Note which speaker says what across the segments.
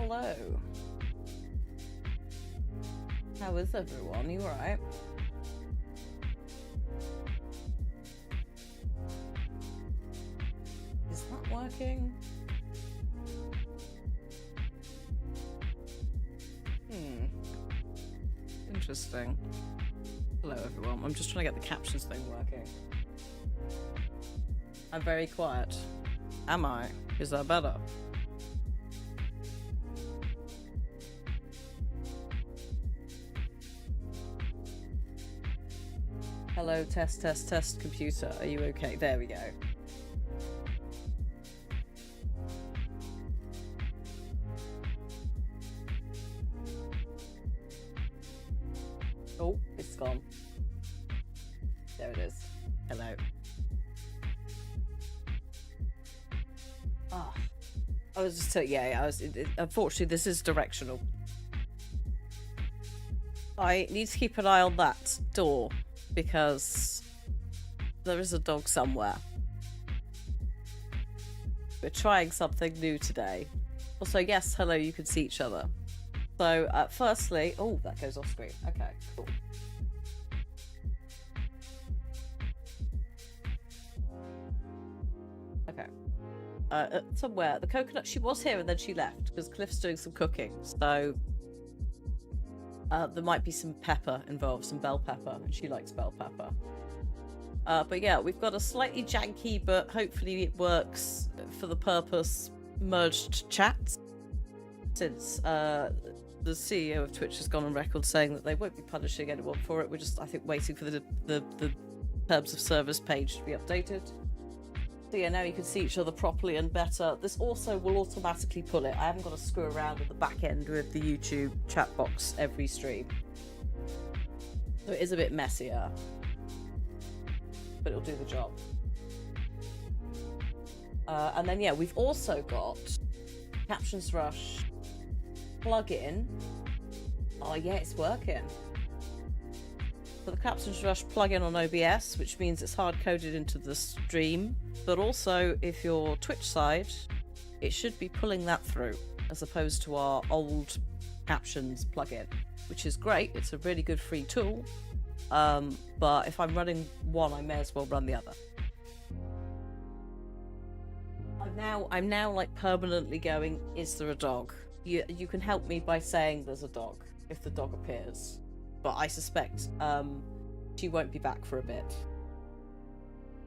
Speaker 1: hello. How is everyone? You alright? Is that working? Interesting. Hello everyone. I'm just trying to get the captions thing working. I'm very quiet. Am I? Is that better? Hello, test, test, test, computer. Are you okay? There we go. Oh, it's gone. There it is. Hello. Ah, I was just unfortunately, this is directional. I need to keep an eye on that door because there is a dog somewhere. We're trying something new today. Also, yes, hello, you can see each other. So, firstly, oh, that goes off screen. Okay, cool. Okay. Somewhere, the coconut, she was here and then she left because Cliff's doing some cooking. So, there might be some pepper involved, some bell pepper, and she likes bell pepper. But yeah, we've got a slightly janky, but hopefully it works for the purpose, merged chat. Since the CEO of Twitch has gone on record saying that they won't be punishing anyone for it. We're just, I think, waiting for the terms of service page to be updated. So yeah, now you can see each other properly and better. This also will automatically pull it. I haven't got to screw around at the back end with the YouTube chat box every stream. So it is a bit messier. But it'll do the job. And then yeah, we've also got Captions Rush plugin. Oh yeah, it's working. So the Captions Rush plugin on OBS, which means it's hard-coded into the stream, but also if you're Twitch side, it should be pulling that through, as opposed to our old Captions plugin, which is great. It's a really good free tool, but if I'm running one, I may as well run the other. I'm now like permanently going, is there a dog? You can help me by saying there's a dog if the dog appears, but I suspect she won't be back for a bit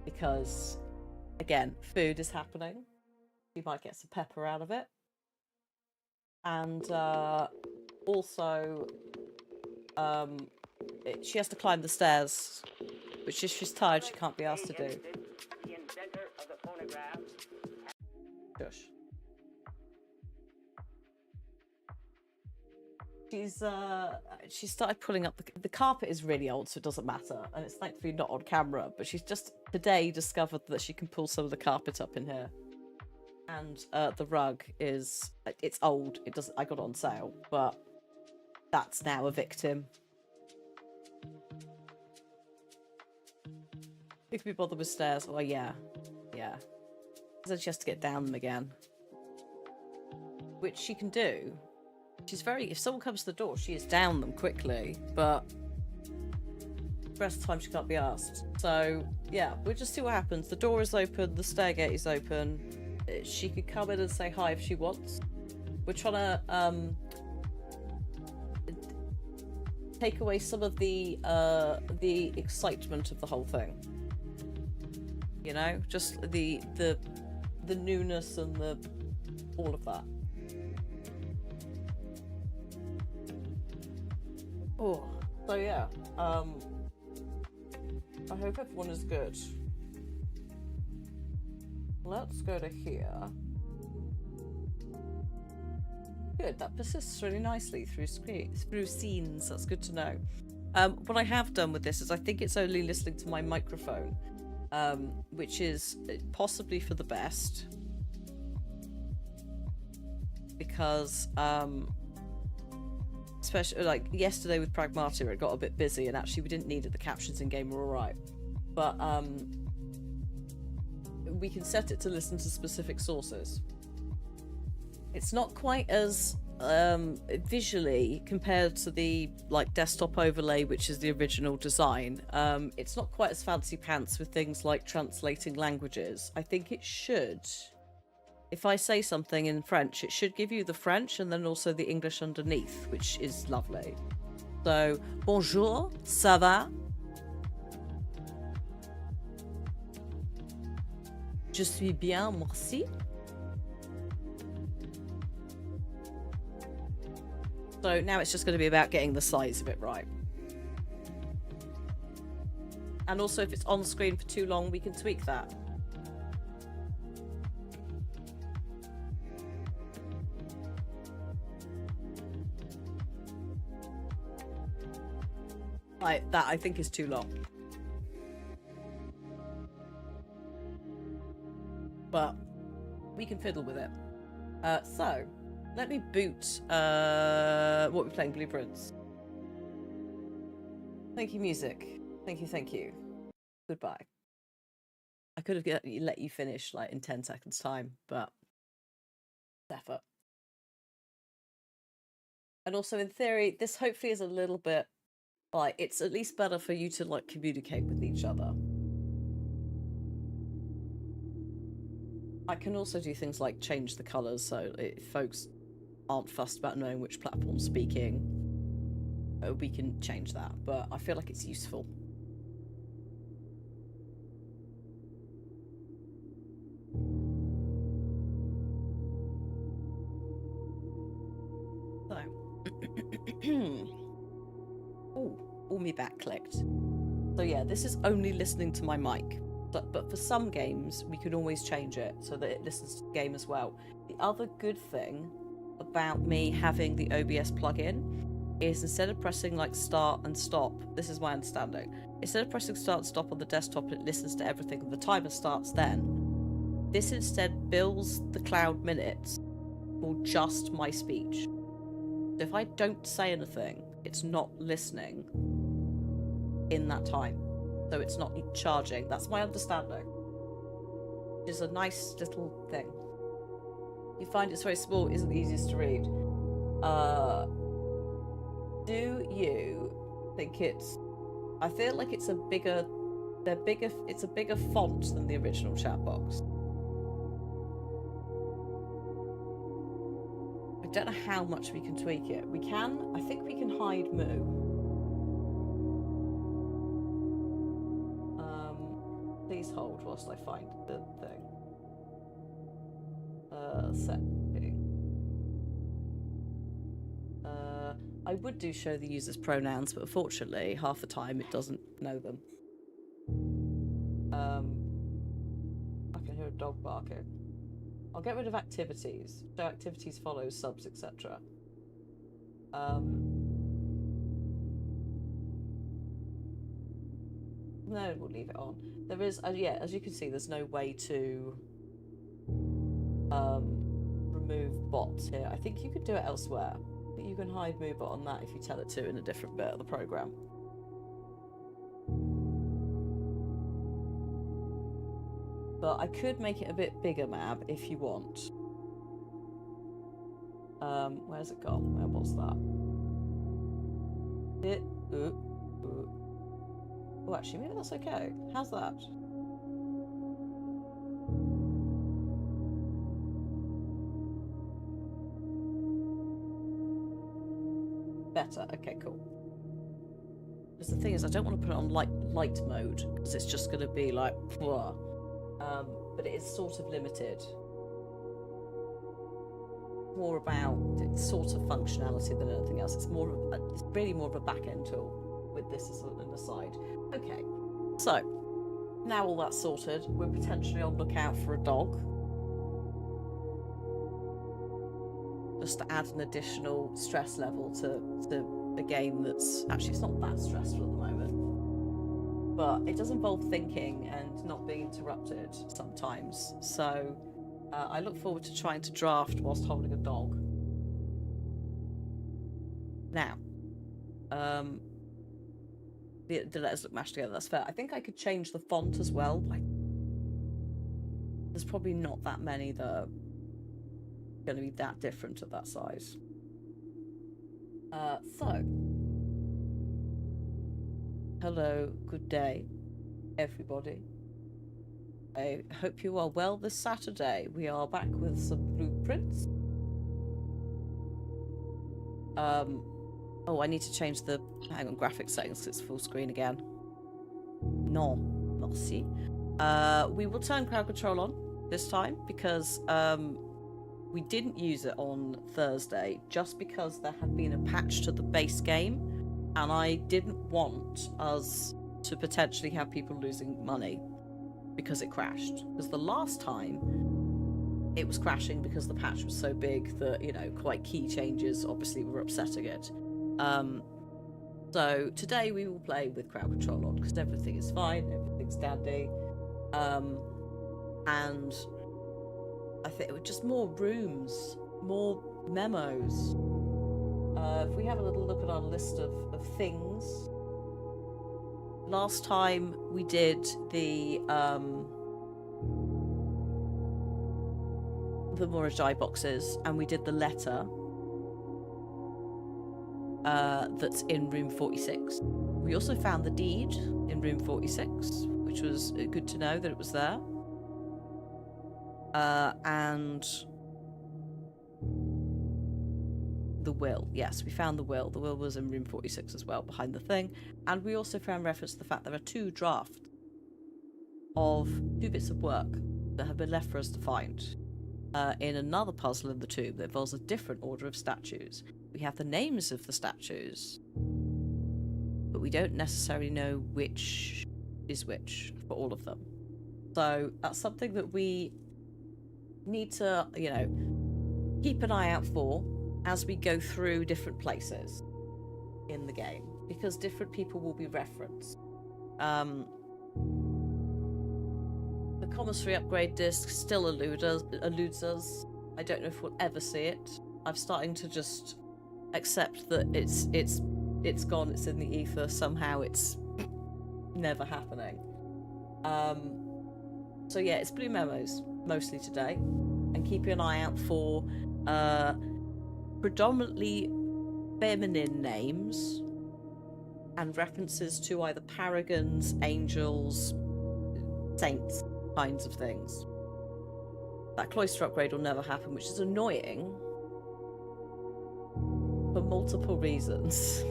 Speaker 1: because, again, food is happening. You might get some pepper out of it, and also she has to climb the stairs, which if she's tired, she can't be asked to do. Shush. She started pulling up the carpet is really old, so it doesn't matter, and it's thankfully not on camera, but she's just today discovered that she can pull some of the carpet up in here, and the rug it's old. I got it on sale, but that's now a victim. You can be bothered with stairs. Oh yeah, then she has to get down them again, which she can do. She's if someone comes to the door, she is down them quickly, but the rest of the time she can't be asked. So yeah, we'll just see what happens. The door is open, the stairgate is open. She could come in and say hi if she wants. We're trying to take away some of the excitement of the whole thing. You know, just the newness and all of that. Oh, so yeah, I hope everyone is good. Let's go to here. Good, that persists really nicely through scenes. That's good to know. What I have done with this is I think it's only listening to my microphone, which is possibly for the best, because especially like yesterday with Pragmata, it got a bit busy, and actually we didn't need it. The captions in game were alright, but we can set it to listen to specific sources. It's not quite as visually, compared to the like desktop overlay, which is the original design, it's not quite as fancy pants with things like translating languages. I think it should, if I say something in French, it should give you the French and then also the English underneath, which is lovely. So, bonjour, ça va? Je suis bien, merci. So now it's just going to be about getting the size of it right. And also, if it's on screen for too long, we can tweak that. That I think is too long. But we can fiddle with it. So, let me boot what we're playing, Blueprints. Thank you, music. Thank you, thank you. Goodbye. I could have let you finish like in 10 seconds time, but effort. And also, in theory, this hopefully is a little bit like, it's at least better for you to like communicate with each other. I can also do things like change the colours, so if folks aren't fussed about knowing which platform's speaking, we can change that, but I feel like it's useful. So, all me back clicked. So yeah, this is only listening to my mic. But for some games, we can always change it so that it listens to the game as well. The other good thing about me having the OBS plugin is instead of pressing like start and stop, this is my understanding, instead of pressing start and stop on the desktop, it listens to everything and the timer starts then. This instead bills the cloud minutes for just my speech. So if I don't say anything, it's not listening in that time. So it's not charging. That's my understanding. Which is a nice little thing. You find it's very small, it isn't the easiest to read. Do you think it's... I feel like it's a bigger... It's a bigger font than the original chat box. I don't know how much we can tweak it. We can... I think we can hide Moo. Please hold whilst I find the thing. Setting. I would do show the user's pronouns, but unfortunately, half the time it doesn't know them. I can hear a dog barking. I'll get rid of activities. So activities follow subs, etc. No, we'll leave it on. There is, yeah, as you can see, there's no way to remove bots here. I think you could do it elsewhere. I think you can hide MooBot on that if you tell it to in a different bit of the program. But I could make it a bit bigger, Mab, if you want. Where's it gone? Where was that? Oh, actually, maybe that's okay. How's that? Better. Okay, cool. Because the thing is, I don't want to put it on light mode, because it's just going to be like, blah. But it is sort of limited. More about its sort of functionality than anything else. It's really more of a back-end tool with this as an aside. Okay, so now all that's sorted, we're potentially on lookout for a dog. Just to add an additional stress level to a game that's actually, it's not that stressful at the moment. But it does involve thinking and not being interrupted sometimes. So I look forward to trying to draft whilst holding a dog. Now, the letters look mashed together, that's fair. I think I could change the font as well. There's probably not that many that are going to be that different at that size. So, hello, good day, everybody. I hope you are well this Saturday. We are back with some blueprints. Oh, I need to change the, hang on, graphics settings 'cause it's full screen again. No, merci. We will turn crowd control on this time because, we didn't use it on Thursday just because there had been a patch to the base game and I didn't want us to potentially have people losing money because it crashed. Because the last time it was crashing because the patch was so big that, you know, quite key changes obviously were upsetting it. So today we will play with crowd control on because everything is fine, everything's dandy. And I think it was just more rooms, more memos. If we have a little look at our list of things. Last time we did the Morajai boxes and we did the letter that's in room 46. We also found the deed in room 46, which was good to know that it was there. And the will. Yes, we found the will. The will was in room 46 as well, behind the thing. And we also found reference to the fact there are 2 drafts of 2 bits of work that have been left for us to find. In another puzzle in the tomb that involves a different order of statues. We have the names of the statues, but we don't necessarily know which is which for all of them. So that's something that we need to, you know, keep an eye out for as we go through different places in the game, because different people will be referenced. The commissary upgrade disc still eludes us. I don't know if we'll ever see it. I'm starting to just accept that it's gone, it's in the ether, somehow it's never happening. So yeah, it's blue memos mostly today, and keeping an eye out for predominantly feminine names and references to either paragons, angels, saints kinds of things. That cloister upgrade will never happen, which is annoying for multiple reasons.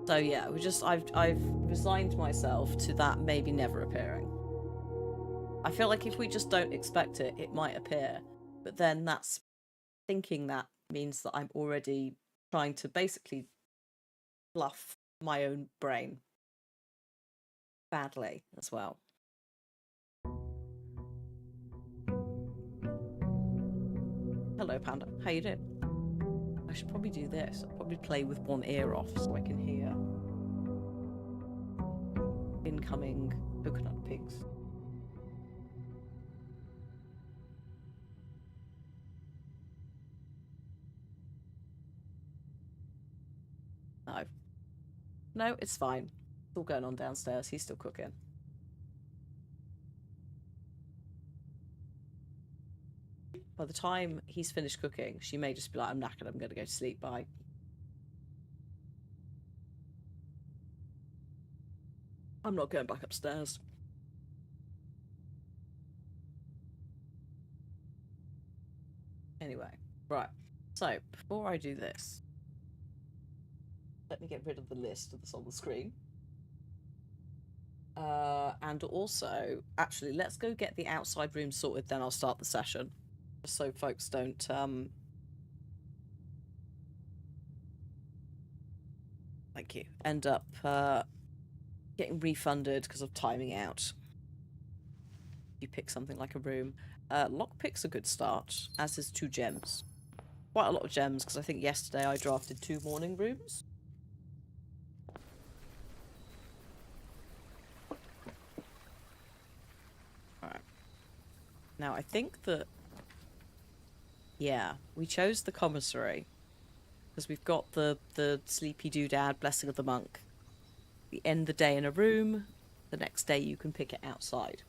Speaker 1: So yeah, I've resigned myself to that maybe never appearing. I feel like if we just don't expect it, it might appear. But then that's thinking that means that I'm already trying to basically fluff my own brain badly as well. Hello, Panda. How you doing? I should probably do this. I'll probably play with one ear off so I can hear incoming coconut pigs. No. No, it's fine. It's all going on downstairs. He's still cooking. By the time he's finished cooking, she may just be like, I'm knackered, I'm going to go to sleep, bye. I'm not going back upstairs. Anyway, right. So, before I do this, let me get rid of the list that's on the screen. And also, actually, let's go get the outside room sorted, then I'll start the session. Just so folks don't, thank you, end up, getting refunded because of timing out. You pick something like a room. Lockpick's a good start, as is 2 gems. Quite a lot of gems, because I think yesterday I drafted 2 morning rooms. Alright. Now, I think that... yeah, we chose the commissary. Because we've got the sleepy doodad, blessing of the monk. You end the day in a room. The next day you can pick it outside.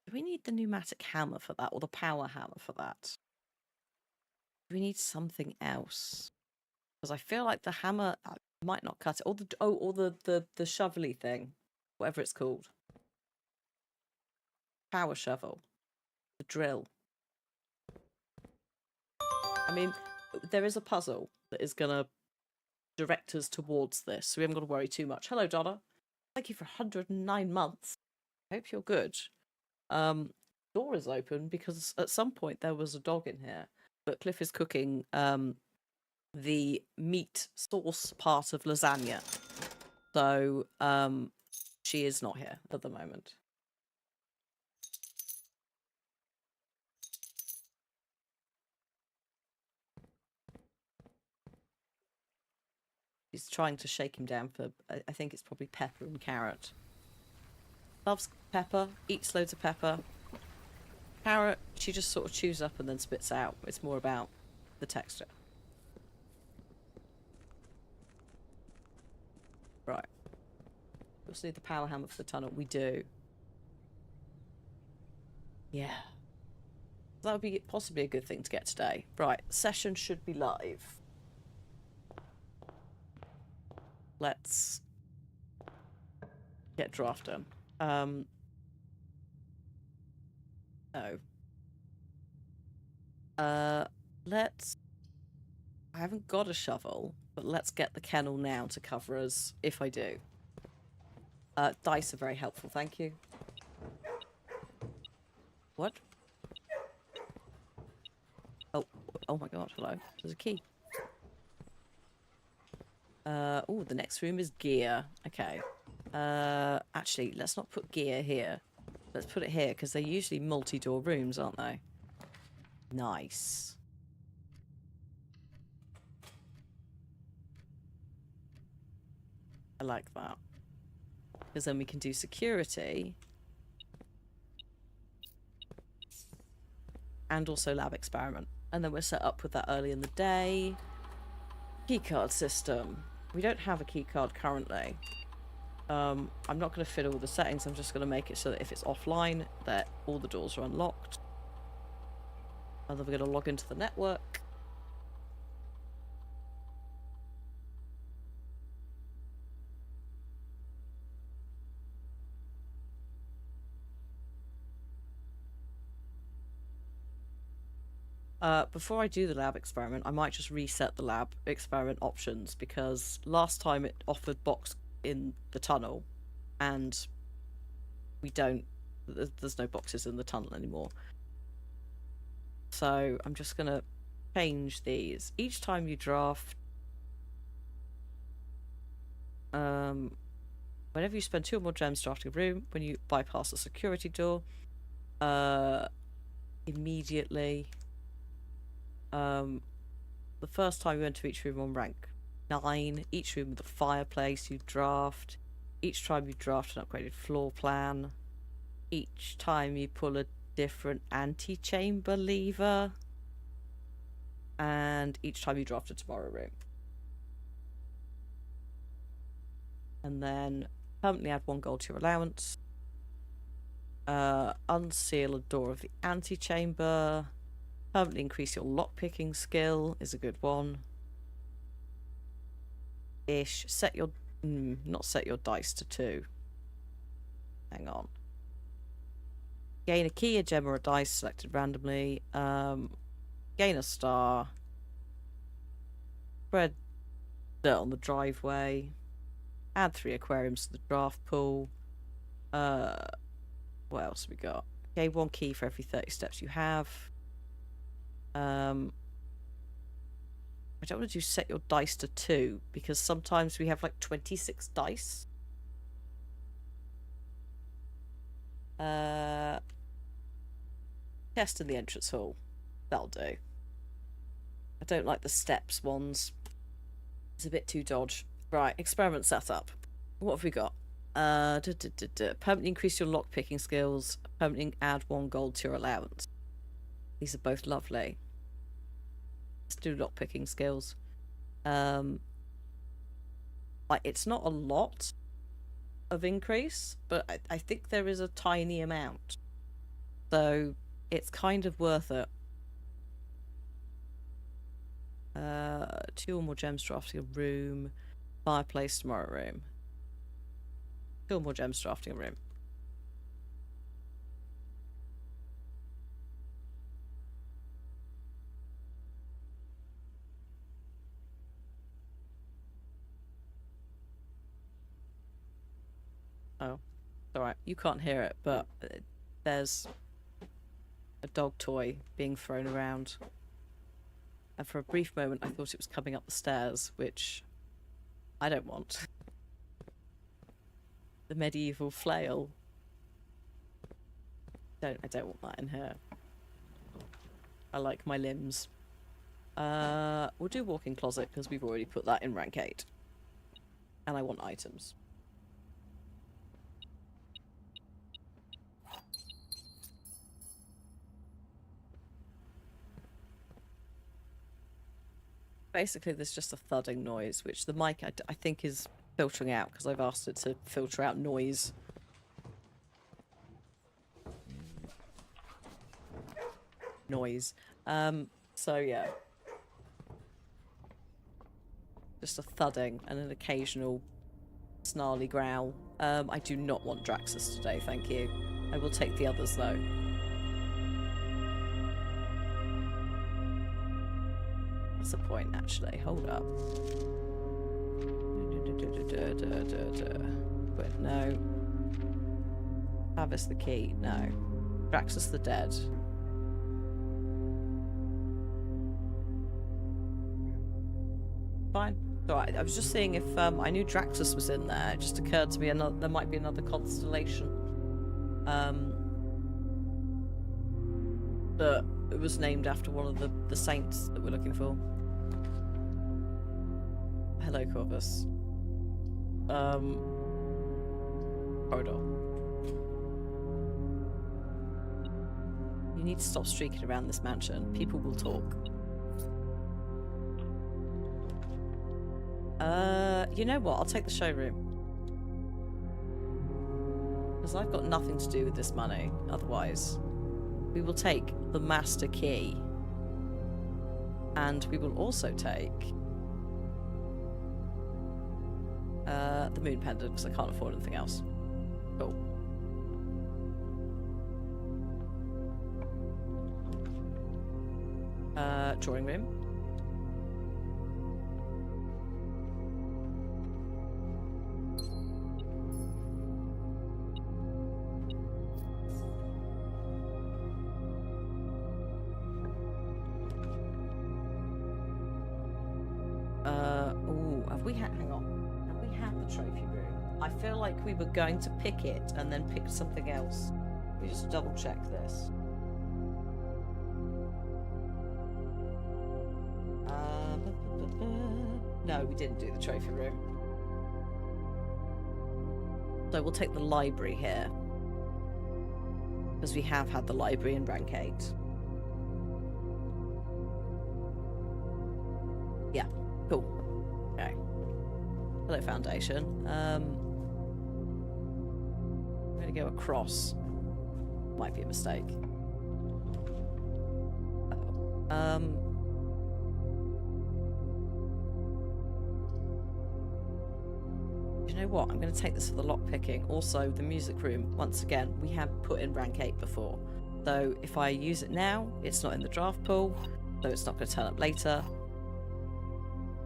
Speaker 1: Do we need the pneumatic hammer for that, or the power hammer for that? Do we need something else? Because I feel like the hammer might not cut it. Or the shovelly thing, whatever it's called. Power shovel, the drill. I mean, there is a puzzle that is gonna direct us towards this, so we haven't got to worry too much. Hello, Donna. Thank you for 109 months. I hope you're good. Door is open because at some point there was a dog in here, but Cliff is cooking the meat sauce part of lasagna, so she is not here at the moment. He's trying to shake him down for, I think it's probably pepper and carrot. Loves pepper, eats loads of pepper. Carrot, she just sort of chews up and then spits out. It's more about the texture. Right. We also need the power hammer for the tunnel. We do. Yeah. That would be possibly a good thing to get today. Right, session should be live. Let's get draft done. Let's... I haven't got a shovel, but let's get the kennel now to cover us if I do. Dice are very helpful, thank you. What? Oh my god, hello. There's a key. Oh, the next room is gear. Okay. Actually, let's not put gear here. Let's put it here, because they're usually multi-door rooms, aren't they? Nice. I like that. Because then we can do security. And also lab experiment. And then we're set up with that early in the day. Keycard system. We don't have a keycard currently. I'm not going to fit all the settings. I'm just going to make it so that if it's offline, that all the doors are unlocked. And then we're going to log into the network. Before I do the lab experiment, I might just reset the lab experiment options, because last time it offered box in the tunnel, and we don't... There's no boxes in the tunnel anymore. So I'm just going to change these. Each time you draft... whenever you spend 2 or more gems drafting a room, when you bypass a security door, immediately... the first time you enter each room on rank 9, each room with a fireplace you draft, each time you draft an upgraded floor plan, each time you pull a different antechamber lever, and each time you draft a tomorrow room. And then permanently add 1 gold to your allowance. Unseal a door of the antechamber. Permanently increase your lockpicking skill is a good one. Ish. Set your... not set your dice to 2. Hang on. Gain a key, a gem, or a dice selected randomly. Gain a star. Spread dirt on the driveway. Add 3 aquariums to the draft pool. What else have we got? Gain 1 key for every 30 steps you have. I don't want to do set your dice to 2, because sometimes we have like 26 dice. Test in the entrance hall. That'll do. I don't like the steps ones. It's a bit too dodge. Right, experiment setup. What have we got? Permanently increase your lockpicking skills. Permanently add 1 gold to your allowance. These are both lovely. Let's do lockpicking skills. Like, it's not a lot of increase, but I think there is a tiny amount. So it's kind of worth it. 2 or more gems drafting a room. Fireplace tomorrow room. 2 or more gems drafting a room. Oh, alright. You can't hear it, but there's a dog toy being thrown around. And for a brief moment, I thought it was coming up the stairs, which I don't want. The medieval flail. I don't want that in here. I like my limbs. We'll do walk-in closet because we've already put that in rank 8. And I want items. Basically, there's just a thudding noise, which the mic, I think, is filtering out because I've asked it to filter out noise. So yeah. Just a thudding and an occasional snarly growl. I do not want Draxus today, thank you. I will take the others, though. That's a point, actually. Hold up. But no. Harvest the key. No. Draxus the dead. Fine. Alright, I was just seeing if I knew Draxus was in there. It just occurred to me there might be another constellation. That it was named after one of the saints that we're looking for. Hello, Corvus. Corridor. You need to stop streaking around this mansion. People will talk. You know what? I'll take the showroom. Because I've got nothing to do with this money, otherwise. We will take the master key. And we will also take the moon pendant, because I can't afford anything else. Cool. Drawing room. Hang on. Have we had the trophy room? I feel like we were going to pick it and then pick something else. Let me just double check this. No, we didn't do the trophy room. So we'll take the library here. Because we have had the library in rank 8. Yeah, cool. Okay. Hello, Foundation. I'm going to go across. Might be a mistake. You know what? I'm going to take this for the lock picking. Also, the music room. Once again, we have put in rank 8 before. So if I use it now, it's not in the draft pool. So it's not going to turn up later.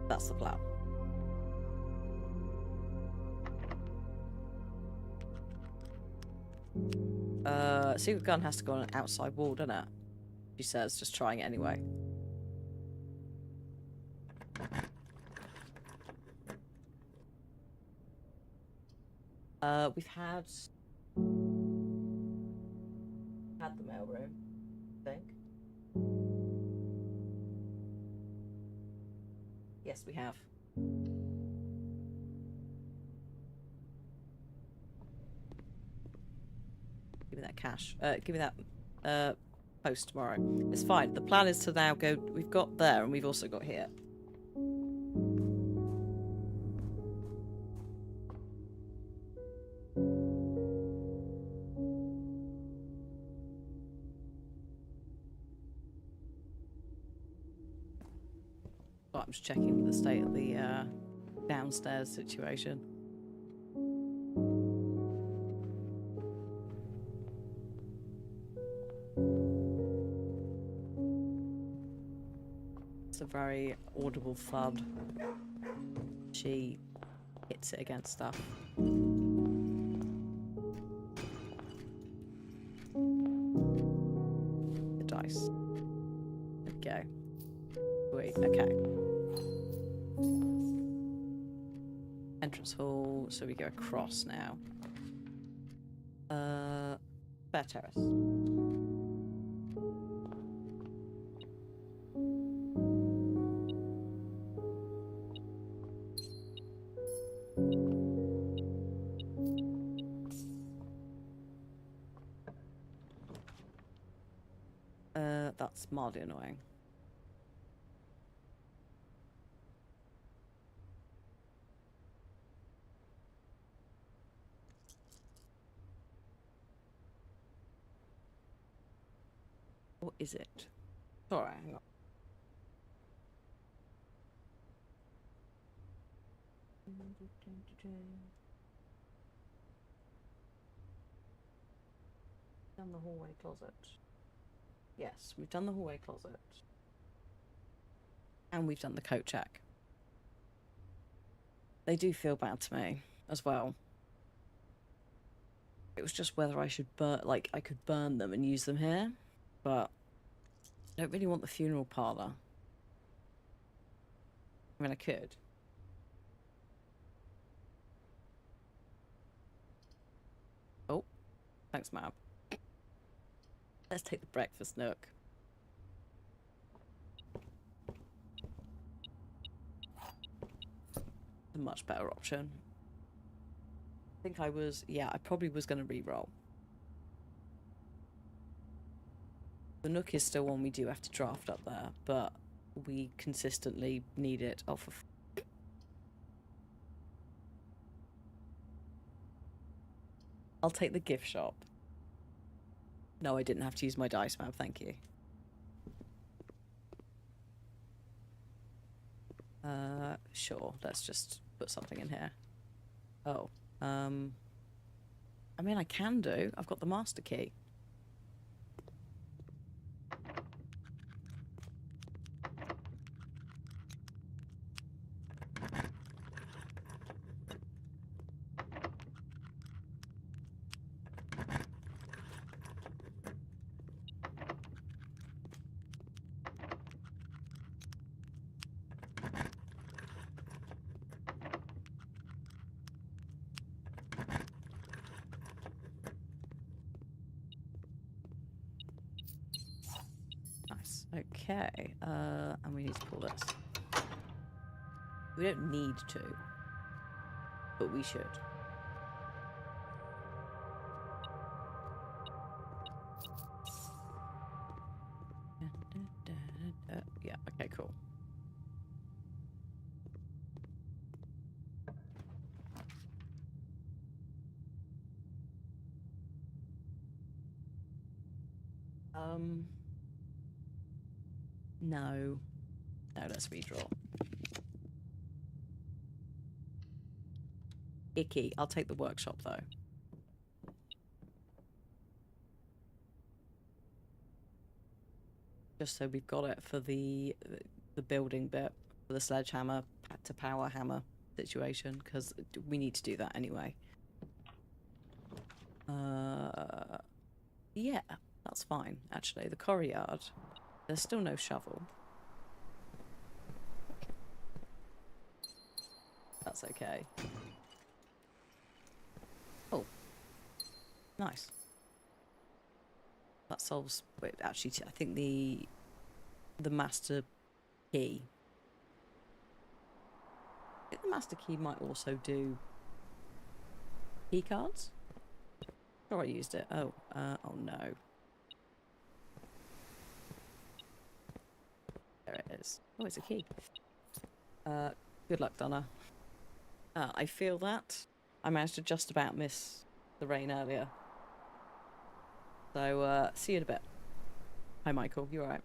Speaker 1: That's the plan. Secret gun has to go on an outside wall, doesn't it? She says, just trying it anyway. We've had the mailroom, I think. Yes, we have. Give me that cash. Give me that post tomorrow. It's fine. The plan is to now go. We've got there, and we've also got here. just checking the state of the downstairs situation. It's a very audible thud. She hits it against stuff. The dice. There we go. Sweet, okay. Entrance hall, so we go across now. Fair terrace. That's mildly annoying. What is it? Sorry, hang on. Done the hallway closet. Yes, we've done the hallway closet. And we've done the coat check. They do feel bad to me as well. It was just whether I should burn, like, I could burn them and use them here, but I don't really want the funeral parlour. I mean, I could. Oh, thanks, Mab. Let's take the breakfast nook. A much better option. I think I was, yeah, I probably was going to re-roll. The nook is still one we do have to draft up there, but we consistently need it. Oh, for I'll take the gift shop. No, I didn't have to use my dice map, thank you. Sure, let's just put something in here. Oh, I mean, I can do. I've got the master key. Nice. Okay. And we need to pull this. We don't need to, but we should. Yeah, okay, cool. No. No, let's redraw. Icky. I'll take the workshop, though. Just so we've got it for the building bit, for the sledgehammer to power hammer situation, because we need to do that anyway. Yeah, that's fine, actually. The courtyard, there's still no shovel. That's okay. Oh. Nice. That solves... Wait, actually, I think the master key... I think the master key might also do key cards? Sure, I used it. Oh, oh no. There it is. Oh, it's a key. Good luck, Donna. I feel that. I managed to just about miss the rain earlier. So, see you in a bit. Hi, Michael. You alright?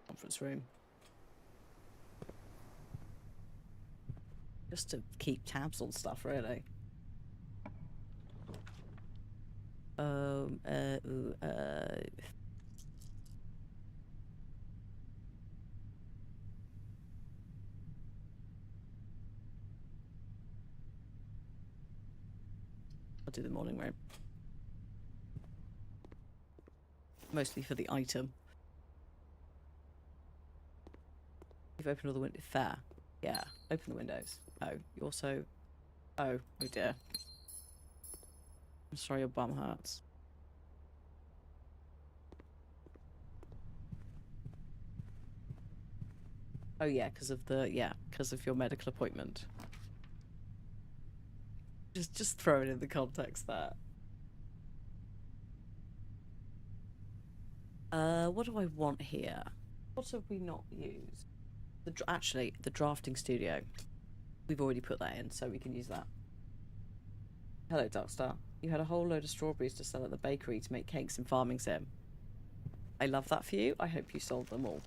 Speaker 1: conference room. Just to keep tabs on stuff, really. I'll do the morning room. Mostly for the item. You've opened all the windows. Fair. Yeah, open the windows. Oh, you also... Oh dear. I'm sorry your bum hurts. Oh yeah, because of the... Yeah, because of your medical appointment. Just throw it in the context there. What do I want here? What have we not used? Actually, the drafting studio. We've already put that in, so we can use that. Hello, Darkstar. You had a whole load of strawberries to sell at the bakery to make cakes in Farming Sim. I love that for you. I hope you sold them all.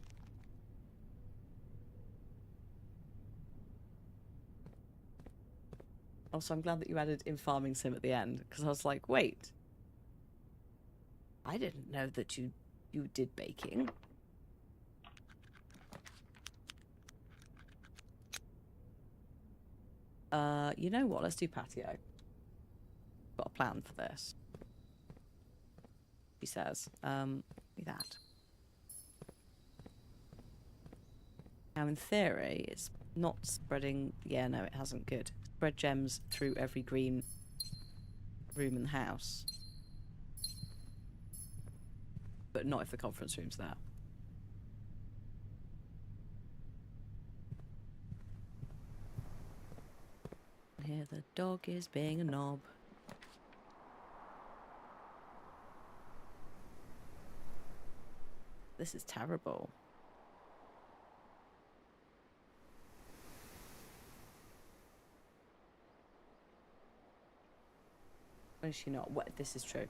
Speaker 1: Also, I'm glad that you added in Farming Sim at the end, because I was like, wait. I didn't know that you did baking. You know what? Let's do patio. Got a plan for this. He says. Be that. Now, in theory, it's not spreading... Yeah, no, it hasn't. Good. Spread gems through every green room in the house. But not if the conference room's there. Here the dog is being a knob. This is terrible. Or is she not? What? This is true.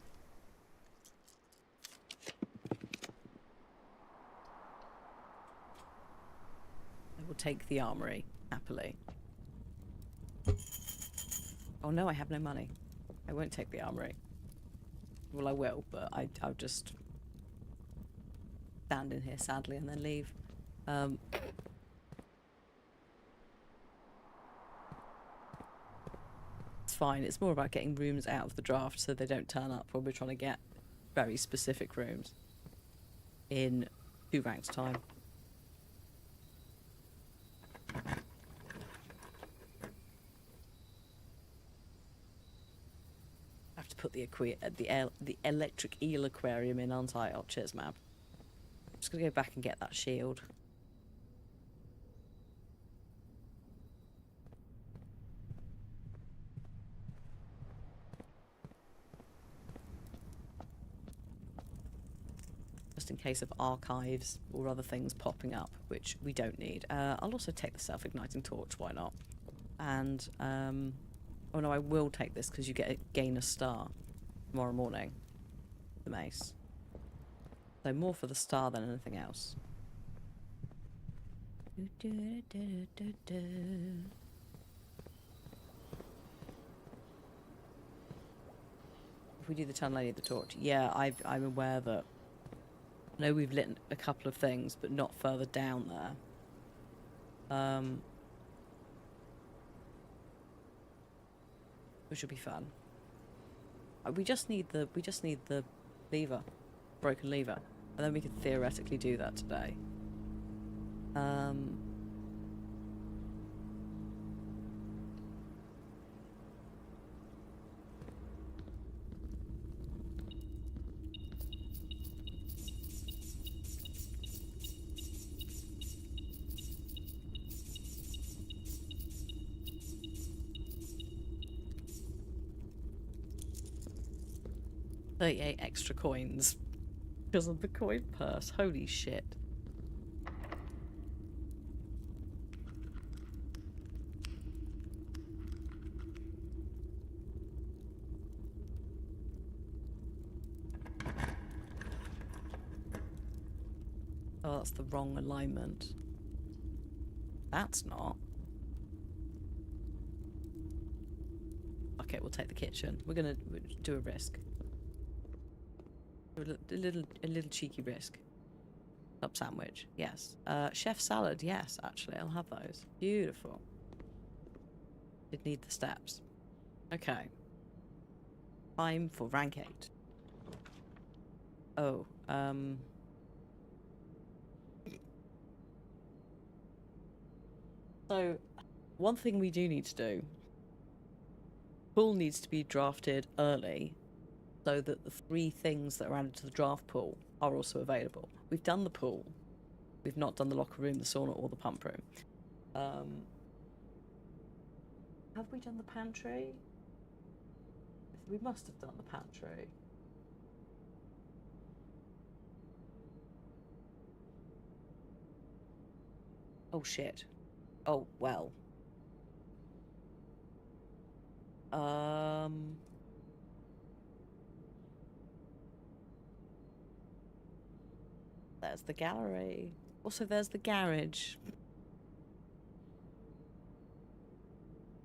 Speaker 1: I will take the armory, happily. Oh no, I have no money. I won't take the armory. Well, I will, but I'll just stand in here sadly and then leave. It's fine. It's more about getting rooms out of the draft so they don't turn up when we're trying to get very specific rooms in 2 ranks time. I have to put the electric eel aquarium in, aren't I? Oh, cheers, Mab. I'm just gonna go back and get that shield. Just in case of archives or other things popping up, which we don't need. I'll also take the self-igniting torch, why not? And, oh no, I will take this because you gain a star tomorrow morning. The mace. So more for the star than anything else. If we do the Town Lady of the Torch, yeah, I'm aware that... I know we've lit a couple of things, but not further down there. Which will be fun. We just need the lever, broken lever, and then we could theoretically do that today. $38 extra coins because of the coin purse. Holy shit. Oh, that's the wrong alignment. That's not. Okay, we'll take the kitchen. We're gonna do a risk. A little cheeky risk. Club sandwich, yes. Chef salad, yes, actually, I'll have those. Beautiful. Did need the steps. Okay. Time for rank 8. Oh, so, one thing we do need to do. Pool needs to be drafted early so that the 3 things that are added to the draft pool are also available. We've done the pool. We've not done the locker room, the sauna, or the pump room. Have we done the pantry? We must have done the pantry. Oh shit. Oh, well. There's the gallery. Also, there's the garage.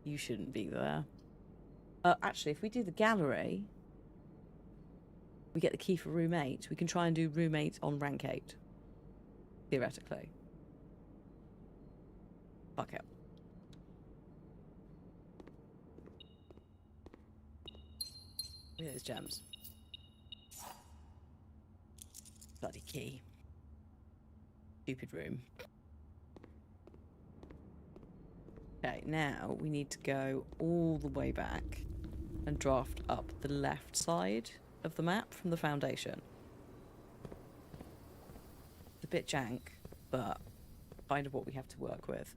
Speaker 1: You shouldn't be there. Actually, if we do the gallery, we get the key for room 8. We can try and do room 8 on rank 8. Theoretically. Fuck it. Look at those gems. Bloody key. Stupid room. Okay, now we need to go all the way back and draft up the left side of the map from the foundation. It's a bit jank, but kind of what we have to work with.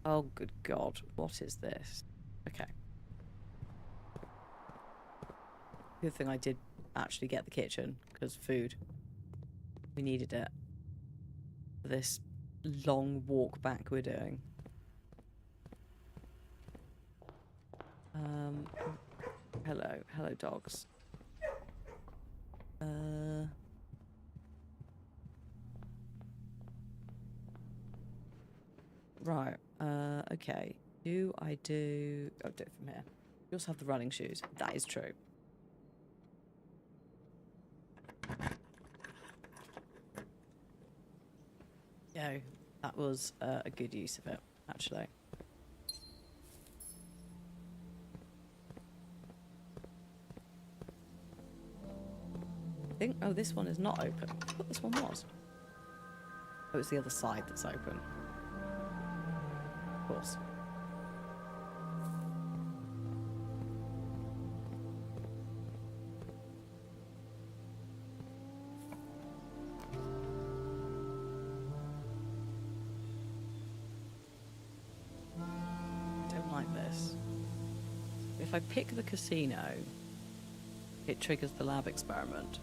Speaker 1: Oh, good God. What is this? Okay. Good thing I did actually get the kitchen, because food. We needed it. For this long walk back we're doing. Hello. Hello, dogs. Right. Okay. Do I do... Oh, do it from here. You also have the running shoes. That is true. Yeah, that was a good use of it, actually. I think... Oh, this one is not open. I thought this one was. Oh, it's the other side that's open. Of course. Don't like this. If I pick the casino, it triggers the lab experiment.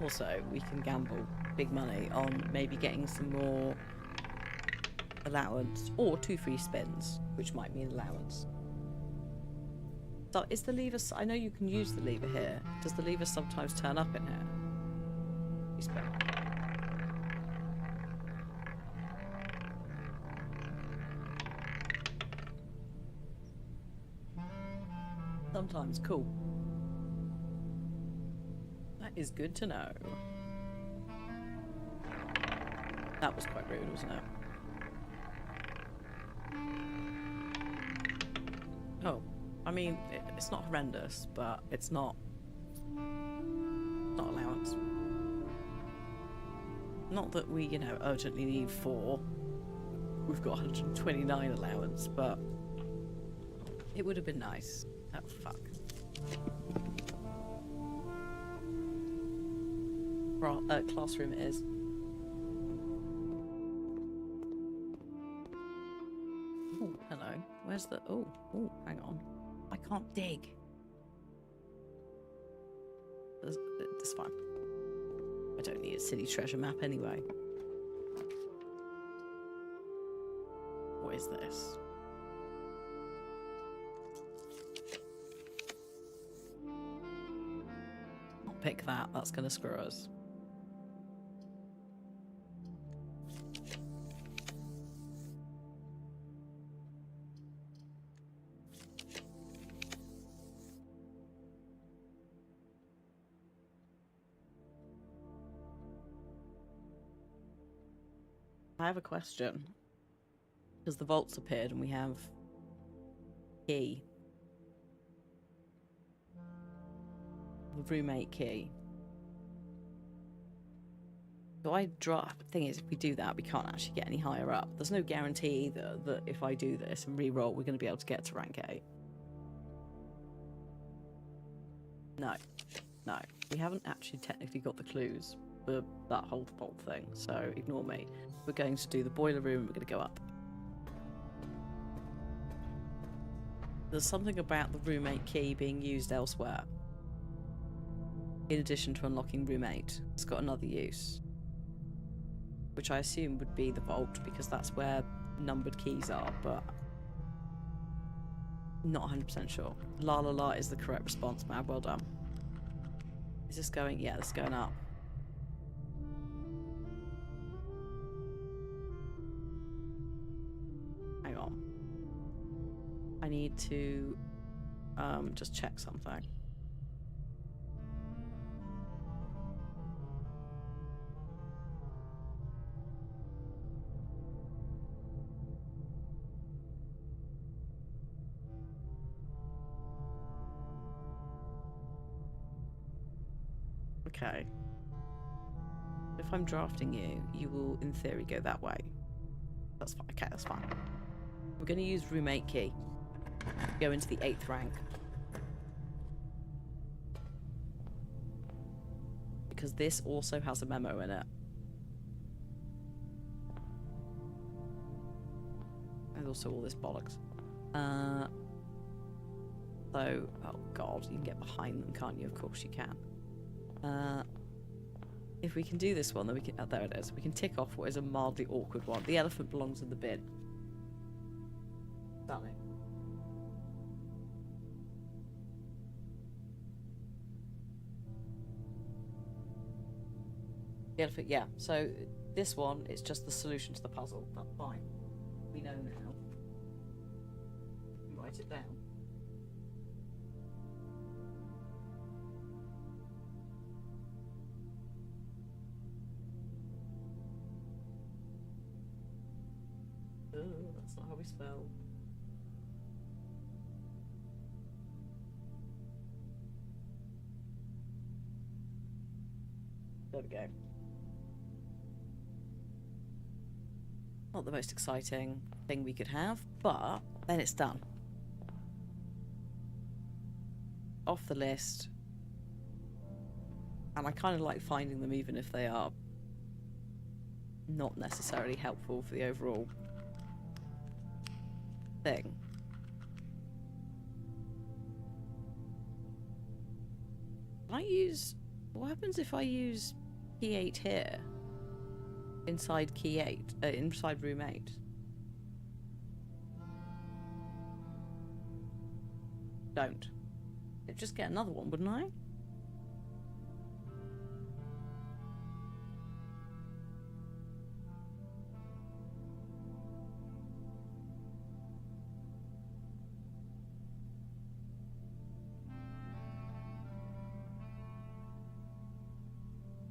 Speaker 1: Also, we can gamble big money on maybe getting some more allowance or 2 free spins, which might mean allowance. So is the lever... I know you can use the lever here. Does the lever sometimes turn up in here? You spin. Sometimes. Cool. That is good to know. That was quite rude, wasn't it? Oh, I mean, it's not horrendous, but it's not allowance. Not that we, you know, urgently need 4. We've got 129 allowance, but it would have been nice. Oh, fuck. Classroom it is. Oh, hello. Where's the... Oh, hang on. I can't dig. fine. I don't need a silly treasure map anyway. What is this? I'll pick that. That's going to screw us. I have a question. Because the vault's appeared and we have key. The roommate key. So I drop. Thing is, if we do that, we can't actually get any higher up. There's no guarantee either that if I do this and re-roll, we're going to be able to get to rank 8. No. No. We haven't actually technically got the clues for that whole vault thing, so ignore me. We're going to do the boiler room and we're going to go up. There's something about the roommate key being used elsewhere. In addition to unlocking room 8, it's got another use. Which I assume would be the vault, because that's where numbered keys are, but not 100% sure. La la la is the correct response, man. Well done. Is this going? Yeah, this is going up. Hang on. I need to just check something. Okay. If I'm drafting you, you will, in theory, go that way. That's fine. Okay, that's fine. We're going to use roommate key. Go into the 8th rank. Because this also has a memo in it. And also all this bollocks. So, oh god, you can get behind them, can't you? Of course you can. If we can do this one, then we can... Oh, there it is. We can tick off what is a mildly awkward one. The elephant belongs in the bin. Stunning. The elephant, yeah. So this one is just the solution to the puzzle. That's fine. We know now. Write it down. That's not how we spell. There we go. Not the most exciting thing we could have, but then it's done. Off the list. And I kind of like finding them even if they are not necessarily helpful for the overall thing. Can I use... What happens if I use key 8 here? Inside key 8? Inside room 8? Don't. I'd just get another one, wouldn't I?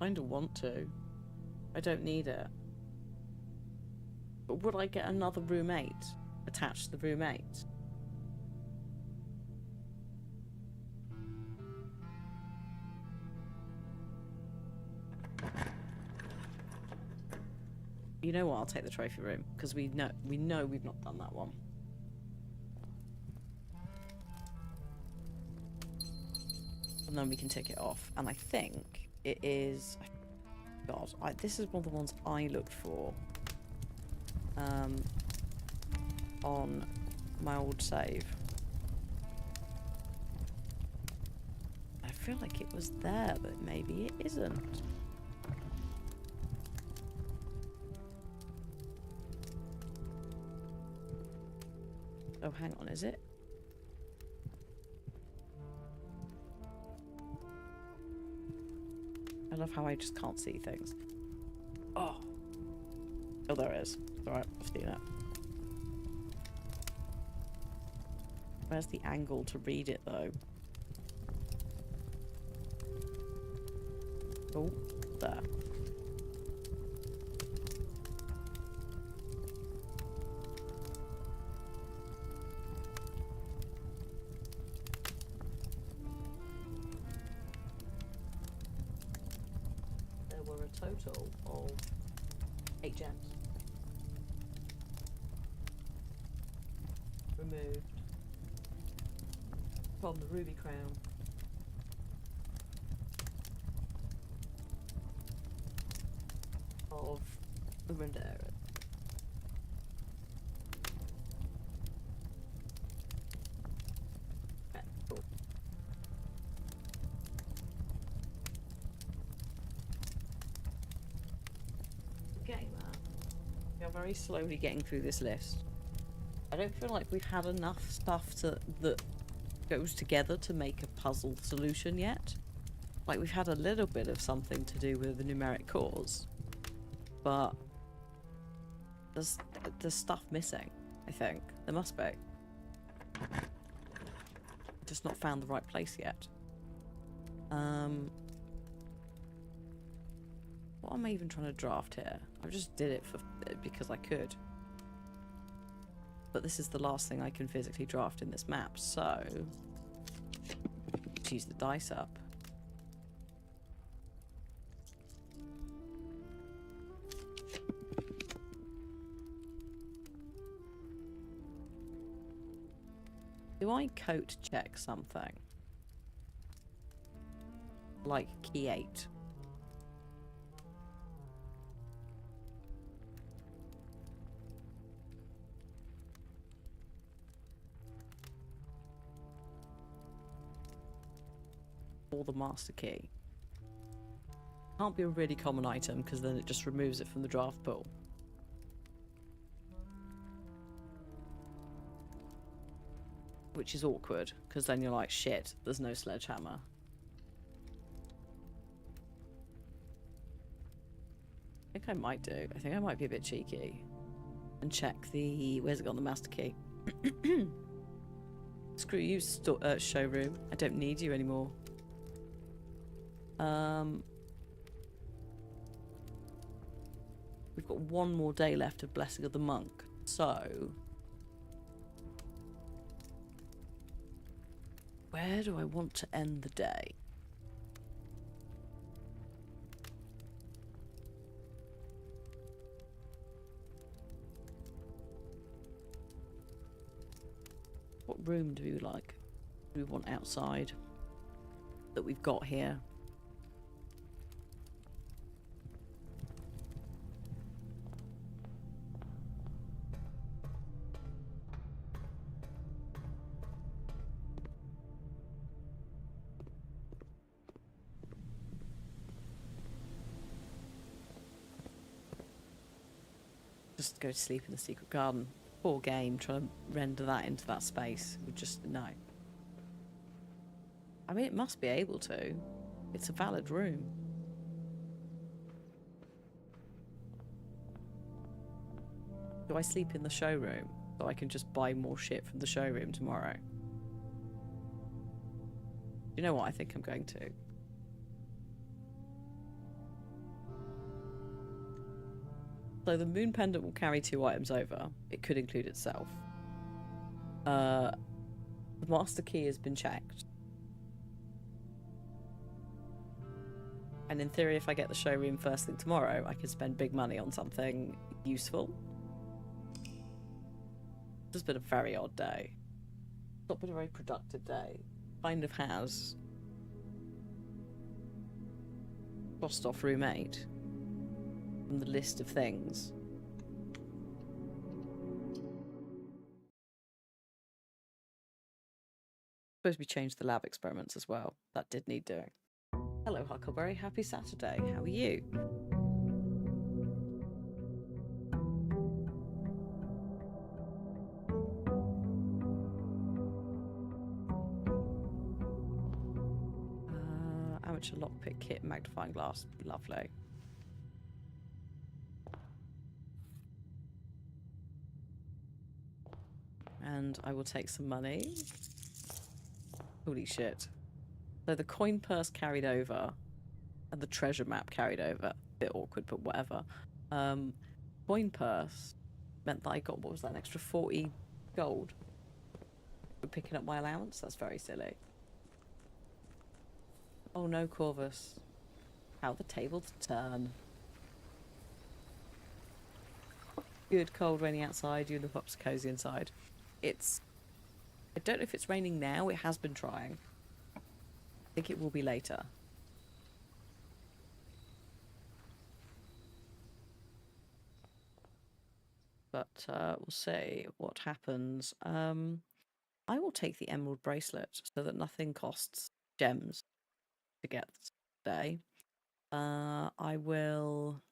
Speaker 1: I kinda want to. I don't need it. But would I get another room 8 attached to the room 8? You know what? I'll take the trophy room because we know we've not done that one. And then we can tick it off. And I think it is... God, this is one of the ones I looked for on my old save. I feel like it was there, but maybe it isn't. Oh, hang on, is it? I love how I just can't see things. Oh. Oh, there it is. It's alright, I've seen it. Where's the angle to read it, though? Oh, there. There were a total of 8 gems. Removed from the ruby crown. Of the render area. Okay, cool. Getting that. We are very slowly getting through this list. I don't feel like we've had enough stuff that goes together to make a puzzle solution yet. Like, we've had a little bit of something to do with the numeric cores, but there's stuff missing, I think. There must be. Just not found the right place yet. What am I even trying to draft here? I just did it because I could. But this is the last thing I can physically draft in this map, so let's use the dice up. Do I code check something? Like key 8. Or the master key. Can't be a really common item because then it just removes it from the draft pool. Which is awkward, because then you're like, shit, there's no sledgehammer. I think I might do. I think I might be a bit cheeky. And check the... Where's it got the master key? Screw you, showroom. I don't need you anymore. We've got one more day left of Blessing of the Monk. So... where do I want to end the day? What room do we like? Do we want outside? That we've got here? Just go to sleep in the secret garden. Poor game, trying to render that into that space. We just, no. I mean, it must be able to. It's a valid room. Do I sleep in the showroom so I can just buy more shit from the showroom tomorrow? You know what? I think I'm going to. So the moon pendant will carry 2 items over. It could include itself. The master key has been checked. And in theory, if I get the showroom first thing tomorrow, I can spend big money on something useful. It's just been a very odd day. It's not been a very productive day. Kind of has. Crossed off room 8 from the list of things. suppose we changed the lab experiments as well. That did need doing. Hello, Huckleberry. Happy Saturday. How are you? Amateur lockpick kit, magnifying glass. Lovely. And I will take some money. Holy shit. So the coin purse carried over and the treasure map carried over. A bit awkward, but whatever. Coin purse meant that I got, what was that, an extra 40 gold for picking up my allowance? That's very silly. Oh no, Corvus. How the tables turn. Good, cold, rainy outside. You and the pups are cozy inside. It's... I don't know if it's raining now. It has been trying. I think it will be later. But we'll see what happens. I will take the emerald bracelet so that nothing costs gems to get today. I will...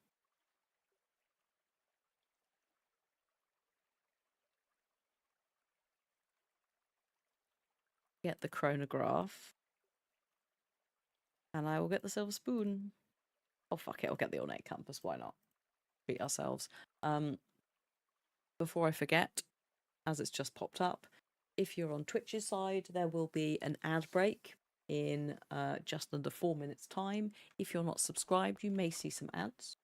Speaker 1: get the chronograph. And I will get the silver spoon. Oh, fuck it. I'll get the ornate compass. Why not? Treat ourselves. Before I forget, as it's just popped up, if you're on Twitch's side, there will be an ad break in just under 4 minutes' time. If you're not subscribed, you may see some ads.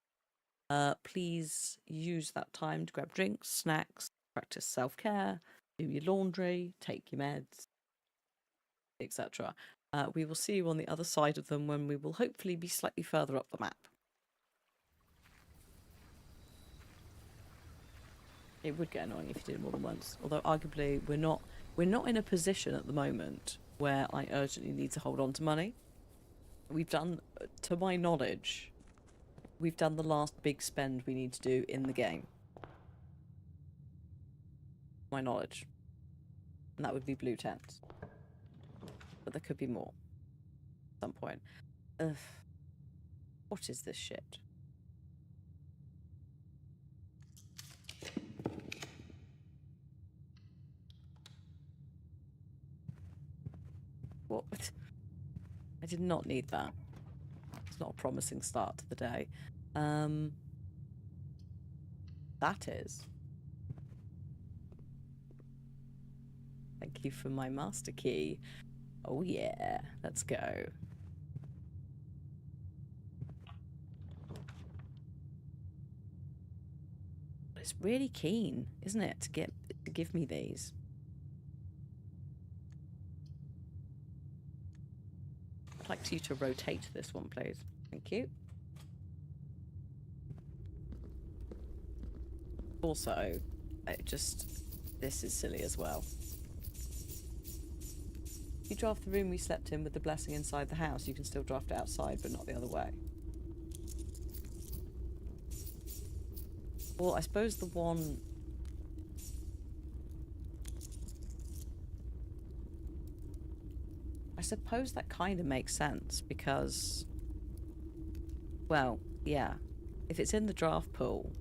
Speaker 1: Please use that time to grab drinks, snacks, practice self-care, do your laundry, take your meds, etc. We will see you on the other side of them when we will hopefully be slightly further up the map. It would get annoying if you did more than once. Although arguably we're not in a position at the moment where I urgently need to hold on to money. We've done, to my knowledge, we've done the last big spend we need to do in the game. My knowledge. And that would be blue tents. But there could be more at some point. Ugh. What is this shit? What? I did not need that. It's not a promising start to the day. That is. Thank you for my master key. Oh yeah, let's go. It's really keen, isn't it, to give me these. I'd like you to rotate this one, please. Thank you. Also, this is silly as well. If you draft the room we slept in with the blessing inside the house, you can still draft it outside, but not the other way. Well, I suppose the one... I suppose that kind of makes sense, because... Well, yeah. If it's in the draft pool,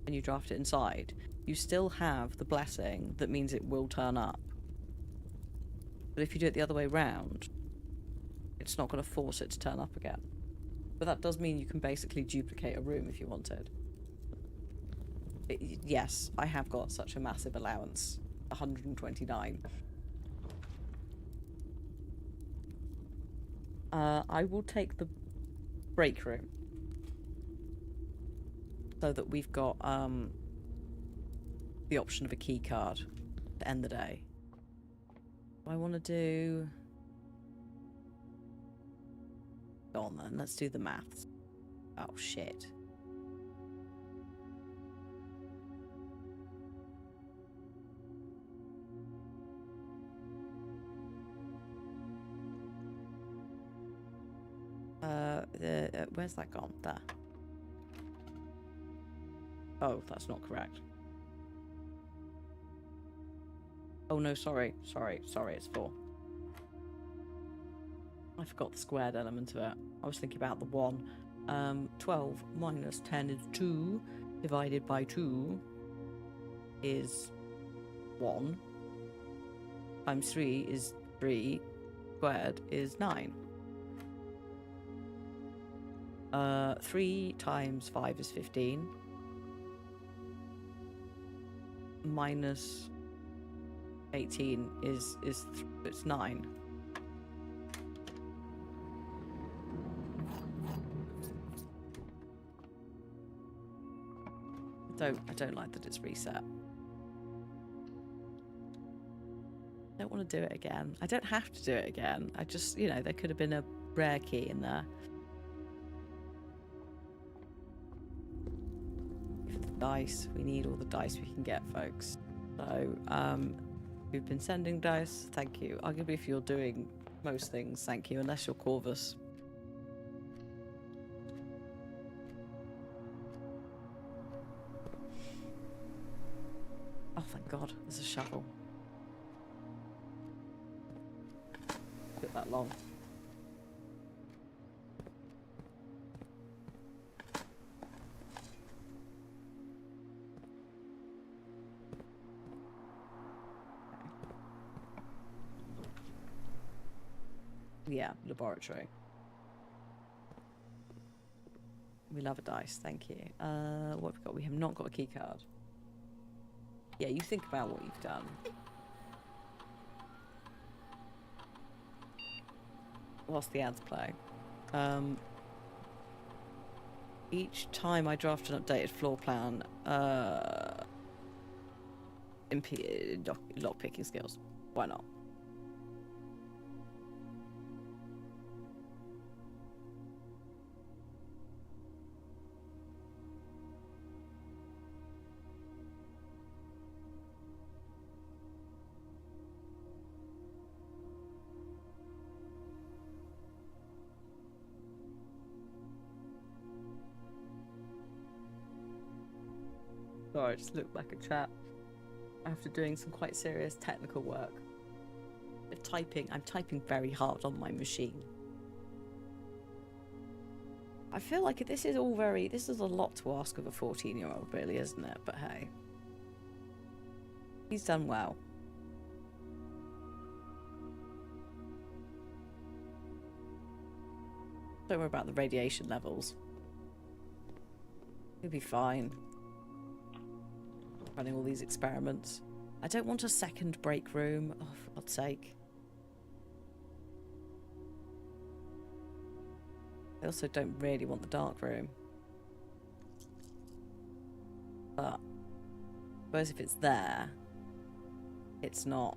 Speaker 1: and you draft it inside, you still have the blessing that means it will turn up. But if you do it the other way round, it's not going to force it to turn up again. But that does mean you can basically duplicate a room if you wanted. Yes, I have got such a massive allowance. 129. I will take the break room. So that we've got the option of a key card to end the day. I want to do... Go on then, let's do the maths. Oh shit. Where's that gone? There. Oh, that's not correct. Oh no, sorry, it's 4. forgot the squared element of it. I was thinking about the 1. 12 minus 10 is 2. Divided by 2 is 1. Times 3 is 3. Squared is 9. 3 times 5 is 15. Minus 18 is it's 9. I don't like that it's reset. I don't want to do it again. I don't have to do it again. I just, you know, there could have been a rare key in there. Dice. We need all the dice we can get, folks. So, we've been sending dice. Thank you. Arguably, if you're doing most things, thank you, unless you're Corvus. Oh, thank God. There's a shovel. Took that long. Yeah, laboratory. We love a dice, thank you. What have we got? We have not got a key card. Yeah, you think about what you've done. Whilst the ads play. Each time I draft an updated floor plan, lockpicking skills. Why not? Sorry, I just looked back at chat after doing some quite serious technical work. I'm typing very hard on my machine. I feel like this is a lot to ask of a 14-year-old, really, isn't it? But hey. He's done well. Don't worry about the radiation levels. He'll be fine. Running all these experiments. I don't want a second break room. Oh, for God's sake. I also don't really want the dark room. But I suppose if it's there, it's not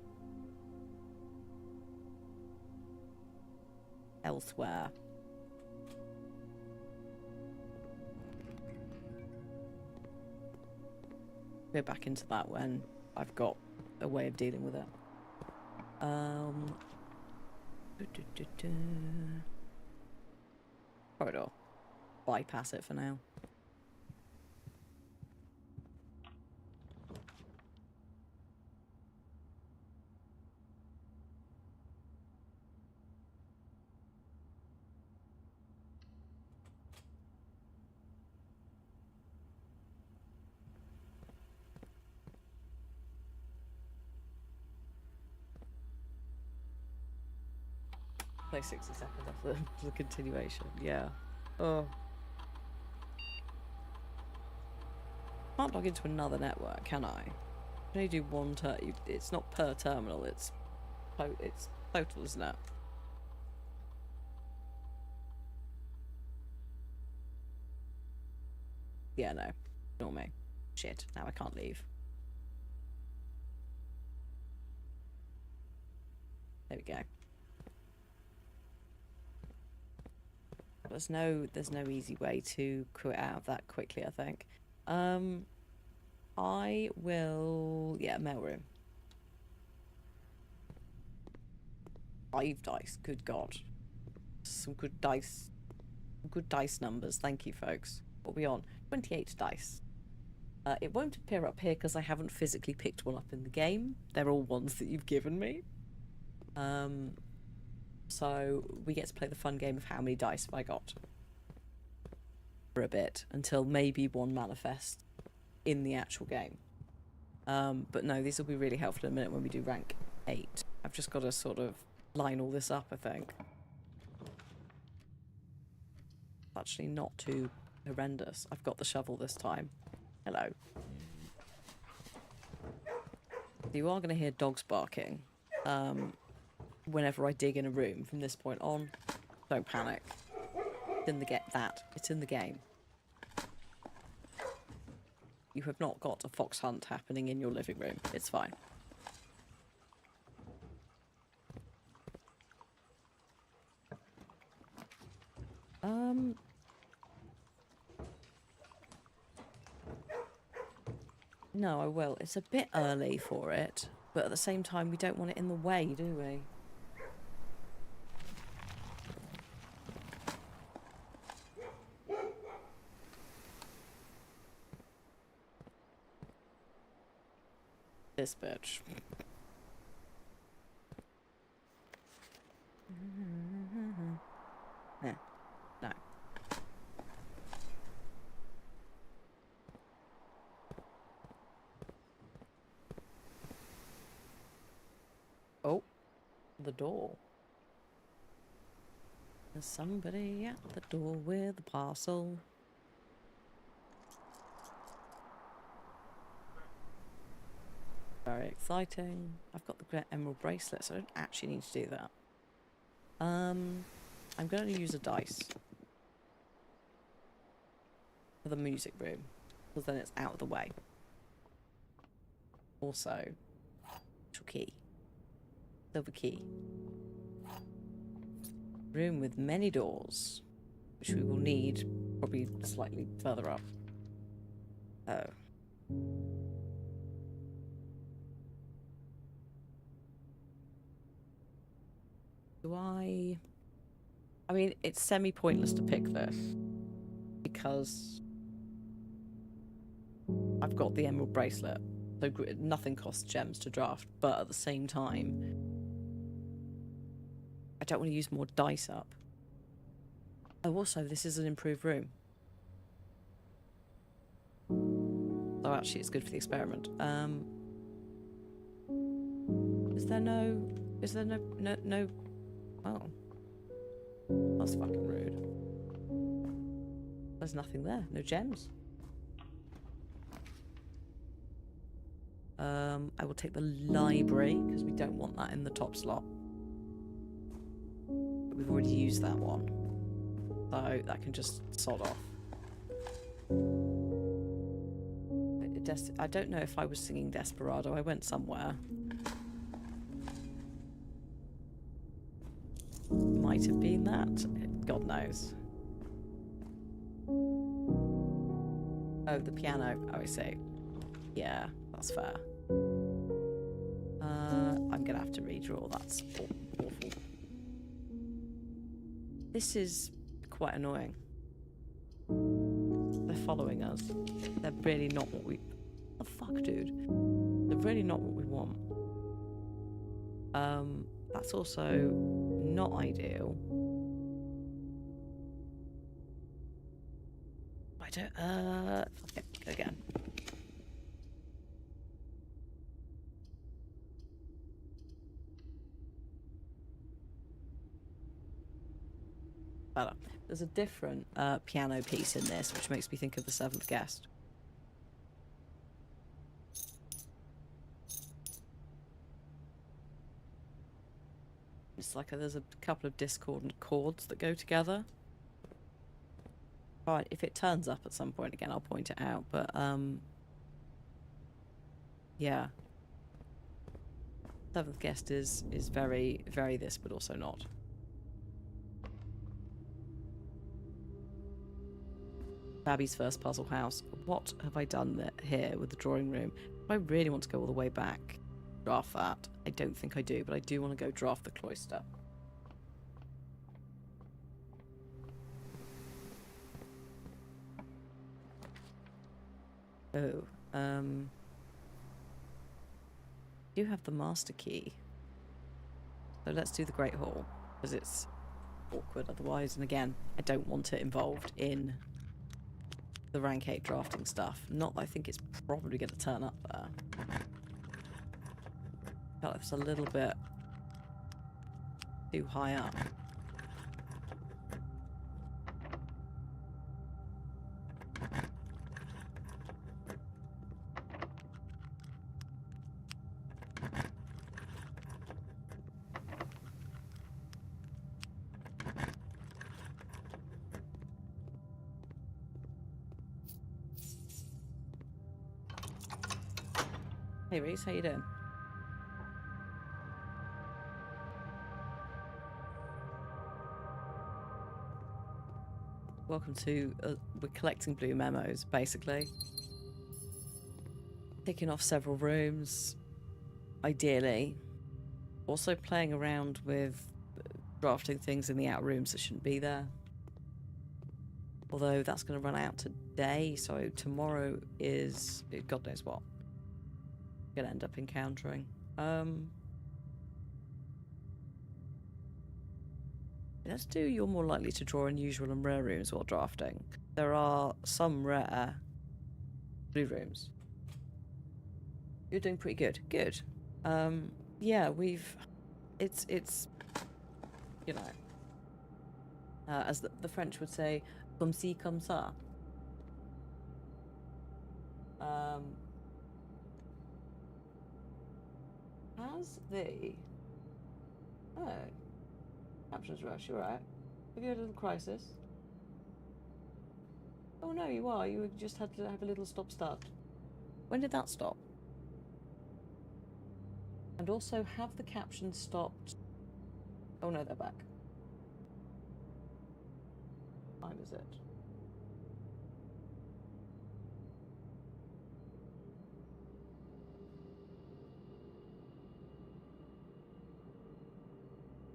Speaker 1: elsewhere. Go back into that when I've got a way of dealing with it. Corridor. Bypass it for now. Play 60 seconds after the continuation. Yeah. Oh. Can't log into another network, can I? Can only do one it's not per terminal, it's total, isn't it? Yeah, no. Ignore me. Shit, now I can't leave. There we go. There's no easy way to quit out of that quickly, I think. I will... Yeah, mailroom. 5 dice, good God. Some good dice. Good dice numbers, thank you, folks. What are we on? 28 dice. It won't appear up here because I haven't physically picked one up in the game. They're all ones that you've given me. So we get to play the fun game of how many dice have I got for a bit until maybe one manifests in the actual game. But no, these will be really helpful in a minute when we do rank 8. I've just got to sort of line all this up, I think. Actually not too horrendous. I've got the shovel this time. Hello. You are going to hear dogs barking whenever I dig in a room from this point on. Don't panic. It's in the game. You have not got a fox hunt happening in your living room. It's fine. No, I will. It's a bit early for it, but at the same time, we don't want it in the way, do we? This bitch. Yeah. No. Oh, the door. There's somebody at the door with a parcel. Very exciting. I've got the great emerald bracelet, so I don't actually need to do that. I'm going to use a dice for the music room, because then it's out of the way. Also, key. Silver key. Room with many doors, which we will need probably slightly further up. Oh. Do I mean, it's semi-pointless to pick this because I've got the emerald bracelet, so nothing costs gems to draft, but at the same time, I don't want to use more dice up. Oh, also, this is an improved room. So actually, it's good for the experiment. Is there no... Oh. That's fucking rude. There's nothing there. No gems. I will take the library, because we don't want that in the top slot. But we've already used that one. So that can just sod off. I don't know if I was singing Desperado. I went somewhere. Might have been that. God knows. Oh, the piano. Oh, I see. Yeah, that's fair. I'm gonna have to redraw. That's awful. This is quite annoying. They're following us. They're really not what we... What the fuck, dude? They're really not what we want. That's also not ideal. I don't... Okay, go again. Better. There's a different piano piece in this, which makes me think of the Seventh Guest. It's like there's a couple of discordant chords that go together. Right, if it turns up at some point again, I'll point it out. But yeah, Seventh Guest is very, very this, but also not. Babby's first puzzle house. What have I done here with the drawing room? If I really want to go all the way back, draft that. I don't think I do, but I do want to go draft the cloister. Oh, do have the master key. So let's do the Great Hall. because it's awkward otherwise. And again, I don't want it involved in the rank 8 drafting stuff. Not that I think it's probably going to turn up there. I felt like it's a little bit too high up. Hey Reese, how you doing? Welcome to, we're collecting blue memos, basically. Ticking off several rooms, ideally. Also playing around with drafting things in the outer rooms that shouldn't be there. Although that's going to run out today, so tomorrow is, God knows what. Going to end up encountering. Let's do you're more likely to draw unusual and rare rooms while drafting. There are some rare blue rooms. You're doing pretty good. Good. Yeah, it's you know, as the French would say, comme ci, comme ça. Has the... Oh. Captions rush, you're right. Have you had a little crisis? Oh no, you are. You just had to have a little stop-start. When did that stop? And also, have the captions stopped? Oh no, they're back. What time is it?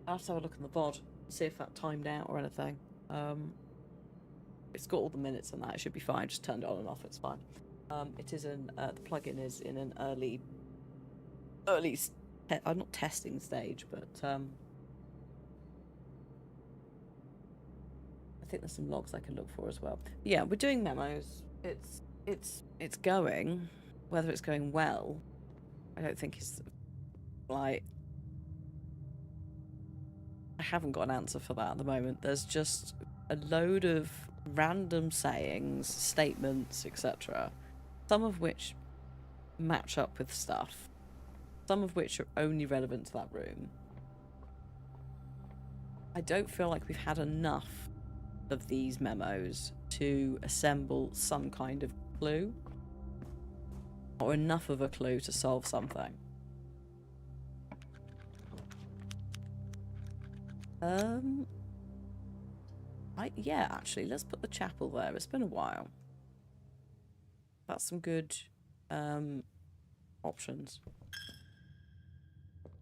Speaker 1: I'll have to have a look in the VOD, see if that timed out or anything. It's got all the minutes and that, it should be fine. Just turned it on and off, it's fine. It is in, the plugin is in an early, not testing stage, but I think there's some logs I can look for as well. But yeah, we're doing memos. It's going. Whether it's going well, I don't think it's like, I haven't got an answer for that at the moment. There's just a load of random sayings, statements, etc. Some of which match up with stuff. Some of which are only relevant to that room. I don't feel like we've had enough of these memos to assemble some kind of clue. Or enough of a clue to solve something. Yeah, actually, let's put the chapel there. It's been a while. That's some good options.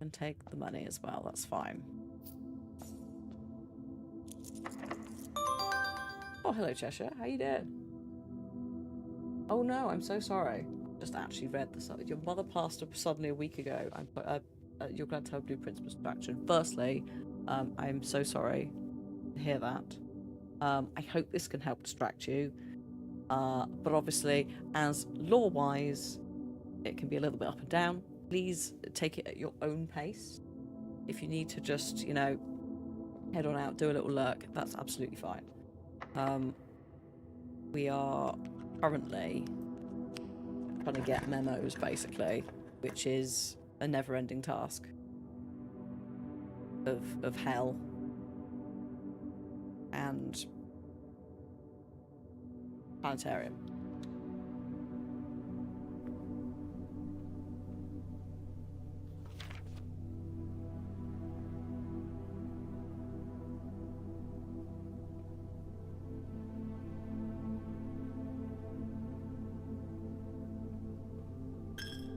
Speaker 1: And take the money as well, that's fine. Oh, hello Cheshire, how you doing? Oh no, I'm so sorry. Just actually read this. Your mother passed suddenly a week ago. You're glad to have Blueprints distraction. Firstly, I'm so sorry to hear that. I hope this can help distract you. But obviously, as lore-wise, it can be a little bit up and down. Please take it at your own pace. If you need to just, you know, head on out, do a little lurk, that's absolutely fine. We are currently trying to get memos, basically, which is a never-ending task of hell and planetarium.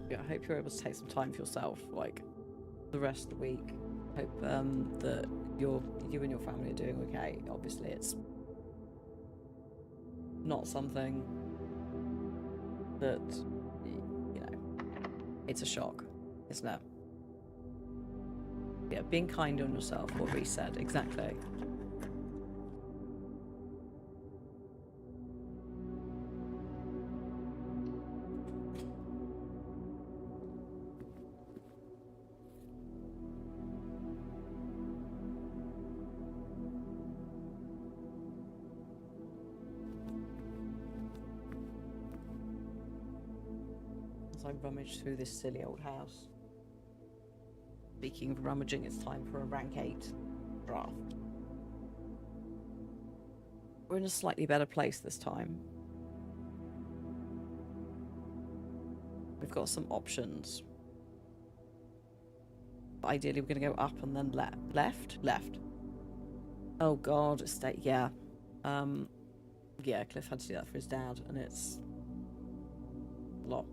Speaker 1: Yeah, I hope you're able to take some time for yourself, like the rest of the week. Hope that you and your family are doing okay. Obviously, it's not something that, you know, it's a shock, isn't it? Yeah, being kind on yourself or reset, exactly. As I rummage through this silly old house. Speaking of rummaging, it's time for a rank 8 draft. We're in a slightly better place this time. We've got some options. Ideally, we're going to go up and then left. Oh god, yeah. Yeah, Cliff had to do that for his dad, and it's a lot.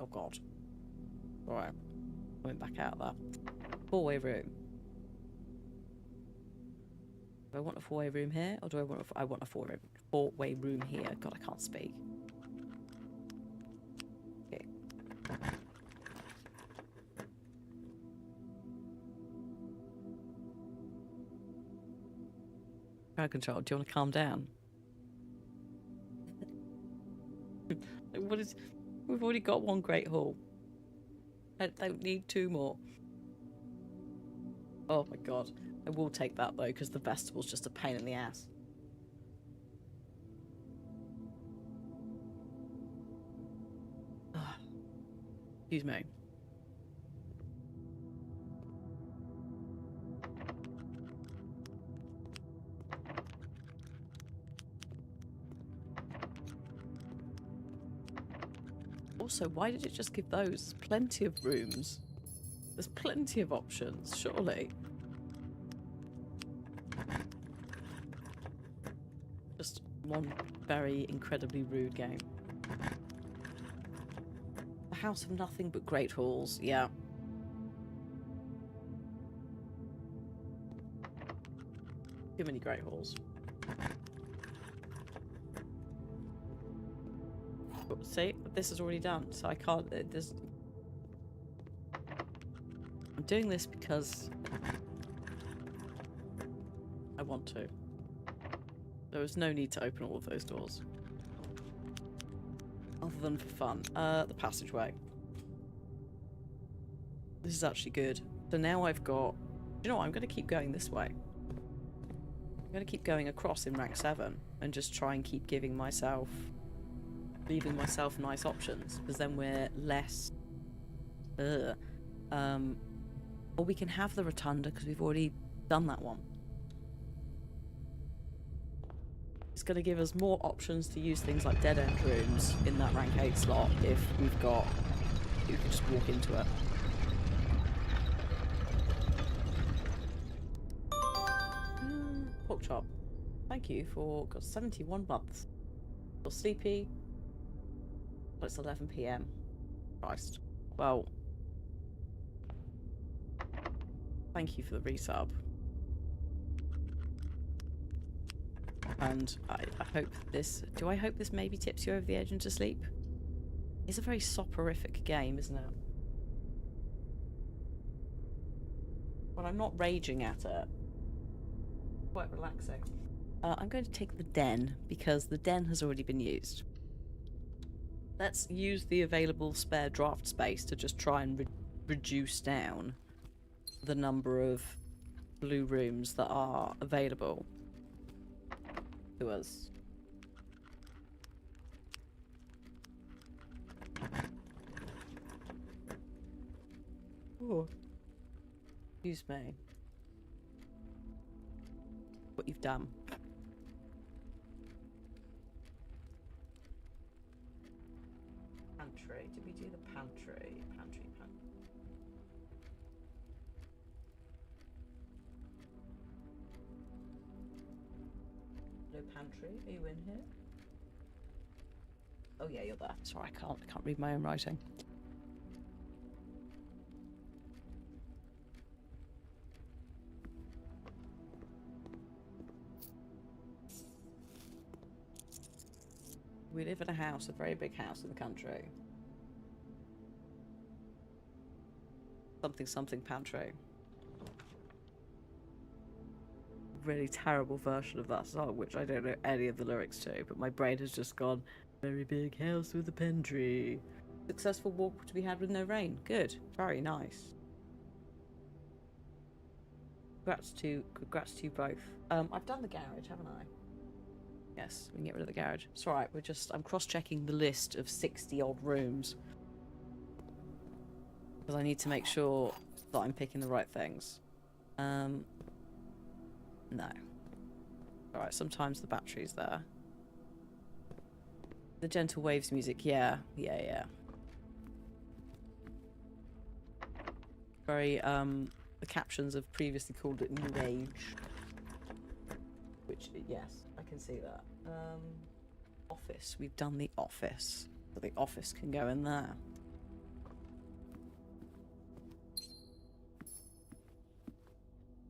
Speaker 1: Oh god. Alright. Coming back out of that. Four-way room. Do I want a four-way room here, or do I want a four-way room here? God, I can't speak. Okay. Crowd control, do you want to calm down? We've already got one great hall. I don't need two more. Oh my god. I will take that though, because the festival's just a pain in the ass. Excuse me. Also, why did it just give those? Plenty of rooms. There's plenty of options, surely. Just one very incredibly rude game. The house of nothing but great halls, yeah. Too many great halls. See, this is already done, so I can't. I'm doing this because I want to. There was no need to open all of those doors, other than for fun. The passageway. This is actually good. So now I've got. You know what? I'm going to keep going this way. I'm going to keep going across in rank 7 and just try and keep leaving myself nice options, because then we're less or we can have the rotunda because we've already done that one. It's going to give us more options to use things like dead end rooms in that rank 8 slot if you can just walk into it. Pork chop, thank you for got 71 months. You're sleepy. Well, it's 11 PM. Christ. Well, thank you for the resub. And I hope this... Do I hope this maybe tips you over the edge into sleep? It's a very soporific game, isn't it? Well, I'm not raging at it. Quite relaxing. I'm going to take the den, because the den has already been used. Let's use the available spare draft space to just try and reduce down the number of blue rooms that are available to us. Oh, excuse me. What you've done. Pantry. Did we do the pantry? Pantry. Hello, pantry. Are you in here? Oh yeah, you're there. Sorry, I can't read my own writing. We live in a house, a very big house in the country. something something pantry. Really terrible version of that song, which I don't know any of the lyrics to, but my brain has just gone, very big house with a pantry. Successful walk to be had with no rain. Good. Very nice. Congrats to you both. I've done the garage, haven't I? Yes, we can get rid of the garage. It's alright, I'm cross-checking the list of 60 odd rooms. Because I need to make sure that I'm picking the right things. No. Alright, sometimes the battery's there. The Gentle Waves music, yeah. Very, the captions have previously called it New Age. Which, yes, I can see that. Office, we've done the office. So the office can go in there.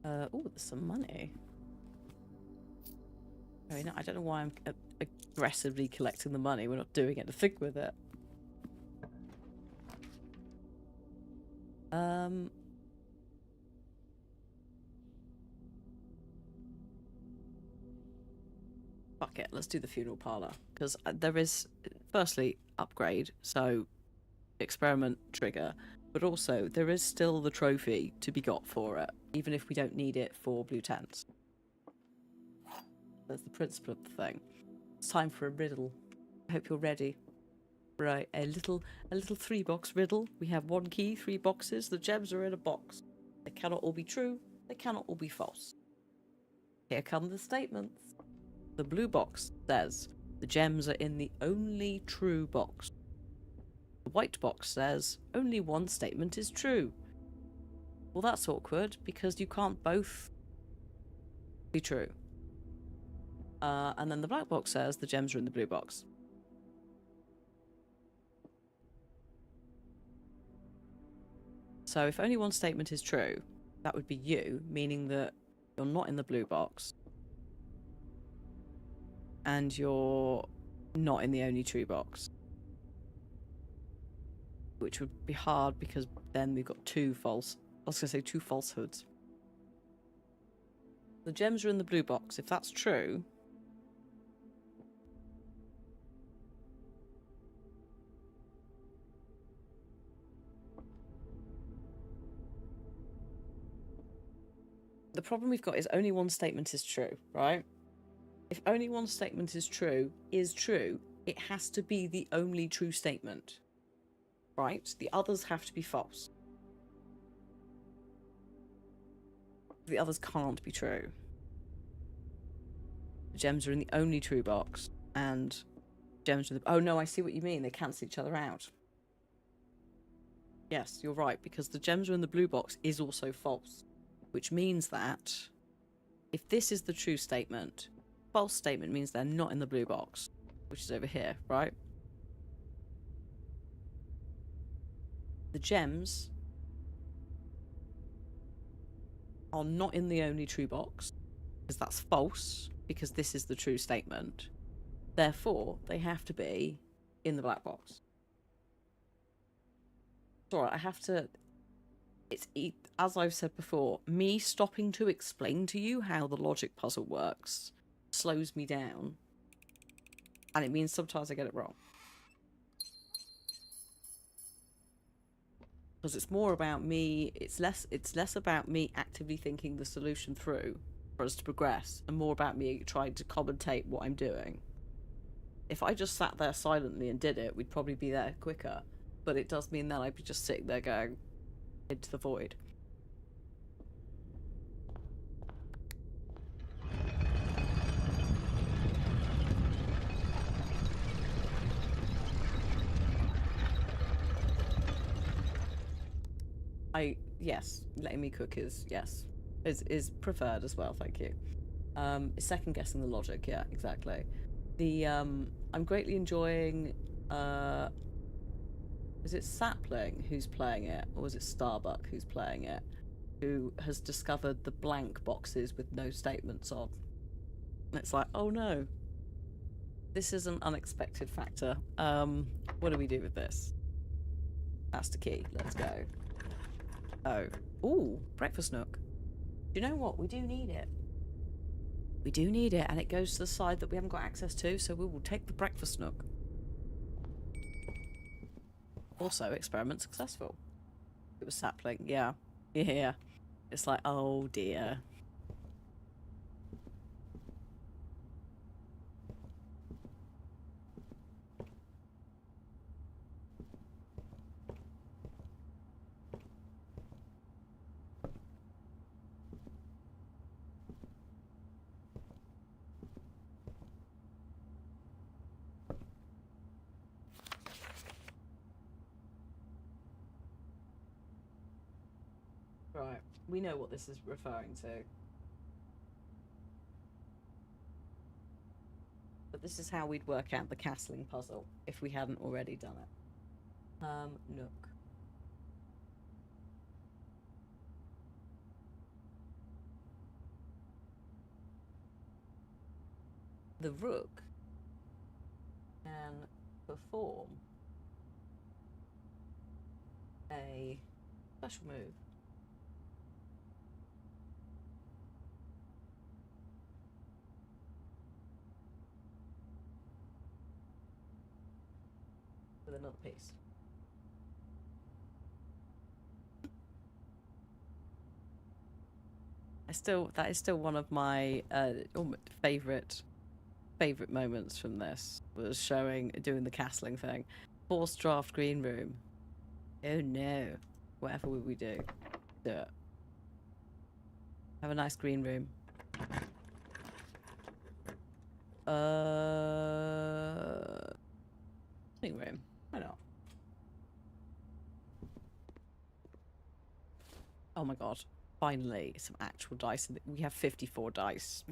Speaker 1: Oh, there's some money. I mean, I don't know why I'm aggressively collecting the money. We're not doing anything with it. Fuck it, let's do the funeral parlour. Because there is, firstly, upgrade, so experiment trigger. But also, there is still the trophy to be got for it, even if we don't need it for blue tents. That's the principle of the thing. It's time for a riddle. I hope you're ready. Right, a little 3-box riddle. We have 1 key, 3 boxes. The gems are in a box. They cannot all be true. They cannot all be false. Here come the statements. The blue box says the gems are in the only true box. The white box says only one statement is true. Well, that's awkward because you can't both be true. And then the black box says the gems are in the blue box. So if only one statement is true, that would be you, meaning that you're not in the blue box. And you're not in the only true box. Which would be hard because then we've got 2 false... I was going to say 2 falsehoods. The gems are in the blue box. If that's true... The problem we've got is only one statement is true, right? If only one statement is true, it has to be the only true statement. Right? The others have to be false. The others can't be true. The gems are in the only true box, and gems are the... Oh no, I see what you mean. They cancel each other out. Yes, you're right, because the gems are in the blue box is also false. Which means that if this is the true statement, false statement means they're not in the blue box, which is over here, right? The gems are not in the only true box, because that's false, because this is the true statement. Therefore, they have to be in the black box. It's alright, I have to... as I've said before, me stopping to explain to you how the logic puzzle works slows me down. And it means sometimes I get it wrong. Because it's more about me, it's less about me actively thinking the solution through for us to progress, and more about me trying to commentate what I'm doing. If I just sat there silently and did it, we'd probably be there quicker. But it does mean that I'd be just sitting there going into the void. Yes, letting me cook is preferred as well, thank you. Second guessing the logic, yeah, exactly. I'm greatly enjoying is it Sapling who's playing it, or is it Starbuck who's playing it, who has discovered the blank boxes with no statements on. And it's like, oh no, this is an unexpected factor. What do we do with this? That's the key. Let's go. Oh. Ooh, breakfast nook. Do you know what? We do need it. We do need it, and it goes to the side that we haven't got access to, so we will take the breakfast nook. Also, experiment successful. It was sapling, yeah. Yeah. It's like, oh dear. Right, we know what this is referring to. But this is how we'd work out the castling puzzle if we hadn't already done it. Nook. The rook can perform a special move. With another piece. That is still one of my favorite moments from this, was doing the castling thing. Forced draft green room. Oh no. Whatever would we do? Do it. Have a nice green room. Living room. Why not? Oh my god. Finally, some actual dice. We have 54 dice.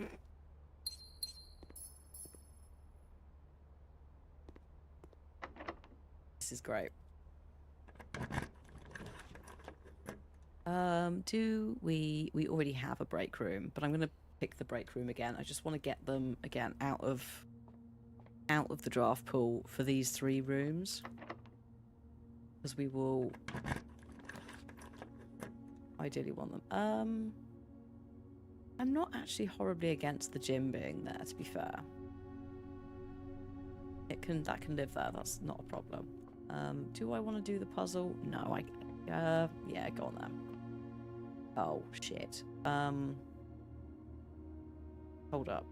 Speaker 1: This is great. We already have a break room, but I'm gonna pick the break room again. I just want to get them again out of the draft pool for these 3 rooms, because we will ideally want them. I'm not actually horribly against the gym being there, to be fair. That can live there. That's not a problem. Do I want to do the puzzle? No, yeah, go on then. Oh shit. Hold up.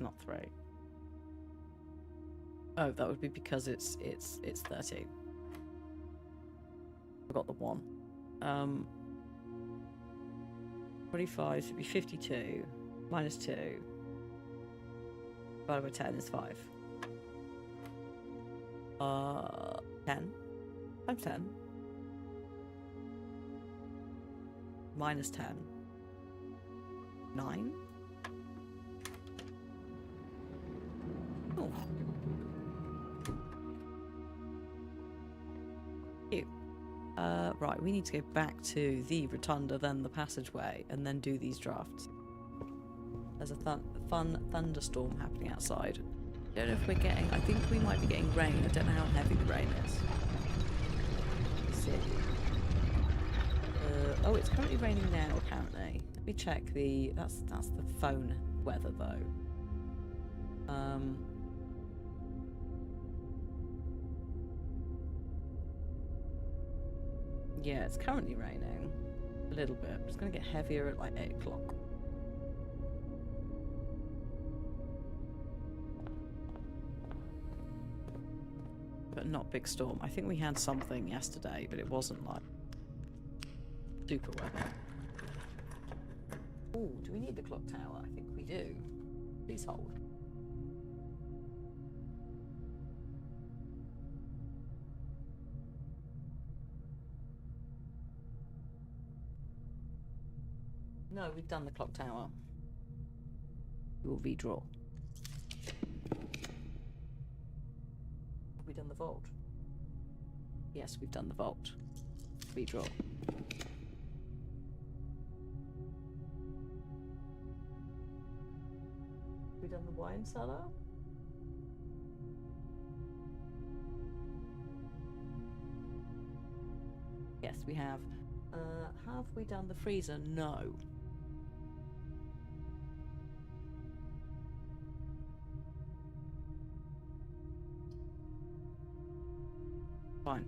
Speaker 1: Not 3. Oh, that would be because it's 13. Forgot the 1. 25 should be 52. Minus 2. Divided by 10 is 5. 10. Times 10. Minus 10. 9. Oh. Cute. Right, we need to go back to the rotunda, then the passageway, and then do these drafts. There's a fun thunderstorm happening outside. I don't know if we're getting... I think we might be getting rain. I don't know how heavy the rain is. Let's see. Oh, it's currently raining now, apparently. Let me check the... That's the phone weather, though. Yeah, it's currently raining. A little bit. It's going to get heavier at like 8 o'clock. But not big storm. I think we had something yesterday, but it wasn't like super weather. Oh, do we need the clock tower? I think we do. Please hold. No, we've done the clock tower. We will redraw. Have we done the vault? Yes, we've done the vault. Redraw. Have we done the wine cellar? Yes, we have. Have we done the freezer? No. Fine.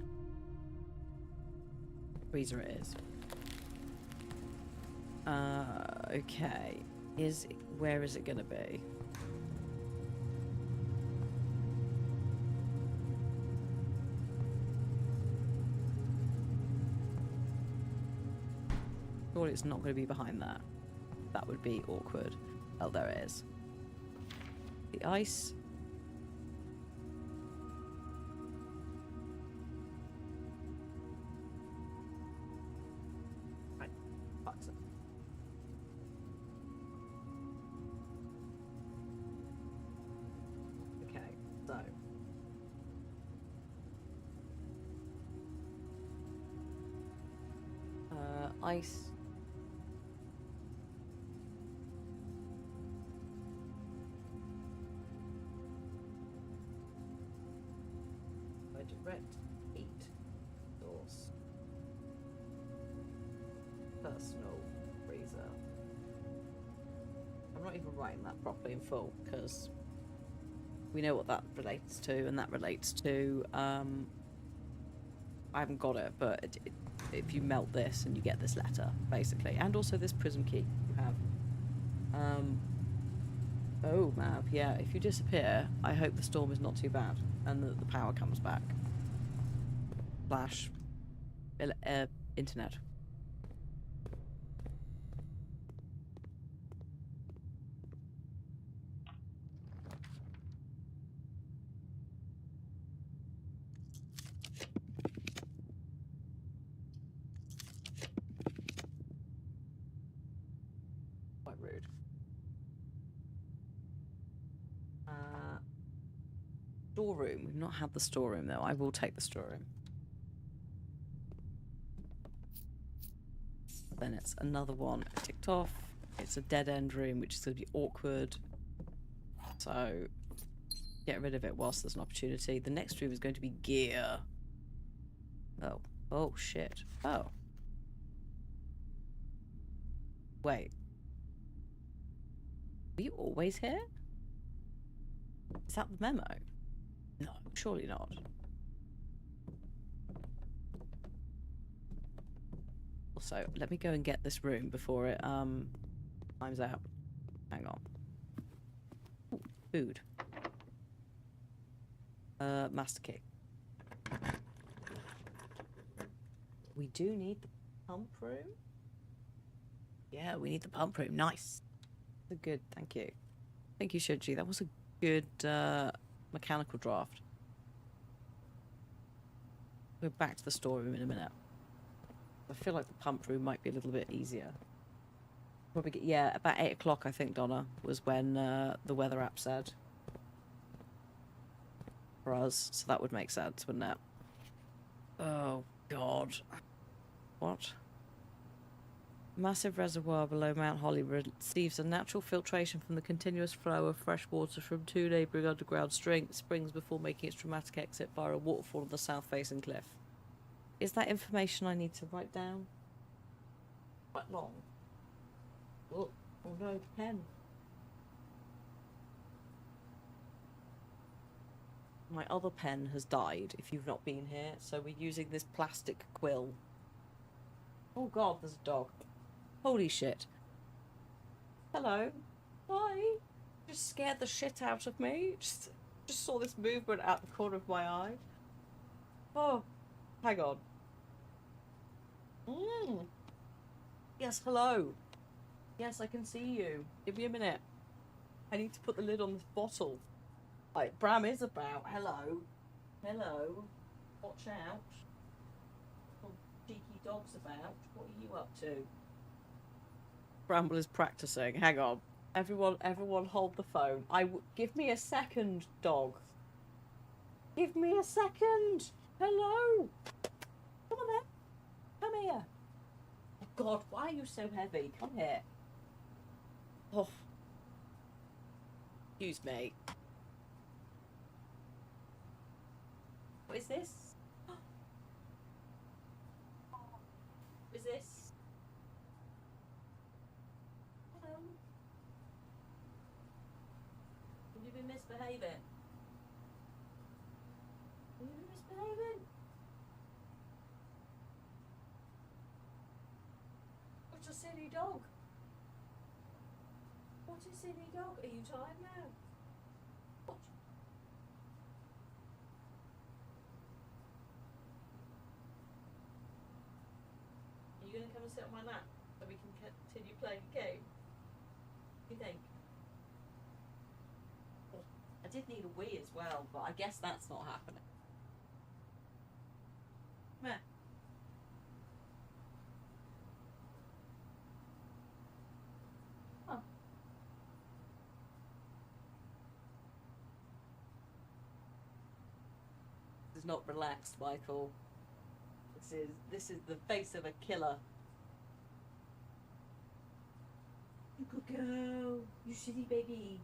Speaker 1: Freezer it is. Okay. Where is it gonna be? Surely it's not going to be behind that. That would be awkward. Oh, there it is. The ice. Right. Okay, so. Ice. Direct heat source. Personal freezer. I'm not even writing that properly in full because we know what that relates to, and that relates to I haven't got it, but if you melt this and you get this letter basically, and also this prism key you have. Oh map, yeah, if you disappear I hope the storm is not too bad and that the power comes back. Flash internet. Quite rude. Storeroom. We've not had the storeroom though. I will take the storeroom. Then it's another one ticked off. It's a dead end room, which is going to be awkward. So get rid of it whilst there's an opportunity. The next room is going to be gear. Oh. Oh, shit. Oh. Wait. Were you always here? Is that the memo? No, surely not. Also, let me go and get this room before it times out. Hang on. Ooh, food. Master key. We do need the pump room. Yeah, we need the pump room. Nice. Good, thank you. Thank you, Shuji. That was a good mechanical draft. We're back to the storeroom in a minute. I feel like the pump room might be a little bit easier. Probably get, yeah, about 8 o'clock, I think, Donna, was when the weather app said. For us, so that would make sense, wouldn't it? Oh, God. What? Massive reservoir below Mount Holly receives a natural filtration from the continuous flow of fresh water from 2 neighbouring underground springs before making its dramatic exit via a waterfall on the south-facing cliff. Is that information I need to write down? Quite long. Oh no, pen. My other pen has died, if you've not been here, so we're using this plastic quill. Oh god, there's a dog. Holy shit. Hello. Hi. Just scared the shit out of me. Just saw this movement out the corner of my eye. Oh, hang on. Yes, hello. Yes, I can see you. Give me a minute. I need to put the lid on this bottle. Like, Bram is about. Hello. Hello. Watch out. Some cheeky dogs about. What are you up to? Bramble is practicing. Hang on. Everyone hold the phone. Give me a second, dog. Give me a second. Hello. Come on then. Come here. Oh god, why are you so heavy? Come here. Oh. Excuse me. What is this? sis? Hello. Have you been misbehaving? Have you been misbehaving? What a silly dog. What a silly dog. Are you tired now? What? Are you going to come and sit on my lap so we can continue playing the game? What do you think? I did need a wee as well, but I guess that's not happening. Come here. Oh. This is not relaxed, Michael. This is the face of a killer. You good girl. You silly baby.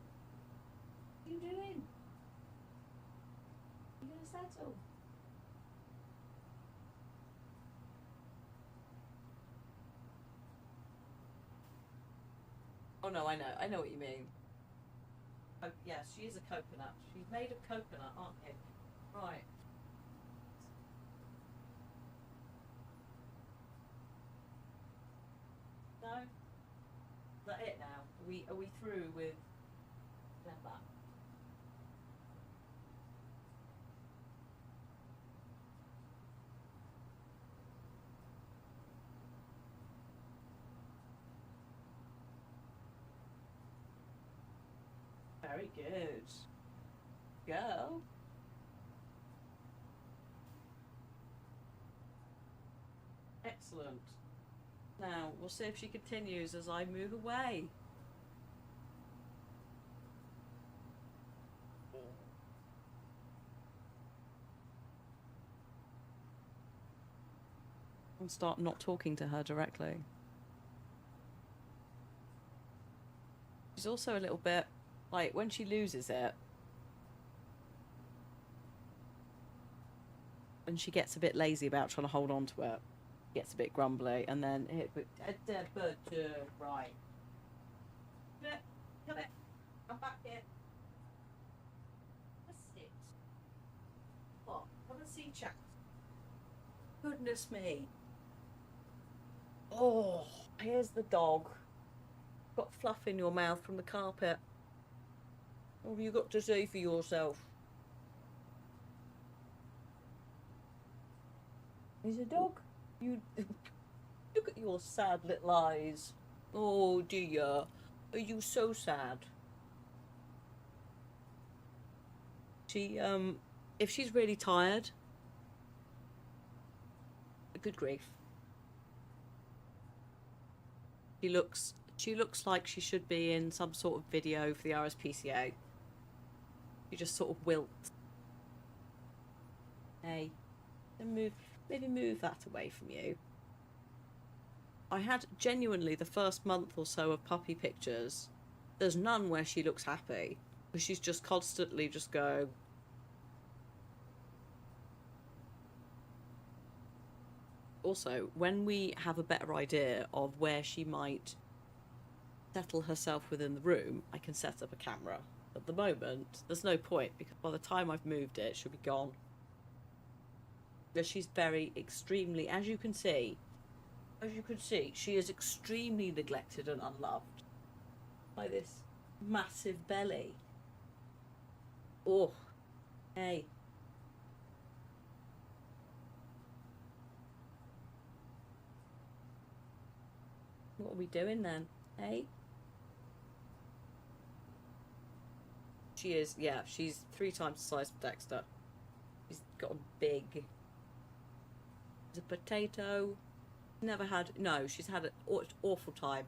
Speaker 1: What are you doing? You gonna settle? Oh no, I know what you mean. Oh, yes, she is a coconut. She's made of coconut, aren't you? Right. No? Is that it now? Are we through with that? Very good. Go. Excellent. Now, we'll see if she continues as I move away. And start not talking to her directly. She's also a little bit, like, when she loses it, and she gets a bit lazy about trying to hold on to it, gets a bit grumbly, and then right. Come here. I'm back here. Let's sit. What? Come and see chat. Goodness me. Oh, here's the dog. Got fluff in your mouth from the carpet. What have you got to say for yourself? He's a dog. You look at your sad little eyes. Oh dear. Are you so sad? She if she's really tired, good grief. She looks like she should be in some sort of video for the RSPCA. You just sort of wilt. Hey, then maybe move that away from you. I had genuinely the first month or so of puppy pictures. There's none where she looks happy, because she's just constantly just going. Also, when we have a better idea of where she might settle herself within the room, I can set up a camera. At the moment, there's no point, because by the time I've moved it, she'll be gone. But she's very extremely, as you can see, she is extremely neglected and unloved by this massive belly. Oh, hey. What are we doing then? Hey? She is, yeah, she's 3 times the size of Dexter. She's got a big... She's a potato. Never had... No, she's had an awful time.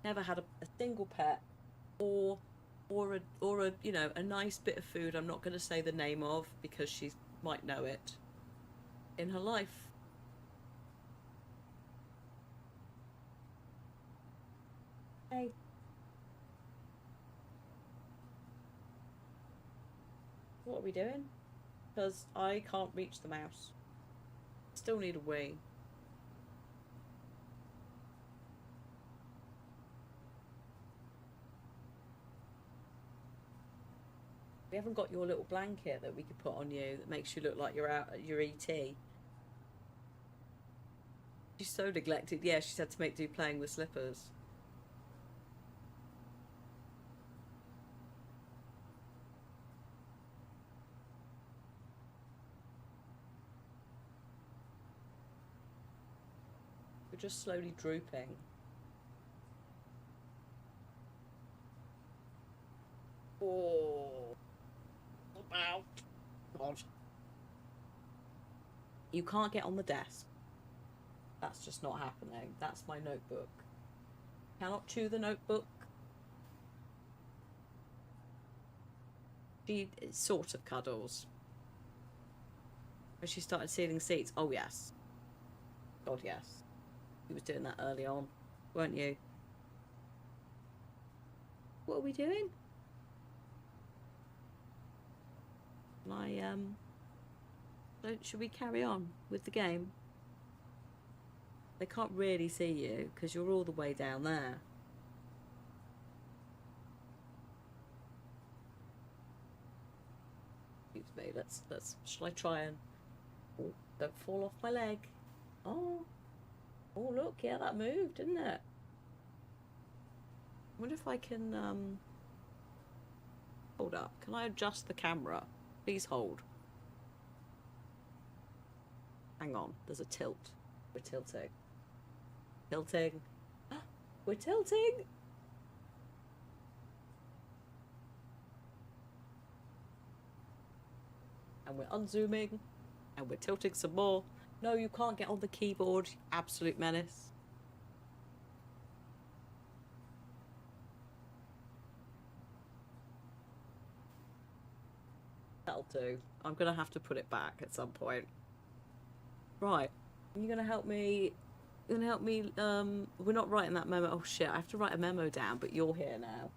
Speaker 1: Never had a single pet. Or a you know, a nice bit of food I'm not going to say the name of, because she might know it, in her life. Hey. What are we doing? Because I can't reach the mouse. Still need a wee. We haven't got your little blanket that we could put on you that makes you look like you're out at your ET. She's so neglected. Yeah, she's had to make do playing with slippers. We're just slowly drooping. Oh, about God. You can't get on the desk. That's just not happening. That's my notebook. Cannot chew the notebook. She sort of cuddles. When she started sealing seats. Oh, yes. God, yes. You was doing that early on, weren't you? What are we doing? Should we carry on with the game? They can't really see you because you're all the way down there. Excuse me, shall I try and... Oh, don't fall off my leg. Oh, look, yeah, that moved, didn't it? I wonder if I can, hold up. Can I adjust the camera? Please hold. Hang on, there's a tilt. We're tilting. Tilting. We're tilting! And we're unzooming. And we're tilting some more. No, you can't get on the keyboard, you absolute menace. That'll do. I'm gonna have to put it back at some point. Right. You're gonna help me... You're gonna help me, we're not writing that memo. Oh shit, I have to write a memo down, but you're here now.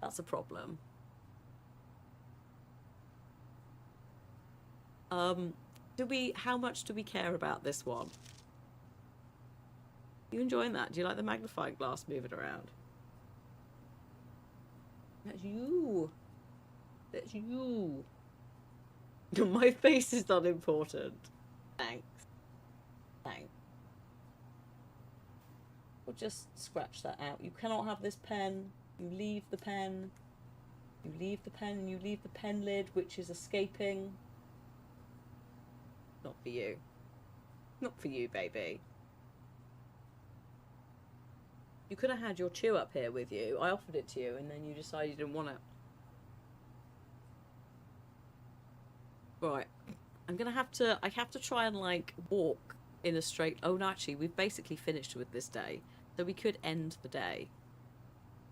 Speaker 1: That's a problem. How much do we care about this one? You enjoying that? Do you like the magnifying glass moving around? That's you. That's you. My face is not important. Thanks. Thanks. We'll just scratch that out. You cannot have this pen. You leave the pen. You leave the pen and you leave the pen lid, which is escaping. Not for you. Not for you, baby. You could have had your chew up here with you. I offered it to you and then you decided you didn't want it. Right. I have to try and like walk in a straight... Oh no, actually we've basically finished with this day. So we could end the day.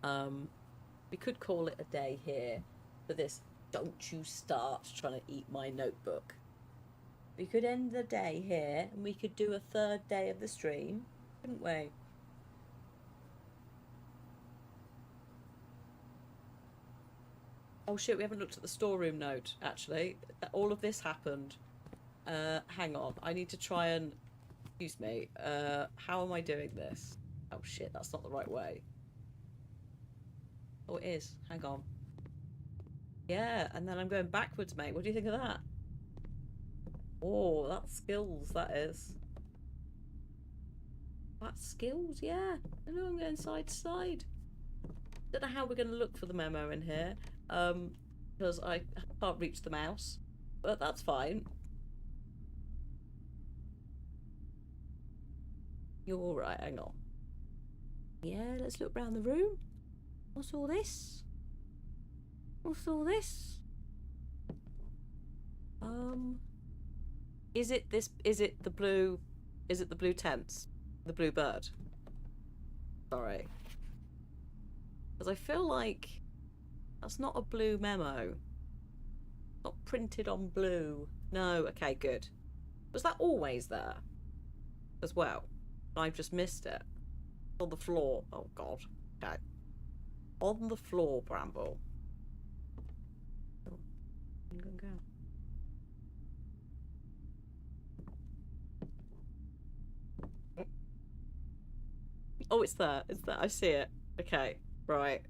Speaker 1: We could call it a day here for this. Don't you start trying to eat my notebook. We could end the day here and we could do a third day of the stream, couldn't we? Oh shit, we haven't looked at the storeroom note, actually. All of this happened. Hang on, I need to try and... Excuse me, how am I doing this? Oh shit, that's not the right way. Oh, it is. Hang on. Yeah, and then I'm going backwards, mate. What do you think of that? Oh, that's skills, that is. That's skills, yeah. I know I'm going side to side. Don't know how we're going to look for the memo in here. Because I can't reach the mouse. But that's fine. You're alright, hang on. Yeah, let's look around the room. What's all this? What's all this? Is it the blue tents? The blue bird? Sorry. Because I feel like that's not a blue memo. Not printed on blue. No, okay, good. Was that always there? As well? I've just missed it. On the floor. Oh god. Okay. On the floor, Bramble. Oh, I'm gonna go. Oh, it's there. It's there. I see it. Okay. Right.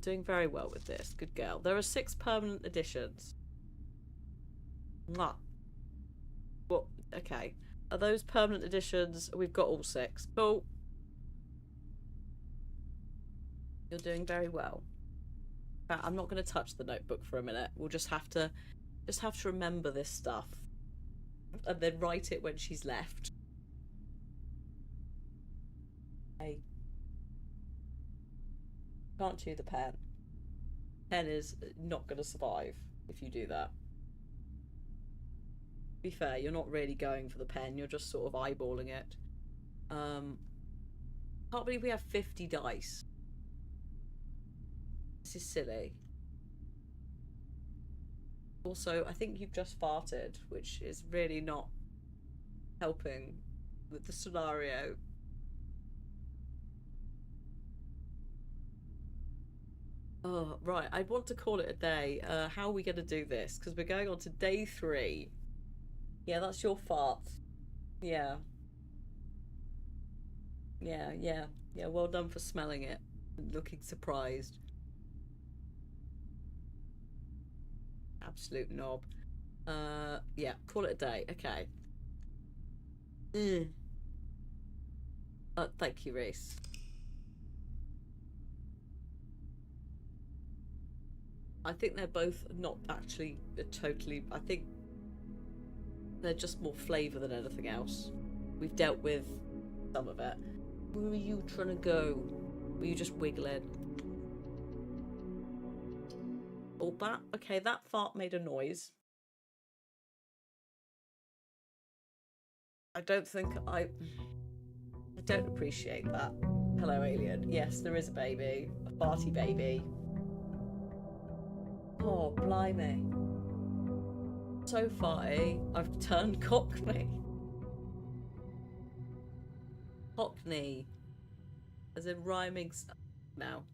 Speaker 1: doing very well with this. Good girl. There are 6 permanent additions. Mwah. Well, okay. Are those permanent additions? We've got all 6. Cool. You're doing very well. In fact, I'm not going to touch the notebook for a minute. We'll just have to remember this stuff and then write it when she's left. Hey. Can't chew the pen. Pen is not going to survive if you do that. To be fair, you're not really going for the pen, you're just sort of eyeballing it. Can't believe we have 50 dice. This is silly. Also, I think you've just farted, which is really not helping with the scenario. Oh, right. I want to call it a day. How are we going to do this? Because we're going on to day 3. Yeah, that's your fart. Yeah. Yeah. Well done for smelling it and looking surprised. Absolute knob. Yeah, call it a day. Okay. Thank you, Reese. I think they're both not actually totally... I think they're just more flavour than anything else. We've dealt with some of it. Where are you trying to go? Were you just wiggling? Oh, that... Okay, that fart made a noise. I don't think I don't appreciate that. Hello, alien. Yes, there is a baby. A farty baby. Oh, blimey. So far, I've turned Cockney. Cockney. As in rhyming... now.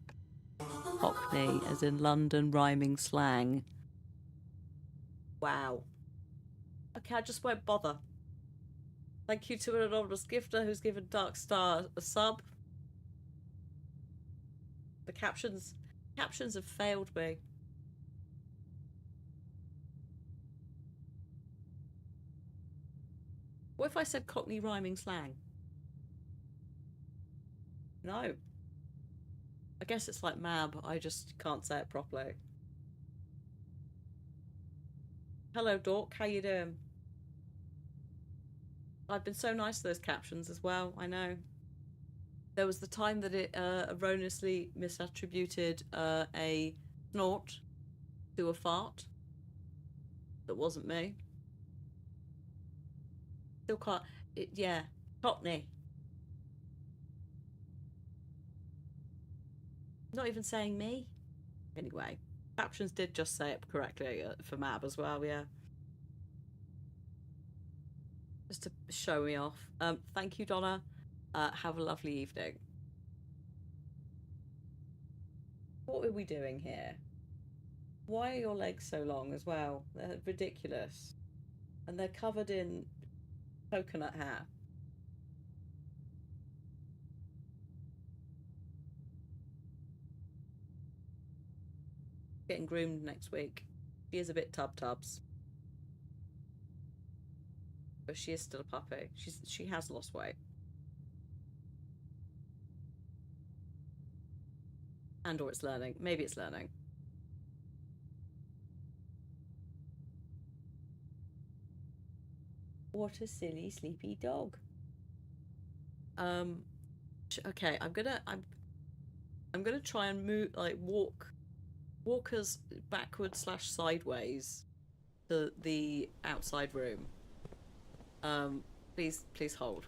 Speaker 1: Cockney, as in London rhyming slang. Wow. Okay, I just won't bother. Thank you to an anonymous gifter who's given Dark Star a sub. The captions have failed me. What if I said Cockney rhyming slang? No. I guess it's like Mab, I just can't say it properly. Hello, Dork, how you doing? I've been so nice to those captions as well, I know. There was the time that it erroneously misattributed a snort to a fart. That wasn't me. Still can't... yeah, Cockney. Not even saying me. Anyway, captions did just say it correctly for Mab as well, yeah. Just to show me off. Thank you, Donna. Have a lovely evening. What are we doing here? Why are your legs so long as well? They're ridiculous. And they're covered in coconut hair. Getting groomed next week. She is a bit tubs. But she is still a puppy. She has lost weight. And or it's learning. Maybe it's learning. What a silly sleepy dog. Okay, I'm gonna try and move, like walk us backwards / sideways to the outside room. Please hold.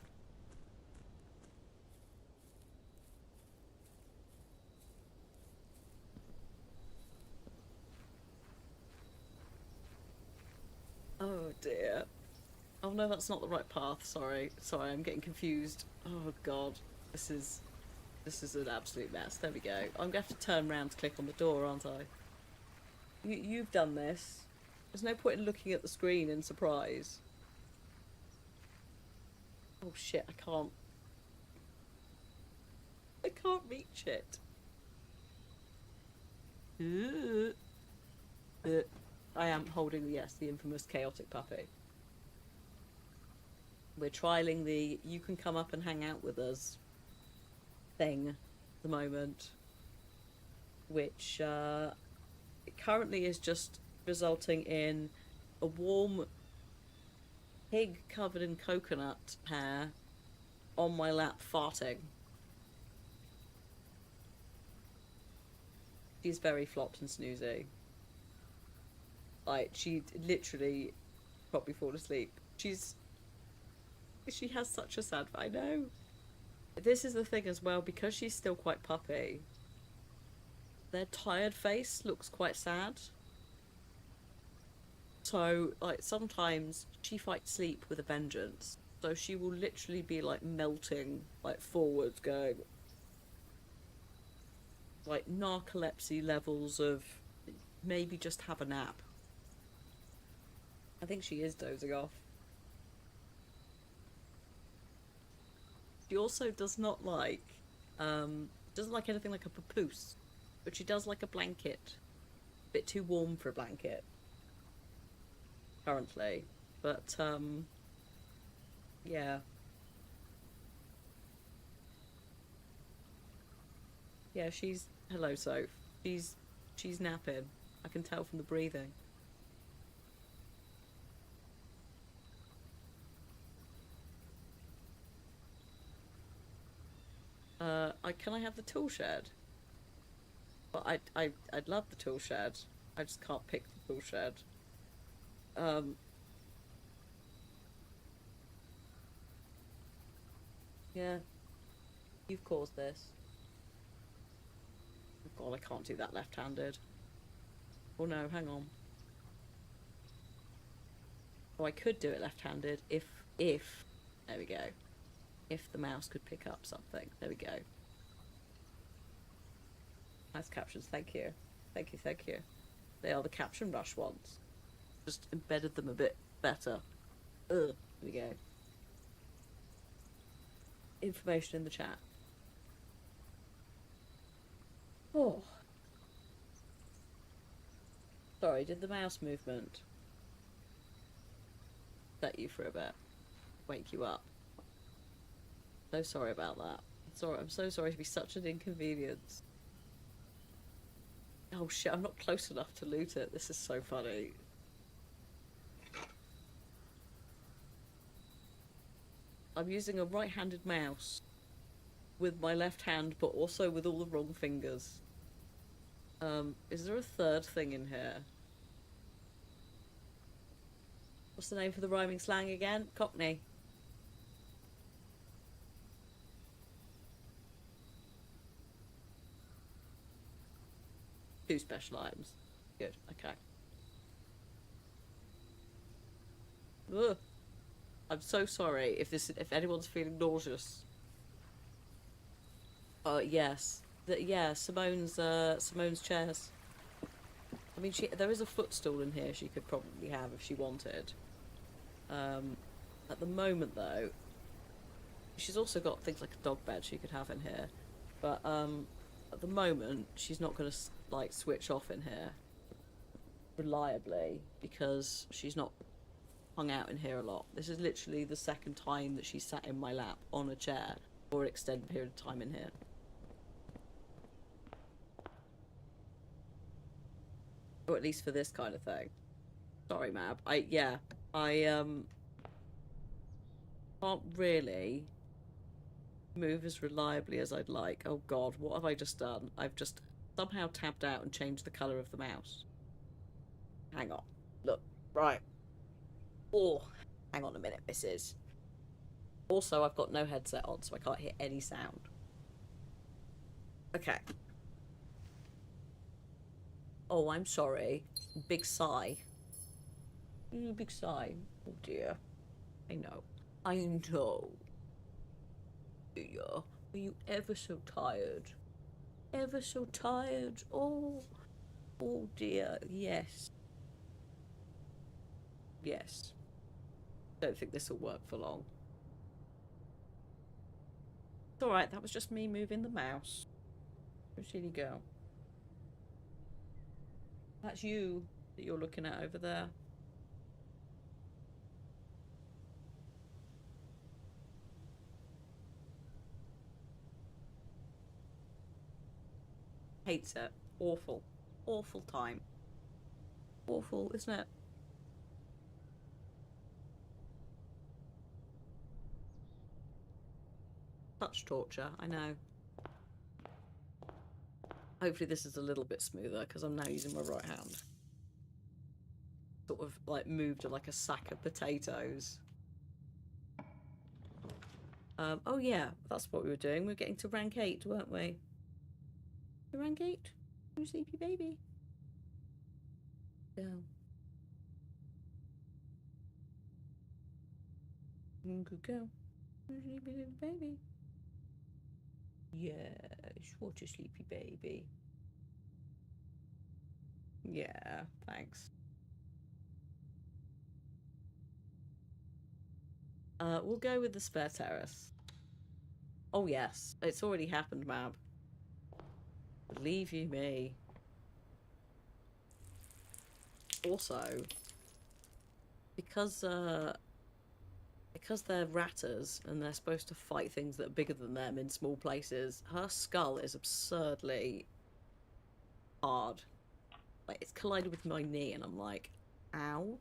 Speaker 1: Oh dear. Oh no, that's not the right path. Sorry, I'm getting confused. Oh god, this is an absolute mess. There we go. I'm gonna have to turn around to click on the door, aren't I? You've done this. There's no point in looking at the screen in surprise. Oh shit, I can't reach it. I am holding, yes, the infamous chaotic puppy. We're trialing the you can come up and hang out with us thing at the moment, which currently is just resulting in a warm pig covered in coconut hair on my lap farting. She's very flopped and snoozy. Like, she literally probably fall asleep. She has such a sad, I know. This is the thing as well, because she's still quite puppy, their tired face looks quite sad. So, like, sometimes she fights sleep with a vengeance. So she will literally be, like, melting, like, forwards, going, like, narcolepsy levels of maybe just have a nap. I think she is dozing off. She also does not like, doesn't like anything like a papoose, but she does like a blanket. A bit too warm for a blanket, currently. But, yeah. Yeah, hello, Soph. She's napping. I can tell from the breathing. Can I have the tool shed? Well, I'd love the tool shed. I just can't pick the tool shed. Yeah, you've caused this. Oh God, I can't do that left-handed. Oh no, hang on. Oh, I could do it left-handed if, there we go. If the mouse could pick up something. There we go. Nice captions, thank you. Thank you, thank you. They are the Caption Rush ones. Just embedded them a bit better. Ugh, there we go. Information in the chat. Oh. Sorry, did the mouse movement set you for a bit? Wake you up? So sorry about that. Sorry, I'm so sorry to be such an inconvenience. Oh shit, I'm not close enough to loot it. This is so funny. I'm using a right-handed mouse with my left hand, but also with all the wrong fingers. Is there a third thing in here? What's the name for the rhyming slang again? Cockney. Two special items. Good, okay. Ugh. I'm so sorry if anyone's feeling nauseous. Yes. Simone's chairs. I mean, there is a footstool in here she could probably have if she wanted. At the moment, though, she's also got things like a dog bed she could have in here. But, at the moment, she's not going to, like, switch off in here reliably because she's not hung out in here a lot. This is literally the second time that she sat in my lap on a chair for an extended period of time in here. Or at least for this kind of thing. Sorry, Mab. I can't really move as reliably as I'd like. Oh God, what have I just done? I've just somehow tabbed out and changed the colour of the mouse. Hang on. Look. Right. Oh, hang on a minute, missus. Also, I've got no headset on, so I can't hear any sound. Okay. Oh, I'm sorry. Big sigh. Big sigh. Oh dear. I know. I know. Dear. Are you ever so tired? Ever so tired? Oh. Oh dear. Yes. Yes. Don't think this will work for long. It's alright, that was just me moving the mouse. Where did he go? That's you that you're looking at over there. Hates it. Awful. Awful time. Awful, isn't it? Touch torture, I know. Hopefully this is a little bit smoother because I'm now using my right hand. Sort of like moved like a sack of potatoes. Oh yeah, that's what we were doing. We were getting to rank 8, weren't we? Rank 8? You sleepy baby. Yeah. Good girl. Sleepy little baby. Yes, what a sleepy baby. Yeah, thanks. We'll go with the spare terrace. Oh yes, it's already happened, Mab. Believe you me. Also, because they're ratters and they're supposed to fight things that are bigger than them in small places, her skull is absurdly hard. Like, it's collided with my knee and I'm like, ow.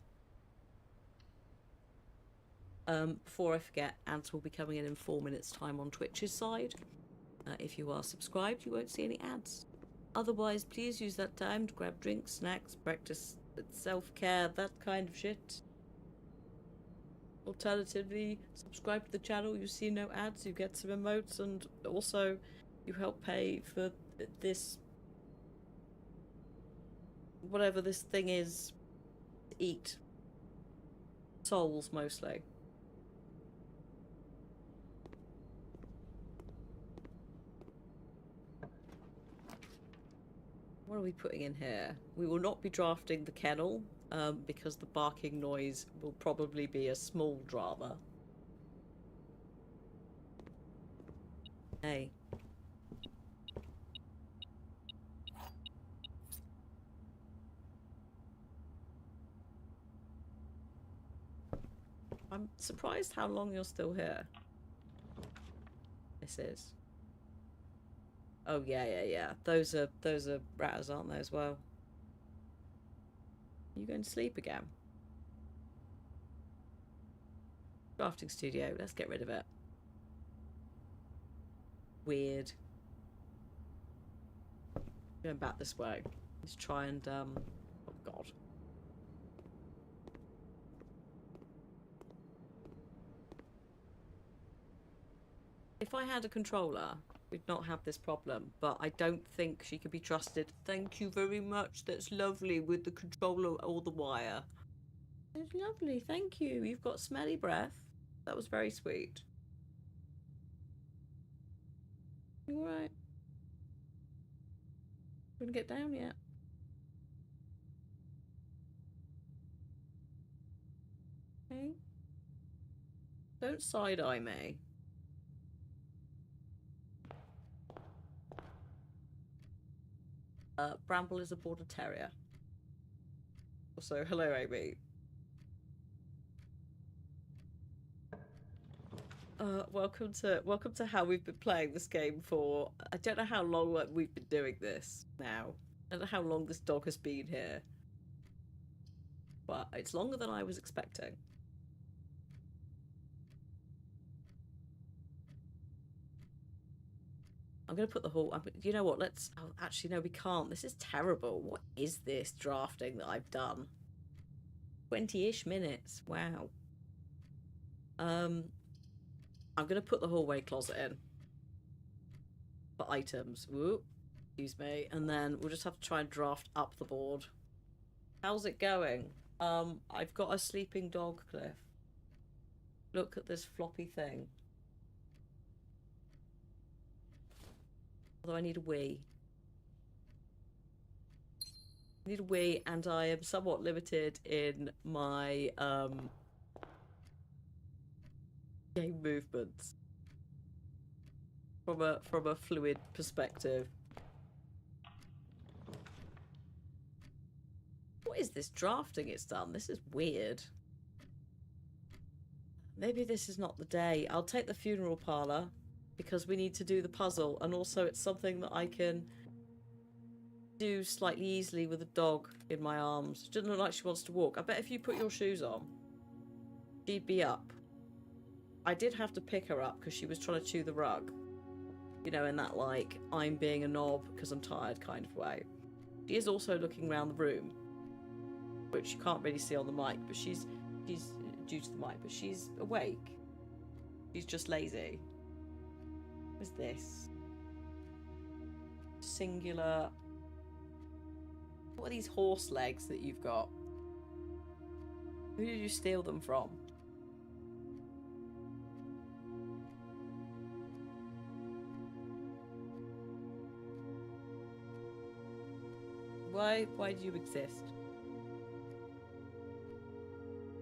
Speaker 1: Before I forget, ads will be coming in 4 minutes time on Twitch's side. If you are subscribed, you won't see any ads. Otherwise, please use that time to grab drinks, snacks, practice self-care, that kind of shit. Alternatively, subscribe to the channel, you see no ads, you get some emotes, and also you help pay for this, whatever this thing is, to eat. Souls, mostly. What are we putting in here? We will not be drafting the kennel, because the barking noise will probably be a small drama. Hey. I'm surprised how long you're still here. This is. Oh yeah. Those are ratters, aren't they, as well? Are you going to sleep again? Drafting studio. Let's get rid of it. Weird. Going back this way. Let's try and oh god. If I had a controller, we'd not have this problem, but I don't think she could be trusted. Thank you very much. That's lovely with the controller or the wire. That's lovely. Thank you. You've got smelly breath. That was very sweet. You alright? Gonna get down yet? Okay. Don't side-eye me. Bramble is a border terrier. Also, hello, Amy. Welcome to how we've been playing this game for. I don't know how long we've been doing this now. I don't know how long this dog has been here, but it's longer than I was expecting. I'm gonna put the whole. You know what? Let's. Oh, actually, no, we can't. This is terrible. What is this drafting that I've done? 20-ish minutes. Wow. I'm gonna put the hallway closet in for items. Whoop. Excuse me. And then we'll just have to try and draft up the board. How's it going? I've got a sleeping dog, Cliff. Look at this floppy thing. Although I need a wee. I need a wee, and I am somewhat limited in my game movements from a fluid perspective. is this drafting it's done? This is weird. Maybe this is not the day. I'll take the funeral parlour because we need to do the puzzle, and also it's something that I can do slightly easily with a dog in my arms. She doesn't look like she wants to walk. I bet if you put your shoes on, she'd be up. I did have to pick her up because she was trying to chew the rug. You know, in that, like, I'm being a knob because I'm tired kind of way. She is also looking around the room, which you can't really see on the mic, but she's due to the mic, but she's awake. She's just lazy. What's this? Singular. What are these horse legs that you've got? Who did you steal them from? Why do you exist?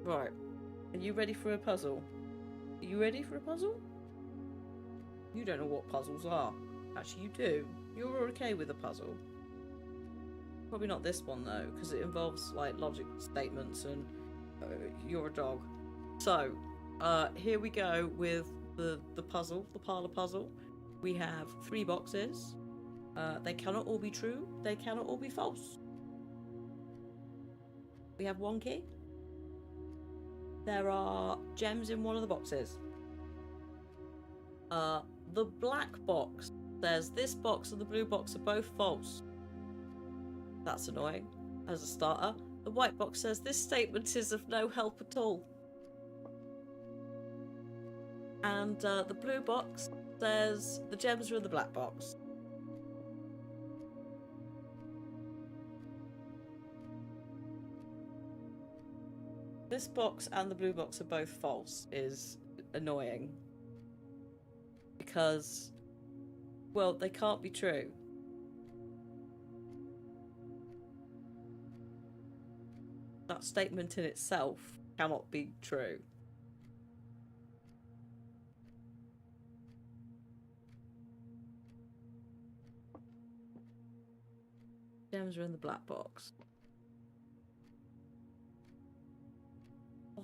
Speaker 1: Right. Are you ready for a puzzle? Are you ready for a puzzle? You don't know what puzzles are. Actually, you do. You're okay with a puzzle. Probably not this one, though, because it involves, like, logic statements and you're a dog. So, here we go with the puzzle, the parlour puzzle. We have 3 boxes. They cannot all be true. They cannot all be false. We have 1 key. There are gems in one of the boxes. The black box says this box and the blue box are both false. That's annoying, as a starter. The white box says this statement is of no help at all. And the blue box says the gems are in the black box. This box and the blue box are both false is annoying. Because, well, they can't be true. That statement in itself cannot be true. Gems are in the black box. Oh.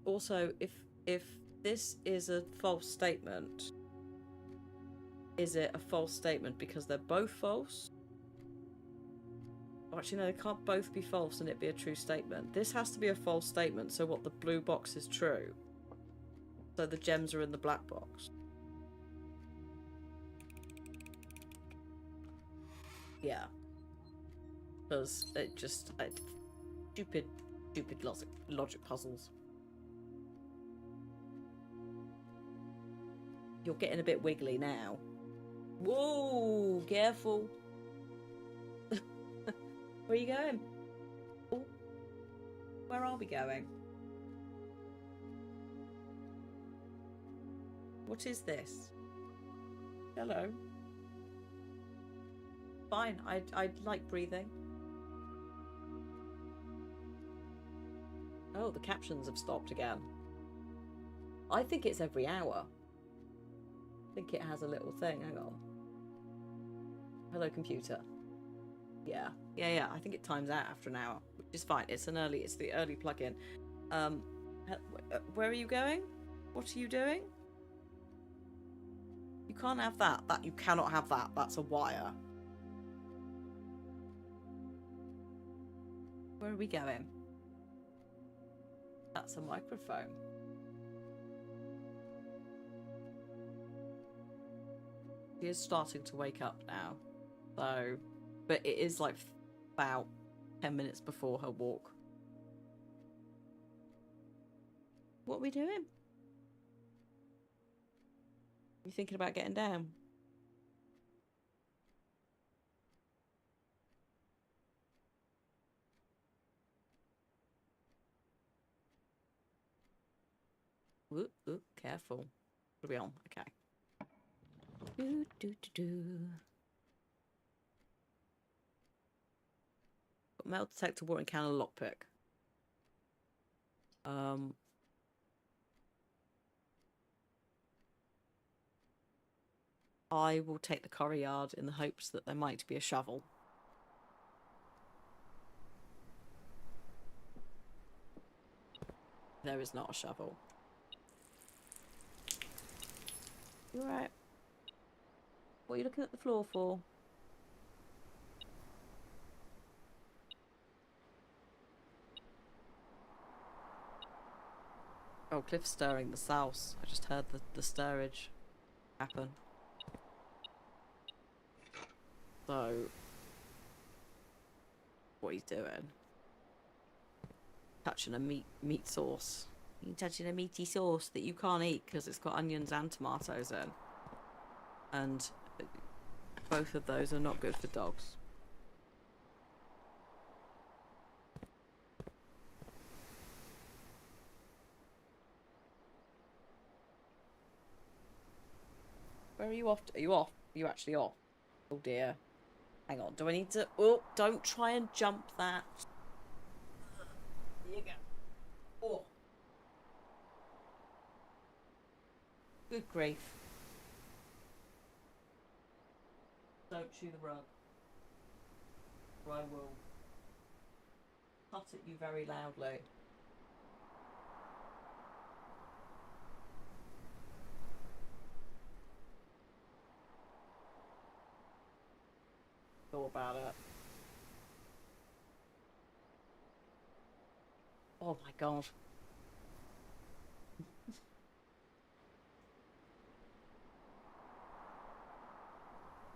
Speaker 1: Also, if this is a false statement, is it a false statement because they're both false? Oh, actually, no, they can't both be false and it be a true statement. This has to be a false statement, so what, the blue box is true? So the gems are in the black box. Yeah. Because it just... stupid logic puzzles. You're getting a bit wiggly now. Whoa! Careful. Where are you going? Oh. Where are we going? What is this? Hello. Fine, I like breathing. Oh, the captions have stopped again. I think it's every hour. I think it has a little thing. Hang on. Hello, computer. Yeah. I think it times out after an hour, which is fine. It's the early plugin. Where are you going? What are you doing? You can't have that. You cannot have that. That's a wire. Where are we going? That's a microphone. She is starting to wake up now, so, but it is like about 10 minutes before her walk. What are we doing? You thinking about getting down? Ooh, careful. What are we on? Okay. Got metal detector, water can, and lockpick. I will take the corridor in the hopes that there might be a shovel. There is not a shovel. You alright? What are you looking at the floor for? Oh, Cliff's stirring the souse. I just heard the stirrage happen. So, what he's doing? Touching a meat sauce. You're touching a meaty sauce that you can't eat because it's got onions and tomatoes in. And both of those are not good for dogs. Where are you off to? Are you off? Are you actually off? Oh dear. Hang on. Do I need to... Oh, don't try and jump that. There you go. Oh. Good grief. Don't chew the rug. Or I will cut at you very loudly. All about it. Oh my god.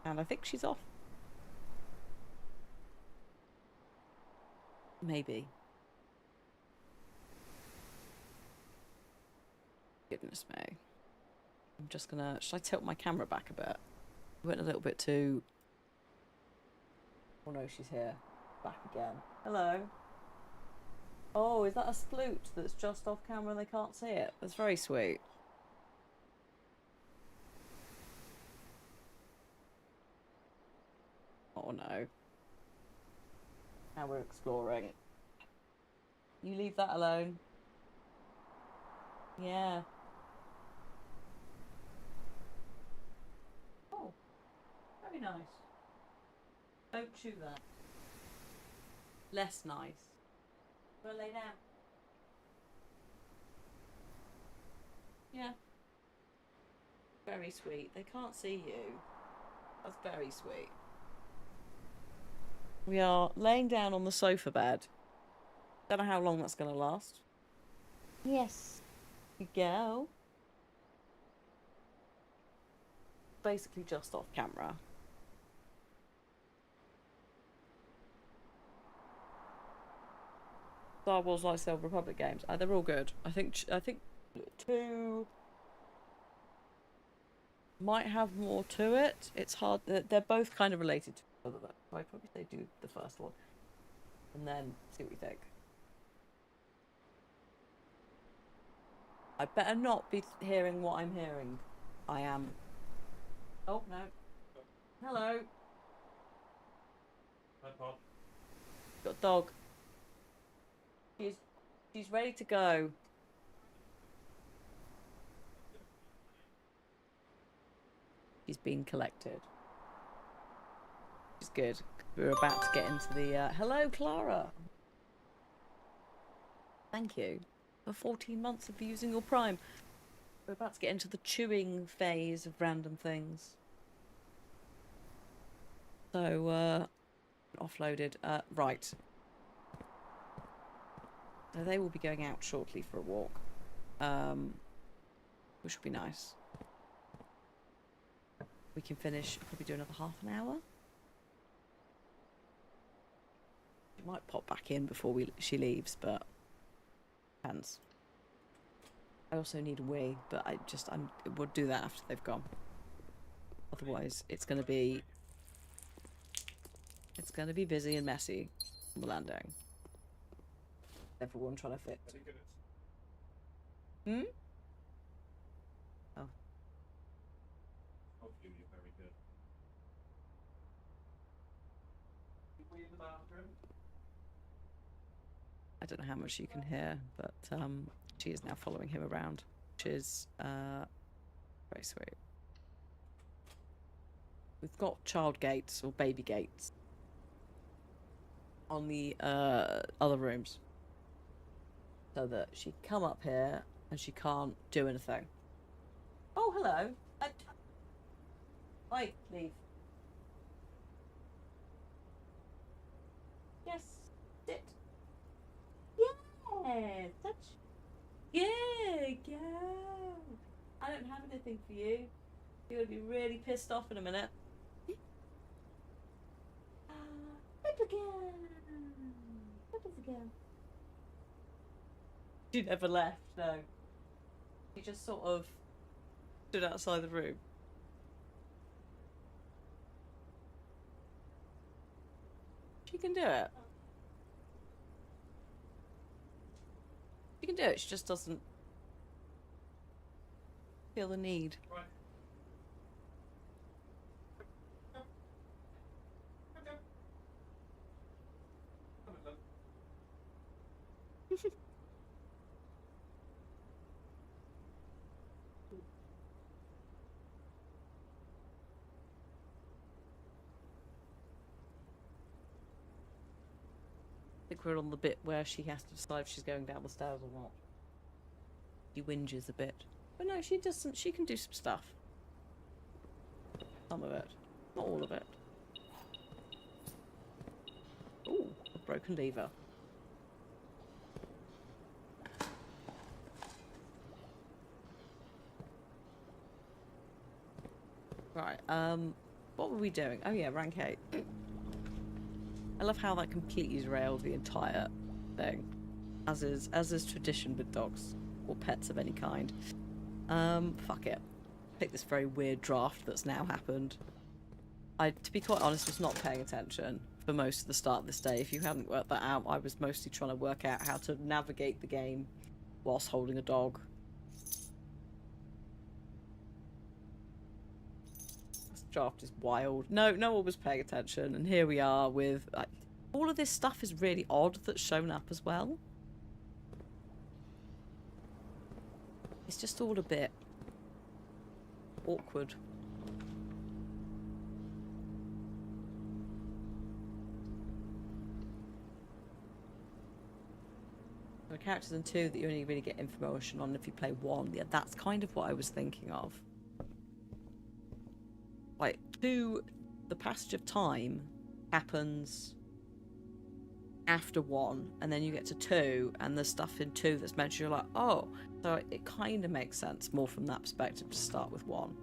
Speaker 1: And I think she's off. Maybe. Goodness me. I'm just gonna... Should I tilt my camera back a bit? I went a little bit too... Oh no, she's here. Back again. Hello. Oh, is that a sploot that's just off camera and they can't see it? That's very sweet. Oh no. Now we're exploring. You leave that alone. Yeah. Oh, very nice. Don't chew that. Less nice. Go lay down. Yeah. Very sweet. They can't see you. That's very sweet. We are laying down on the sofa bed. Don't know how long that's going to last. Yes. You go. Basically just off camera. Star Wars Lightsaber Republic games. They're all good. I think 2 might have more to it. It's hard. They're both kind of related to each other though. So I'd probably say do the first one. And then see what you think. I better not be hearing what I'm hearing. I am. Oh, no. Hello.
Speaker 2: Hi, Pod.
Speaker 1: Got a dog. She's ready to go. She's been collected. Which is good. We're about to get into the... Hello, Clara. Thank you for 14 months of using your Prime. We're about to get into the chewing phase of random things. So, offloaded. Right. So they will be going out shortly for a walk. Which will be nice. We can finish, probably do another half an hour. She might pop back in before she leaves, but depends. I also need a wee, but we'll do that after they've gone. Otherwise, it's gonna be busy and messy on the landing. Everyone trying to fit. Hmm? Oh.
Speaker 2: Hopefully you're very good. We in the bathroom?
Speaker 1: I don't know how much you can hear, but she is now following him around, which is very sweet. We've got child gates or baby gates on the other rooms. so that she can come up here and she can't do anything. Oh, hello. Oi, leave. Yes, sit. Yeah, touch. Yeah, go. I don't have anything for you. You're gonna be really pissed off in a minute. Little girl. Little girl. She never left, no. She just sort of stood outside the room. She can do it. She can do it, she just doesn't feel the need.
Speaker 2: Right. Come on, look.
Speaker 1: I think we're on the bit where she has to decide if she's going down the stairs or not. She whinges a bit. But no, she doesn't. She can do some stuff. Some of it. Not all of it. Ooh, a broken lever. Right, what were we doing? Oh yeah, rank 8. I love how that completely derailed the entire thing. As is tradition with dogs. Or pets of any kind. Fuck it. Pick this very weird draft that's now happened. I, to be quite honest, was not paying attention for most of the start of this day. If you hadn't worked that out, I was mostly trying to work out how to navigate the game whilst holding a dog. This draft is wild. No one was paying attention, and here we are with... all of this stuff is really odd that's shown up as well. It's just all a bit awkward. There are characters in 2 that you only really get information on if you play 1. Yeah, that's kind of what I was thinking of. Like, 2, the passage of time happens after 1, and then you get to 2, and there's stuff in 2 that's mentioned. You're like, oh, so it kind of makes sense more from that perspective to start with 1.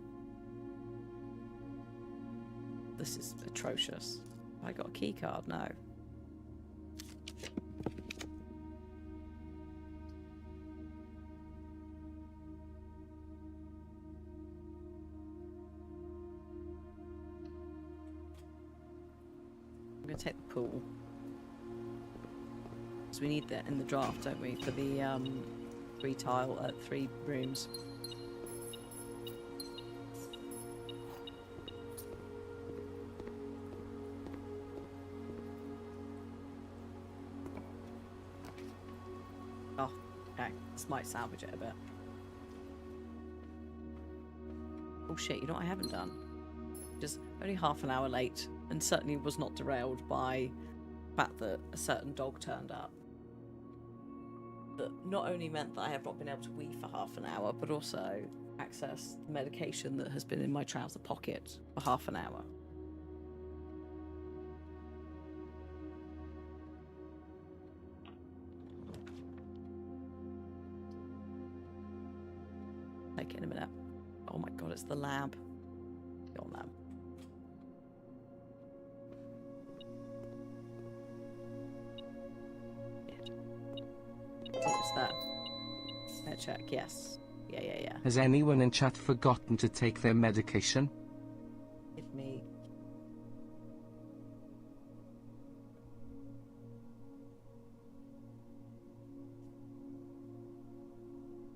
Speaker 1: This is atrocious. I got a key card now. I'm gonna take the pool. Because we need that in the draft, don't we? For the 3 tile, 3 rooms. Oh, okay. This might salvage it a bit. Oh shit, you know what I haven't done? Just only half an hour late, and certainly was not derailed by the fact that a certain dog turned up. That not only meant that I have not been able to wee for half an hour, but also access the medication that has been in my trouser pocket for half an hour. Take it in a minute. Oh my god, it's the lab. Your lab. What's that? Let's check. Yes. Yeah.
Speaker 3: Has anyone in chat forgotten to take their medication?
Speaker 1: Hit me.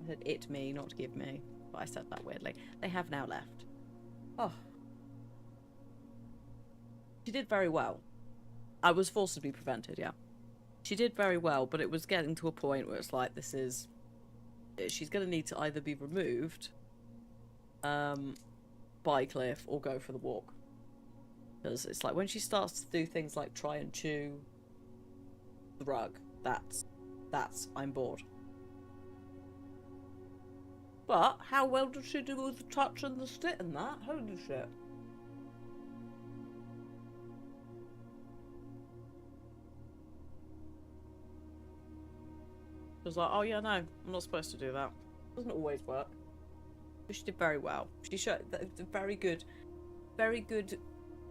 Speaker 1: I said it me, not give me. But I said that weirdly. They have now left. Oh. She did very well. I was forcibly prevented, yeah. She did very well, but it was getting to a point where it's like, this is... she's going to need to either be removed by Cliff or go for the walk. Because it's like, when she starts to do things like try and chew the rug, that's I'm bored. But how well does she do with the touch and the sit and that? Holy shit. She was like, oh yeah, no, I'm not supposed to do that. Doesn't always work. But she did very well. She showed a very good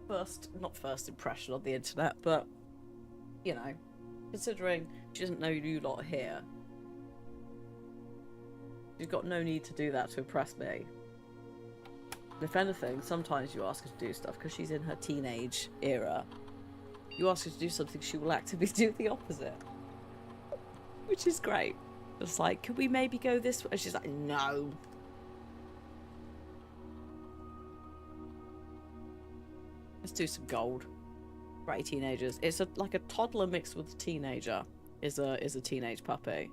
Speaker 1: not first impression on the internet, but, you know, considering she doesn't know you lot are here, she's got no need to do that to impress me. If anything, sometimes you ask her to do stuff because she's in her teenage era. You ask her to do something, she will actively do the opposite. Which is great. It's like, could we maybe go this way? And she's like, no. Let's do some gold. Right, teenagers. It's like a toddler mixed with a teenager. Is a teenage puppy.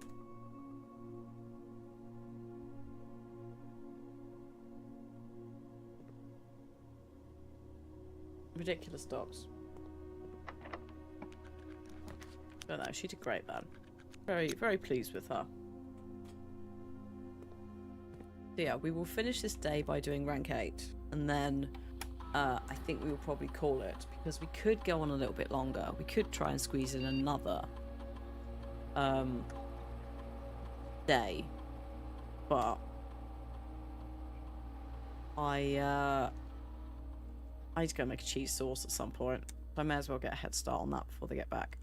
Speaker 1: Ridiculous dogs. But no, she did great then. Very, very pleased with her. So yeah, we will finish this day by doing rank 8. And then I think we will probably call it. Because we could go on a little bit longer. We could try and squeeze in another day. But I need to go make a cheese sauce at some point. I may as well get a head start on that before they get back.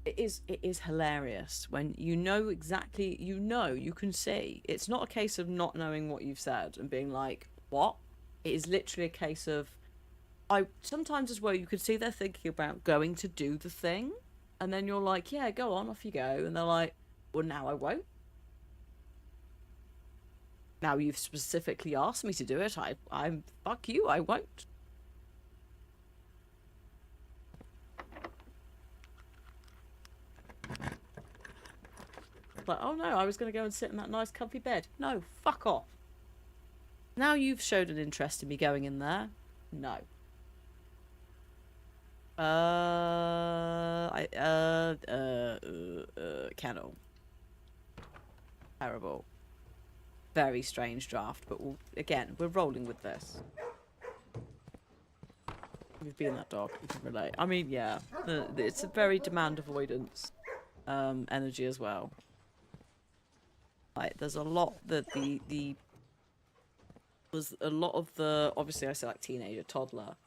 Speaker 1: It is hilarious when you know exactly, you can see. It's not a case of not knowing what you've said and being like, what? It is literally a case of, sometimes as well, you can see they're thinking about going to do the thing. And then you're like, yeah, go on, off you go. And they're like, well, now I won't. Now you've specifically asked me to do it. I'm fuck you, I won't. Like, oh no, I was going to go and sit in that nice comfy bed. No, fuck off. Now you've showed an interest in me going in there. No. Kennel. Terrible. Very strange draft, but we're rolling with this. You've been that dog, you can relate. I mean, yeah, it's a very demand avoidance energy as well. Like, there's a lot that was a lot of the, obviously I say like teenager, toddler,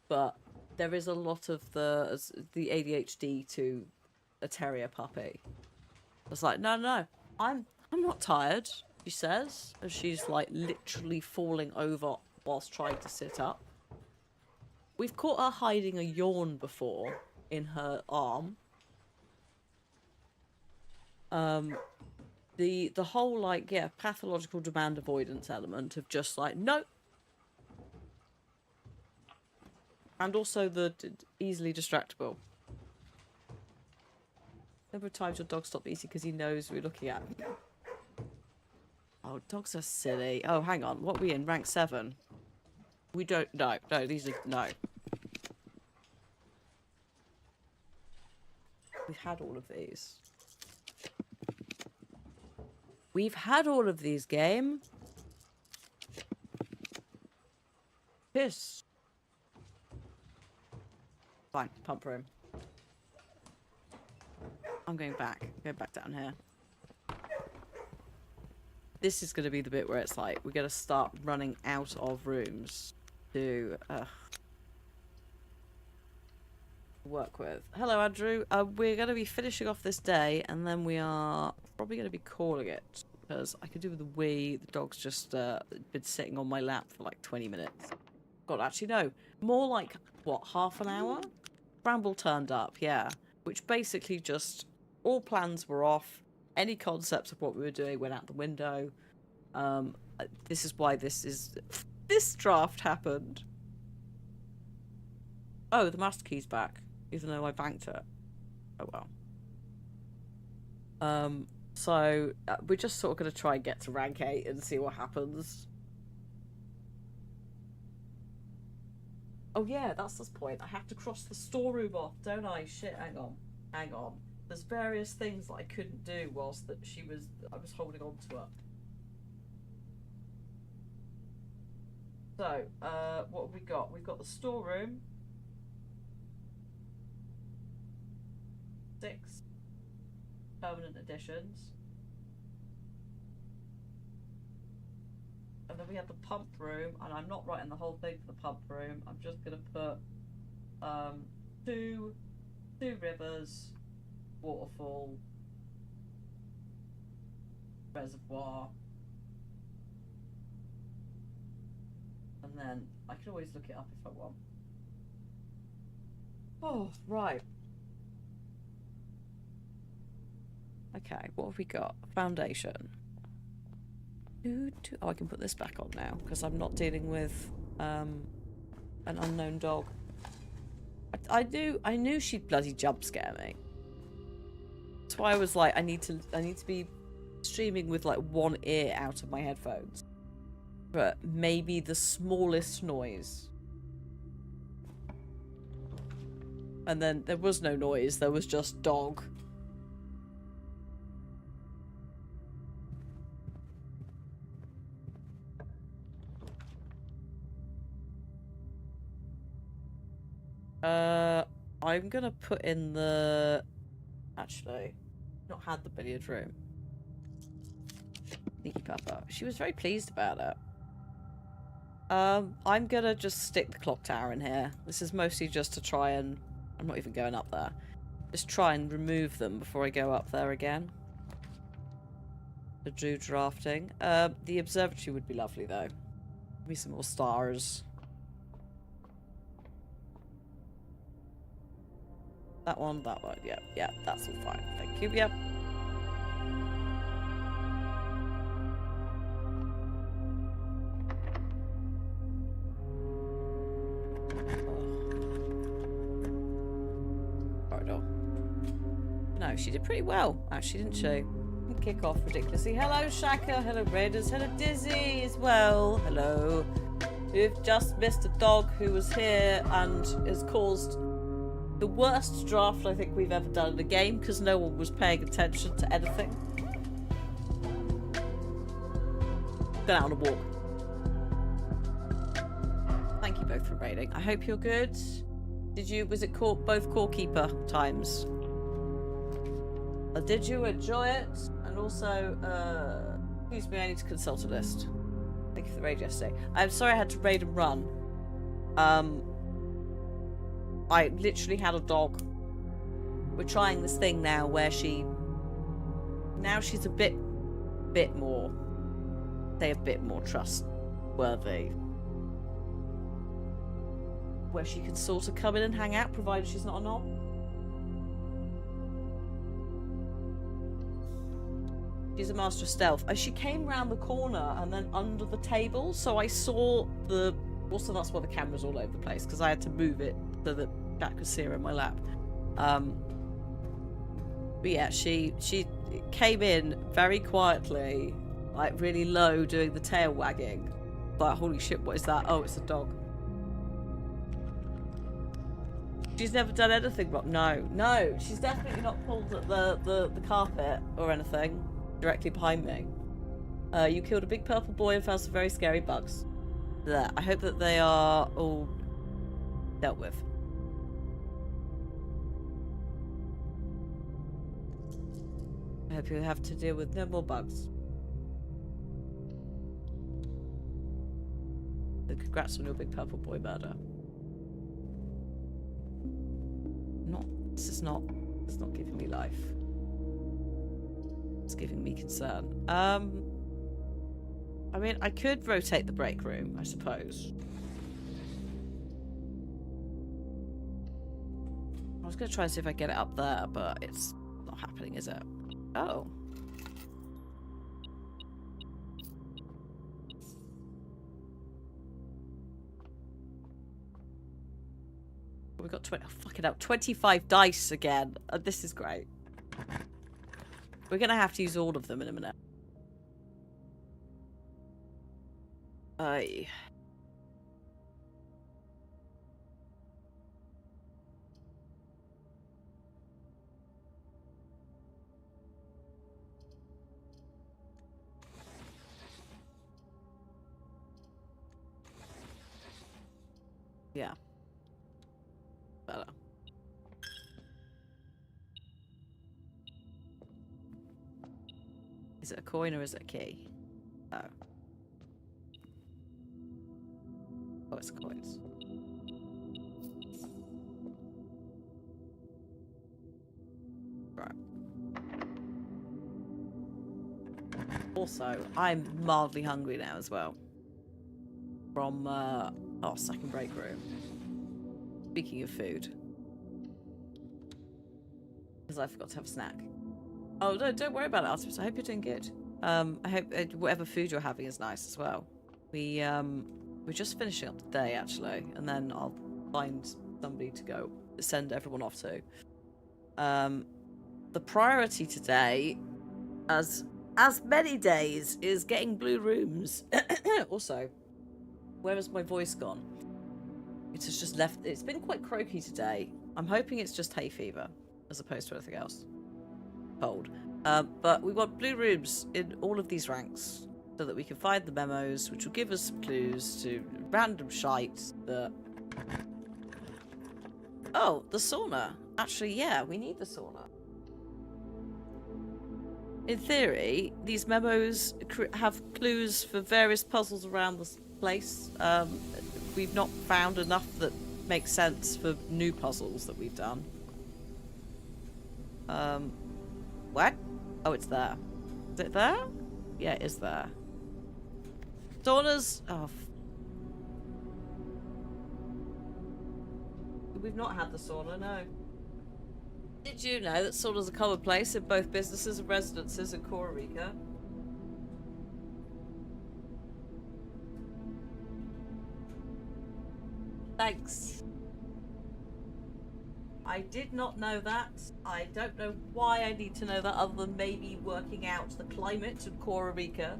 Speaker 1: but there is a lot of the ADHD to a terrier puppy. It's like, no, I'm not tired, she says, and she's like literally falling over whilst trying to sit up. We've caught her hiding a yawn before in her arm. The whole, like, yeah, pathological demand avoidance element of just like, no. And also the easily distractible. Number of times your dog stopped eating because he knows we're looking at him. Oh, dogs are silly. Oh, hang on. What are we in? Rank 7? We don't... No, these are... No. We've had all of these. We've had all of these, game. Piss. Fine, pump room. I'm going back. Go back down here. This is going to be the bit where it's like, we're going to start running out of rooms to work with. Hello, Andrew. We're going to be finishing off this day, and then we are probably going to be calling it, because I could do with the Wii. The dog's just been sitting on my lap for like 20 minutes. God, actually, no. More like, what, half an hour? Bramble turned up, yeah. Which basically just, all plans were off. Any concepts of what we were doing went out the window. This is why this draft happened. Oh, the master key's back, even though I banked it. Oh well. So we're just sort of going to try and get to rank 8 and see what happens. Oh yeah, that's the point. I have to cross the storeroom off, don't I? Shit, hang on. there's various things that I couldn't do whilst that I was holding on to her. So, what have we got? We've got the storeroom. 6 permanent additions. And then we have the pump room, and I'm not writing the whole thing for the pump room. I'm just gonna put two rivers, waterfall, reservoir, and then I can always look it up if I want. Oh, right. Okay, what have we got? Foundation. Oh, I can put this back on now because I'm not dealing with an unknown dog. I knew she'd bloody jump scare me. That's why I was like, I need to be streaming with like one ear out of my headphones. But maybe the smallest noise. And then there was no noise, there was just dog. I'm gonna put in the... Actually, not had the billiard room. Sneaky Papa. She was very pleased about it. I'm gonna just stick the clock tower in here. This is mostly just to try and... I'm not even going up there. Just try and remove them before I go up there again. To do drafting. The observatory would be lovely though. Give me some more stars. That one, yeah, that's all fine. Thank you, yep. Corridor. No, she did pretty well, actually, didn't she? Kick off ridiculously. Hello, Shaka. Hello, Raiders. Hello, Dizzy as well. Hello. We've just missed a dog who was here and has caused the worst draft I think we've ever done in a game because no one was paying attention to anything. Been out on a walk. Thank you both for raiding. I hope you're good. Was it both core keeper times? Did you enjoy it? And also, excuse me, I need to consult a list. Thank you for the raid yesterday. I'm sorry I had to raid and run. I literally had a dog. We're trying this thing now where she's a bit more, say a bit more trustworthy. Where she can sort of come in and hang out, provided she's not a knob. She's a master of stealth. She came round the corner and then under the table, so I saw the... Also, that's why the camera's all over the place, because I had to move it so that Jack could see her in my lap. But yeah, she came in very quietly, like really low, doing the tail wagging. Like, holy shit, what is that? Oh, it's a dog. She's never done anything wrong. No, she's definitely not pulled at the carpet or anything directly behind me. You killed a big purple boy and found some very scary bugs. There. I hope that they are all dealt with. I hope you have to deal with no more bugs. And congrats on your big purple boy murder. It's not giving me life. It's giving me concern. I mean, I could rotate the break room, I suppose. I was going to try and see if I get it up there, but it's not happening, is it? Oh. We've got 20. Oh, fucking hell. 25 dice again. This is great. We're going to have to use all of them in a minute. Aye. Yeah. Better. Is it a coin or is it a key? Oh. Oh, it's coins. Right. Also, I'm mildly hungry now as well. From, second break room. Speaking of food. Because I forgot to have a snack. Oh, no, don't worry about it, Artemis. I hope you're doing good. I hope whatever food you're having is nice as well. We're just finishing up the day, actually. And then I'll find somebody to go send everyone off to. The priority today, as many days, is getting blue rooms. Also, where has my voice gone? It has just left. It's been quite croaky today. I'm hoping it's just hay fever, as opposed to anything else. Cold. But we want blue rooms in all of these ranks, so that we can find the memos, which will give us some clues to random shite that... Oh, the sauna. Actually, yeah, we need the sauna. In theory, these memos have clues for various puzzles around the place. We've not found enough that make sense for new puzzles that we've done. What? Oh, it's there. Is it there? Yeah, it is there. Saunas... Oh. We've not had the sauna, no. Did you know that saunas are commonplace in both businesses and residences in Costa Rica? Thanks. I did not know that. I don't know why I need to know that other than maybe working out the climate in Costa Rica.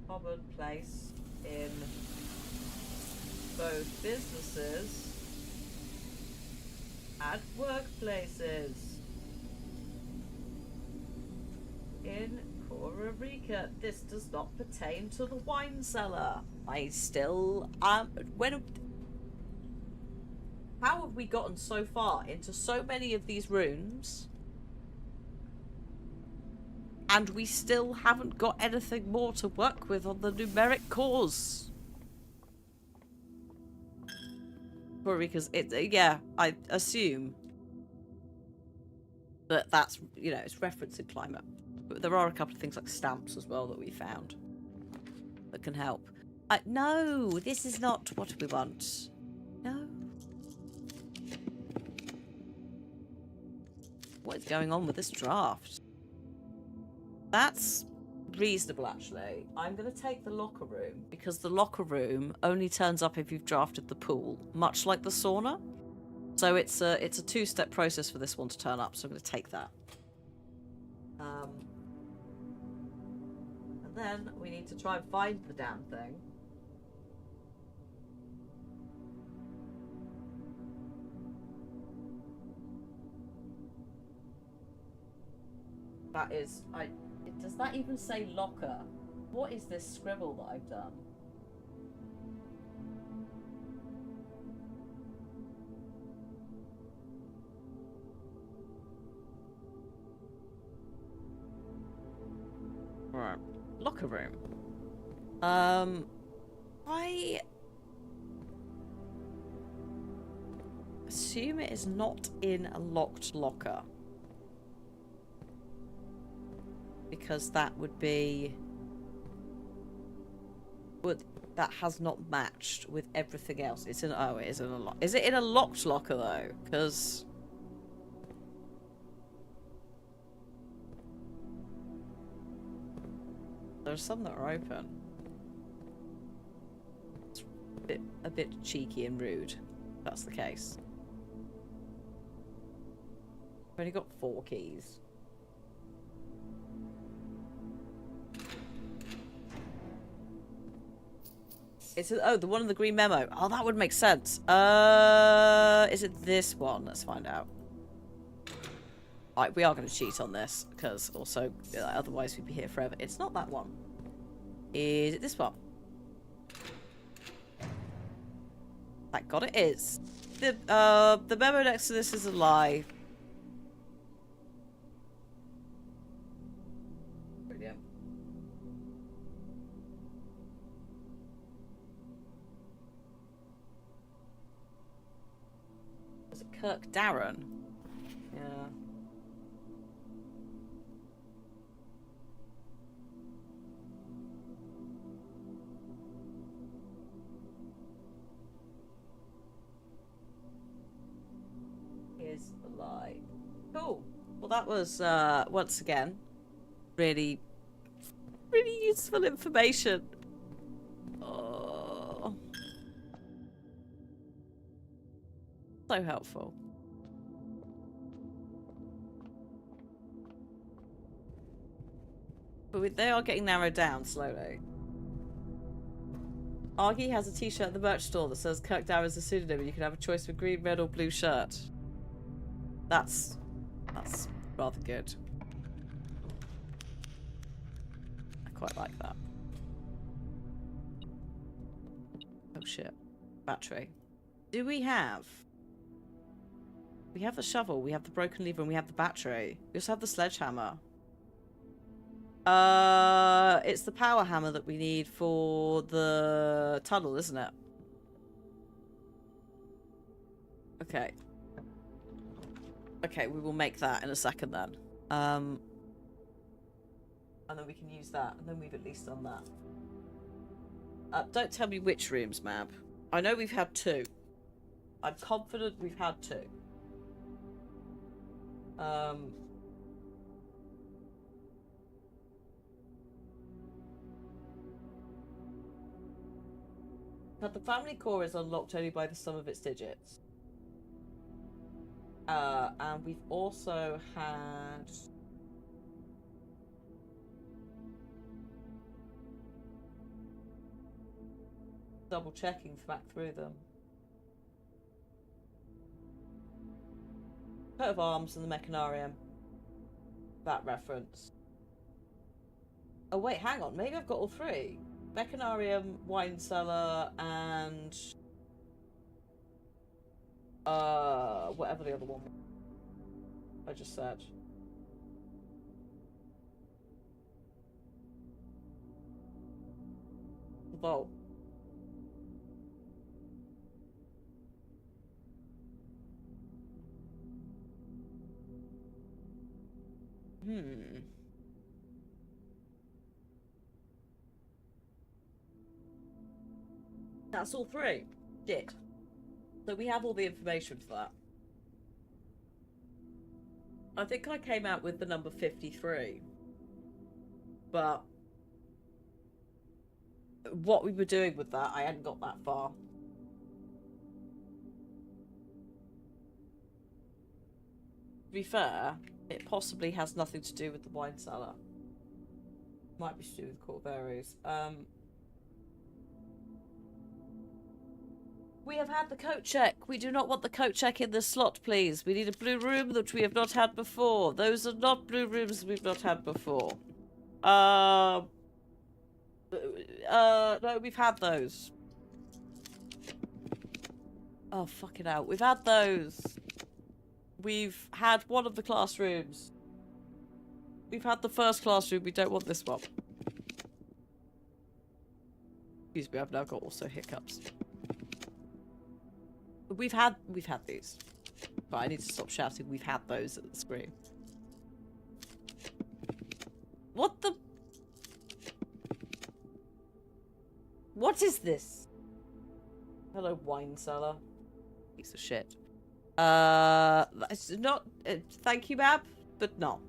Speaker 1: Commonplace in both businesses and workplaces in Costa Rica. This does not pertain to the wine cellar. I still how have we gotten so far into so many of these rooms and we still haven't got anything more to work with on the numeric cores? Because yeah, I assume that that's, you know, it's referencing climate. But there are a couple of things like stamps as well that we found that can help. No, this is not what we want. No. What is going on with this draft? That's reasonable, actually. I'm going to take the locker room because the locker room only turns up if you've drafted the pool, much like the sauna. So it's a two-step process for this one to turn up, so I'm going to take that. And then we need to try and find the damn thing. That is... does that even say locker? What is this scribble that I've done? Right. Locker room. I assume it is not in a locked locker. Because that would be... that has not matched with everything else. It's in... Oh, it is in a lock. Is it in a locked locker, though? Because... there's some that are open. It's a bit cheeky and rude, if that's the case. I've only got 4 keys. It's the one in the green memo. Oh, that would make sense. Is it this one? Let's find out. Right, we are going to cheat on this, because also, otherwise we'd be here forever. It's not that one. Is it this one? Thank God it is. The memo next to this is a lie. Brilliant. Was it Kirk Darren? Yeah. Is a lie. Cool. Well, that was once again really useful information. Oh, so helpful. But they are getting narrowed down slowly. Argy has a t-shirt at the merch store that says Kirk Dower is a pseudonym and you can have a choice of green, red or blue shirt. That's rather good. I quite like that. Oh shit. Battery. Do we have... We have the shovel, we have the broken lever, and we have the battery. We also have the sledgehammer. It's the power hammer that we need for the tunnel, isn't it? Okay. Okay, we will make that in a second then. And then we can use that, and then we've at least done that. Don't tell me which rooms, Mab. I know we've had 2. I'm confident we've had 2. But the family core is unlocked only by the sum of its digits. And we've also had... double checking back through them. Coat of arms and the mechanarium. That reference. Oh wait, hang on. Maybe I've got all 3. Mechanarium, wine cellar, and whatever the other one I just said. The bowl. That's all 3. Shit. So we have all the information for that. I think I came out with the number 53. But what we were doing with that, I hadn't got that far. To be fair, it possibly has nothing to do with the wine cellar. Might be to do with Corvaries. We have had the coat check. We do not want the coat check in this slot, please. We need a blue room that we have not had before. Those are not blue rooms we've not had before. No, we've had those. Oh, fucking hell. We've had those. We've had one of the classrooms. We've had the first classroom. We don't want this one. Excuse me, I've now got also hiccups. We've had these. But I need to stop shouting we've had those at the screen. What the... What is this? Hello, wine cellar. Piece of shit. It's not... thank you, Mab, but no.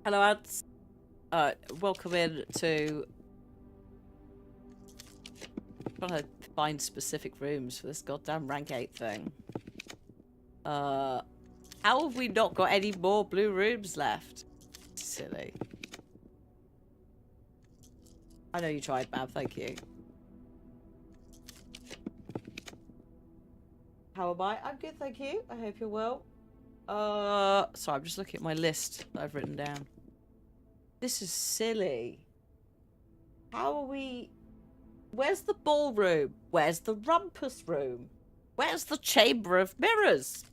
Speaker 1: Hello, ads. Welcome in to... I'm trying to find specific rooms for this goddamn rank 8 thing. How have we not got any more blue rooms left? Silly. I know you tried, Mab, thank you. How am I? I'm good, thank you. I hope you're well. Sorry, I'm just looking at my list that I've written down. This is silly. How are we... Where's the ballroom? Where's the rumpus room? Where's the chamber of mirrors?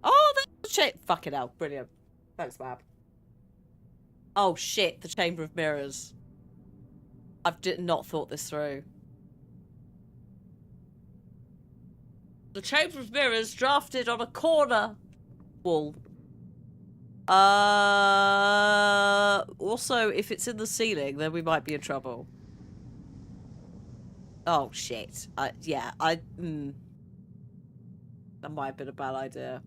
Speaker 1: Oh, that's the chamber. Fucking hell. Brilliant. Thanks, Mab. Oh, shit. The chamber of mirrors. I've not thought this through. The chamber of mirrors drafted on a corner wall. Also, if it's in the ceiling, then we might be in trouble. Oh, shit. Yeah, that might have been a bad idea.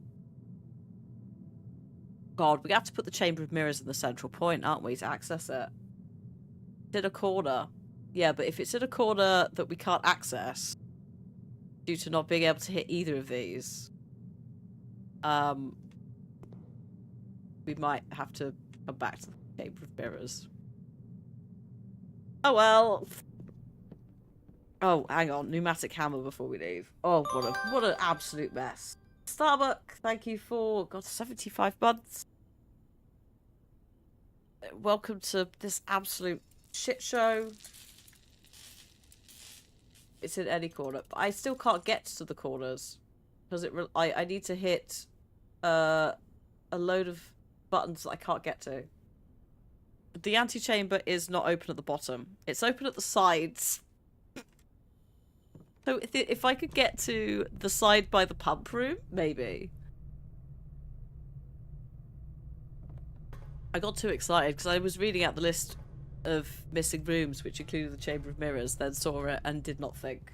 Speaker 1: God, we have to put the chamber of mirrors in the central point, aren't we, to access it? It's in a corner. Yeah, but if it's in a corner that we can't access, due to not being able to hit either of these, we might have to come back to the chamber of mirrors. Oh well. Oh, hang on. Pneumatic hammer before we leave. Oh, what an absolute mess. Starbuck, thank you for, God, 75 months. Welcome to this absolute shit show. It's in any corner. But I still can't get to the corners. Because I need to hit a load of buttons that I can't get to. The antechamber is not open at the bottom. It's open at the sides. So if I could get to the side by the pump room, maybe. I got too excited because I was reading out the list of missing rooms, which included the Chamber of Mirrors, then saw it and did not think.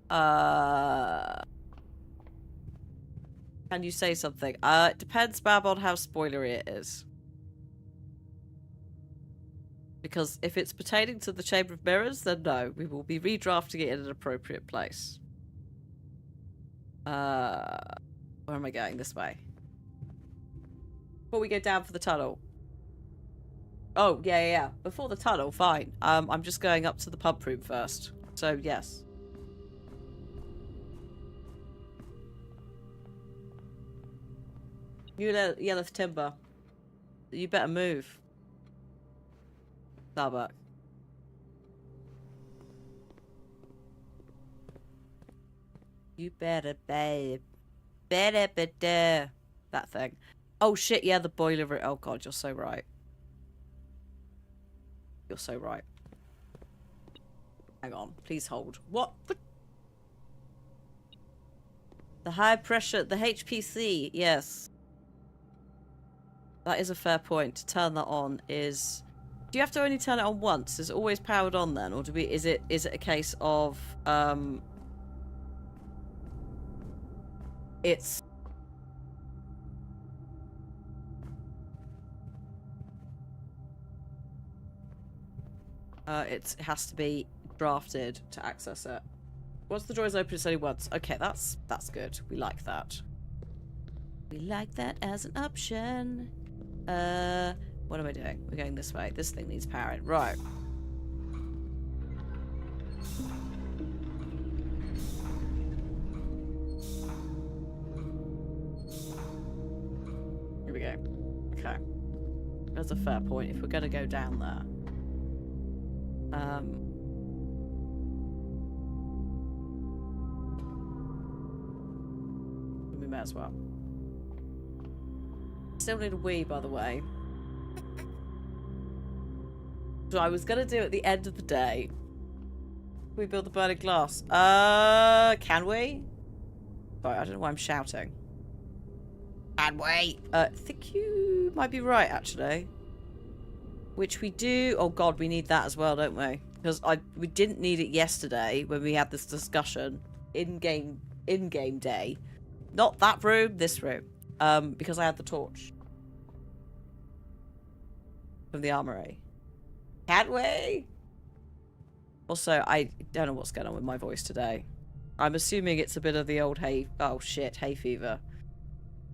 Speaker 1: Can you say something? It depends, Bab, on how spoilery it is. Because if it's pertaining to the Chamber of Mirrors, then no, we will be redrafting it in an appropriate place. Where am I going? This way. Before we go down for the tunnel. Oh, yeah. Before the tunnel, fine. I'm just going up to the pump room first. So, yes. You yellow timber. You better move. Starbuck. You better, babe. Better. That thing. Oh shit, yeah, the boiler room. Oh god, you're so right. You're so right. Hang on, please hold. What? The high pressure, the HPC, yes. That is a fair point. To turn that on is... Do you have to only turn it on once? Is it always powered on then? Or is it a case of it has to be drafted to access it. Once the door is open, it's only once. Okay, that's good. We like that. We like that as an option. What am I doing? We're going this way. This thing needs powering. Right. Here we go. Okay. That's a fair point. If we're going to go down there. We may as well. Still need a wee, by the way. So I was gonna do at the end of the day. We build the burning glass. Can we? Sorry, I don't know why I'm shouting. Can we? I think you might be right, actually. Which we do. Oh god, we need that as well, don't we? Because we didn't need it yesterday when we had this discussion in-game day. Not that room, this room. Because I had the torch. From the armory. Can't we? Also, I don't know what's going on with my voice today. I'm assuming it's a bit of the old hay fever.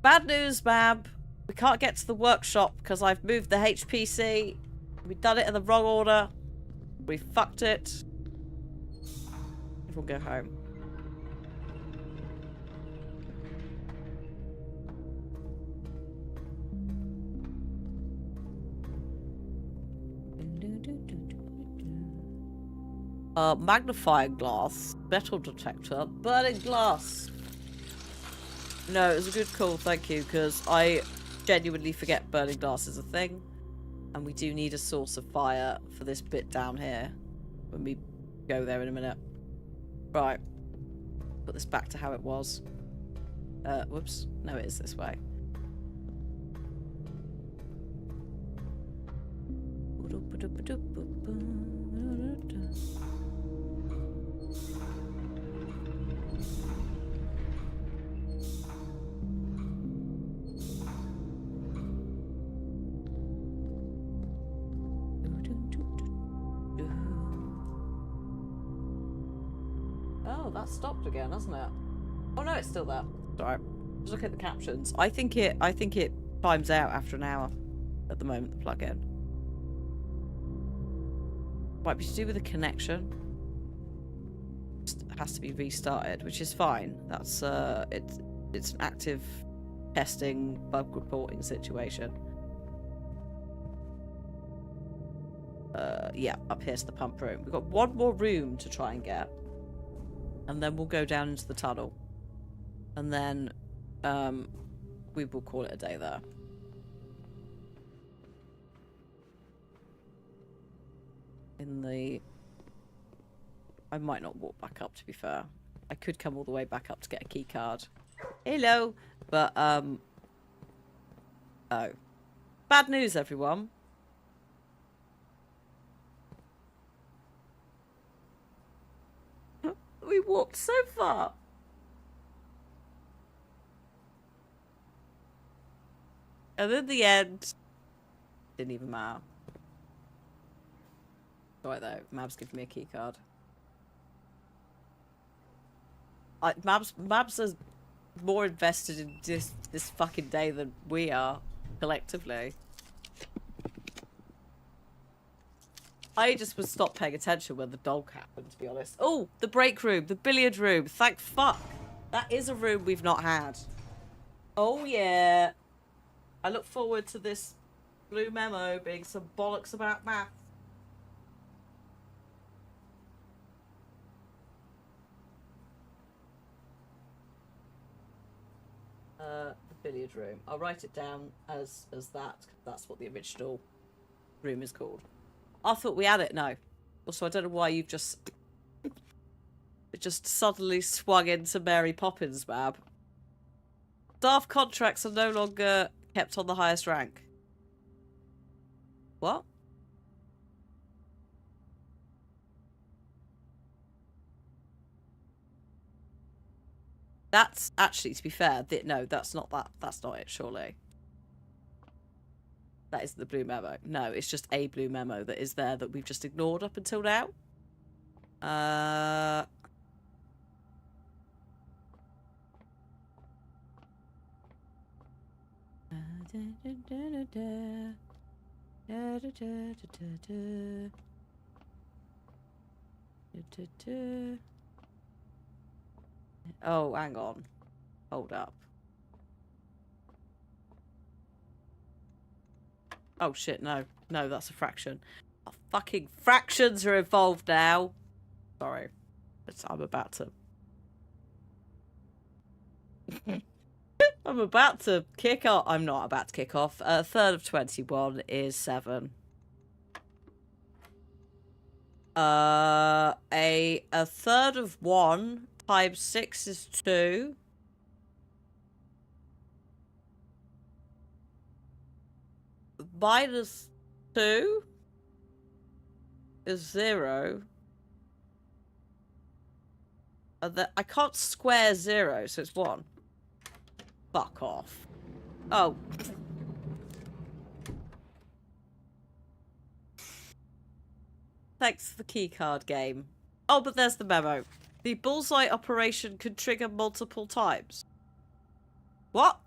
Speaker 1: Bad news, Mab. We can't get to the workshop because I've moved the HPC. We've done it in the wrong order. We fucked it. Everyone go home. Magnifying glass, metal detector, burning glass. No, it was a good call, thank you, because I genuinely forget burning glass is a thing. And we do need a source of fire for this bit down here when we go there in a minute. Right. Put this back to how it was. Whoops. No, it is this way. Oh, that stopped again, hasn't it? Oh no, it's still there. Sorry. Just look at the captions. I think it times out after an hour at the moment, the plug-in. Might be to do with the connection. It has to be restarted, which is fine. That's it's an active testing bug reporting situation. Yeah, up here's the pump room. We've got one more room to try and get. And then we'll go down into the tunnel. And then we will call it a day there. I might not walk back up, to be fair. I could come all the way back up to get a key card. Hello! But, oh. Bad news, everyone. We walked so far. And in the end, didn't even matter. Right though, Mab's giving me a key card. Mabs is more invested in this fucking day than we are collectively. I just would stop paying attention when the dog happened, to be honest. Oh, the break room, the billiard room. Thank fuck. That is a room we've not had. Oh yeah. I look forward to this blue memo being some bollocks about math. The billiard room. I'll write it down as that, because that's what the original room is called. I thought we had it. No. Also, I don't know why you've just suddenly swung into Mary Poppins, Mab. Staff contracts are no longer kept on the highest rank. What? That's actually, to be fair, no, that's not that. That's not it, surely. That is the blue memo. No, it's just a blue memo that is there that we've just ignored up until now. Oh, hang on. Hold up. Oh shit, no. No, that's a fraction. Oh, fucking fractions are involved now. Sorry. I'm about to... I'm about to kick off. I'm not about to kick off. A third of 21 is 7. A third of 1 times 6 is 2. Minus 2 is 0. And I can't square 0, so it's 1. Fuck off. Oh. Thanks for the keycard game. Oh, but there's the memo. The bullseye operation could trigger multiple times. What?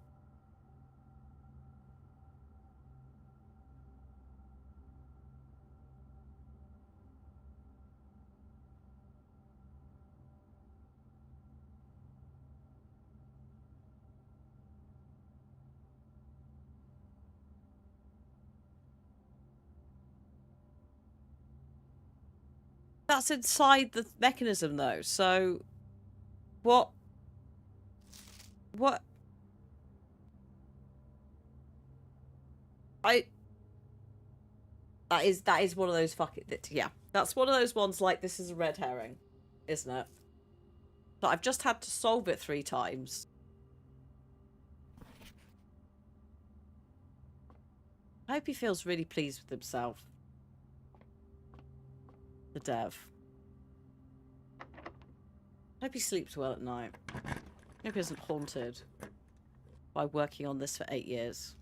Speaker 1: That's inside the mechanism, though. So, what? What? That is one of those fucking... Yeah, that's one of those ones like this is a red herring, isn't it? But I've just had to solve it 3 times. I hope he feels really pleased with himself. The dev. I hope he sleeps well at night. I hope he isn't haunted by working on this for 8 years.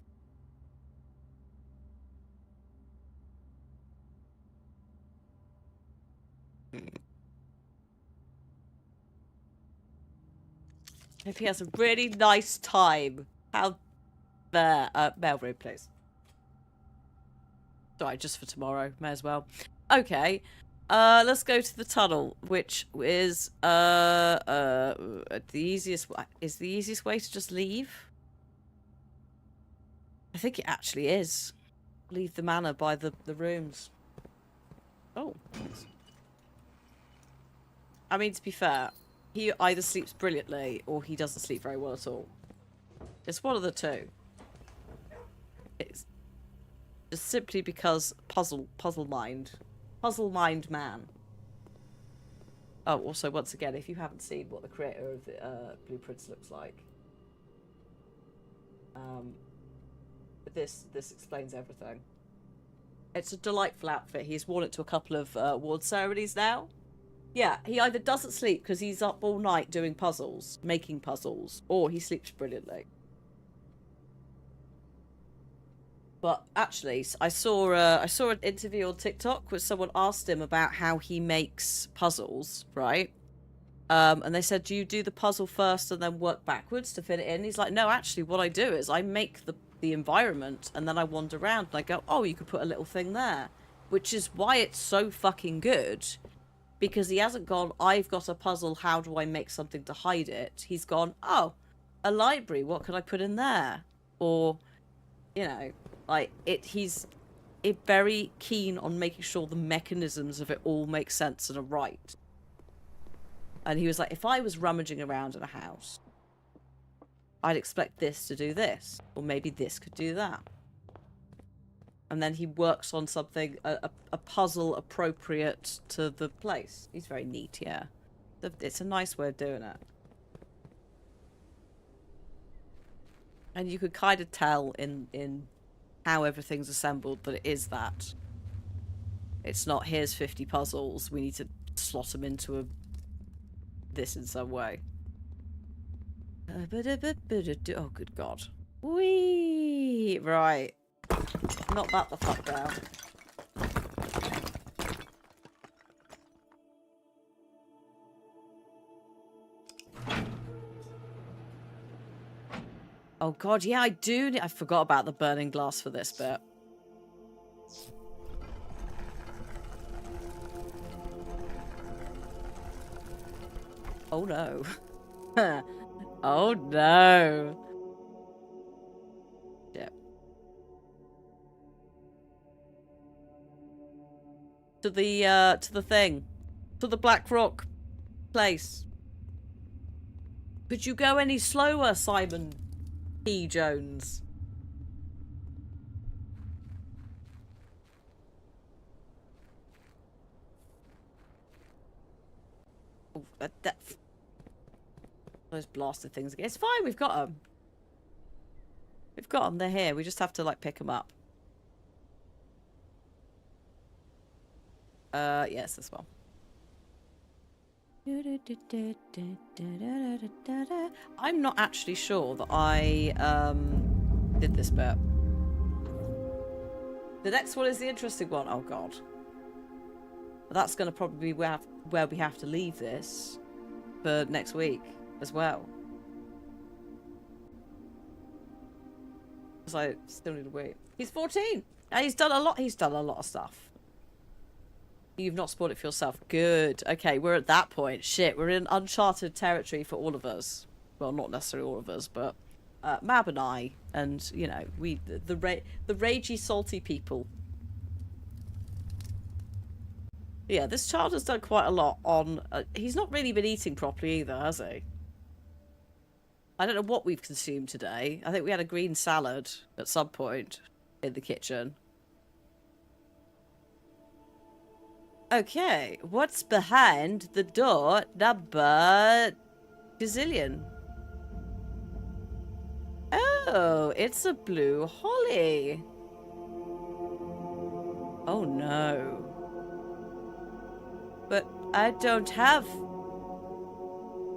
Speaker 1: Hope he has a really nice time. How there, mailroom, please. Sorry, just for tomorrow. May as well. Okay. Let's go to the tunnel, which is the easiest. Is the easiest way to just leave? I think it actually is. Leave the manor by the rooms. Oh. Nice. I mean, to be fair, he either sleeps brilliantly or he doesn't sleep very well at all. It's one of the two. It's just simply because puzzle mind man. Oh, also, once again, if you haven't seen what the creator of the blueprints looks like, this explains everything. It's a delightful outfit. He's worn it to a couple of award ceremonies now. Yeah, he either doesn't sleep because he's up all night doing puzzles, making puzzles, or he sleeps brilliantly. But actually, I saw an interview on TikTok where someone asked him about how he makes puzzles, right? And they said, do you do the puzzle first and then work backwards to fit it in? He's like, no, actually, what I do is I make the environment and then I wander around and I go, oh, you could put a little thing there. Which is why it's so fucking good. Because he hasn't gone, I've got a puzzle, how do I make something to hide it? He's gone, oh, a library, what could I put in there? Or, you know, like, he's very keen on making sure the mechanisms of it all make sense and are right. And he was like, if I was rummaging around in a house, I'd expect this to do this. Or maybe this could do that. And then he works on something, a puzzle appropriate to the place. He's very neat, yeah. It's a nice way of doing it. And you could kind of tell in how everything's assembled that it is that. It's not, here's 50 puzzles, we need to slot them into this in some way. Oh, good God. Whee! Right. Knock that the fuck down. Oh god, yeah, I do. I forgot about the burning glass for this bit. Oh no. Oh no. Yep. To the thing. To the Black Rock place. Could you go any slower, Simon P. Jones? Oh, those blasted things again. It's fine, we've got them. We've got them, they're here. We just have to, like, pick them up. Yes, this one. I'm not actually sure that I did this bit. The next one is the interesting one. Oh god. But that's going to probably be where we have to leave this for next week as well. Because I still need to wait. He's 14 and he's done a lot. He's done a lot of stuff. You've not spoiled it for yourself. Good. Okay, we're at that point. Shit, we're in uncharted territory for all of us. Well, not necessarily all of us, but Mab and I, and you know, the ragey, salty people. Yeah, this child has done quite a lot on... he's not really been eating properly either, has he? I don't know what we've consumed today. I think we had a green salad at some point in the kitchen. Okay, what's behind the door number gazillion? Oh, it's a blue holly. Oh no. But I don't have...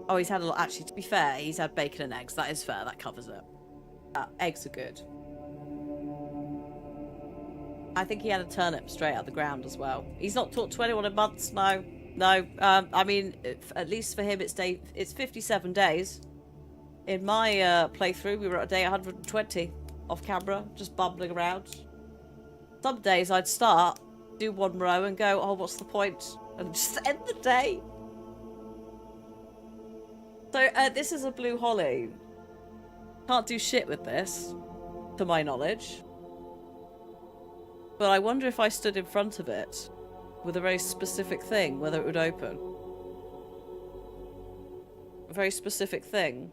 Speaker 1: Oh, he's had a lot. Actually, to be fair, he's had bacon and eggs. That is fair. That covers it. Eggs are good. I think he had a turnip straight out of the ground as well. He's not talked to anyone in months. No. No. I mean, at least for him, it's 57 days. In my playthrough, we were at day 120 off camera, just bumbling around. Some days I'd start, do one row and go, oh, what's the point? And just end the day. So this is a blue holly. Can't do shit with this, to my knowledge. But I wonder if I stood in front of it with a very specific thing, whether it would open. A very specific thing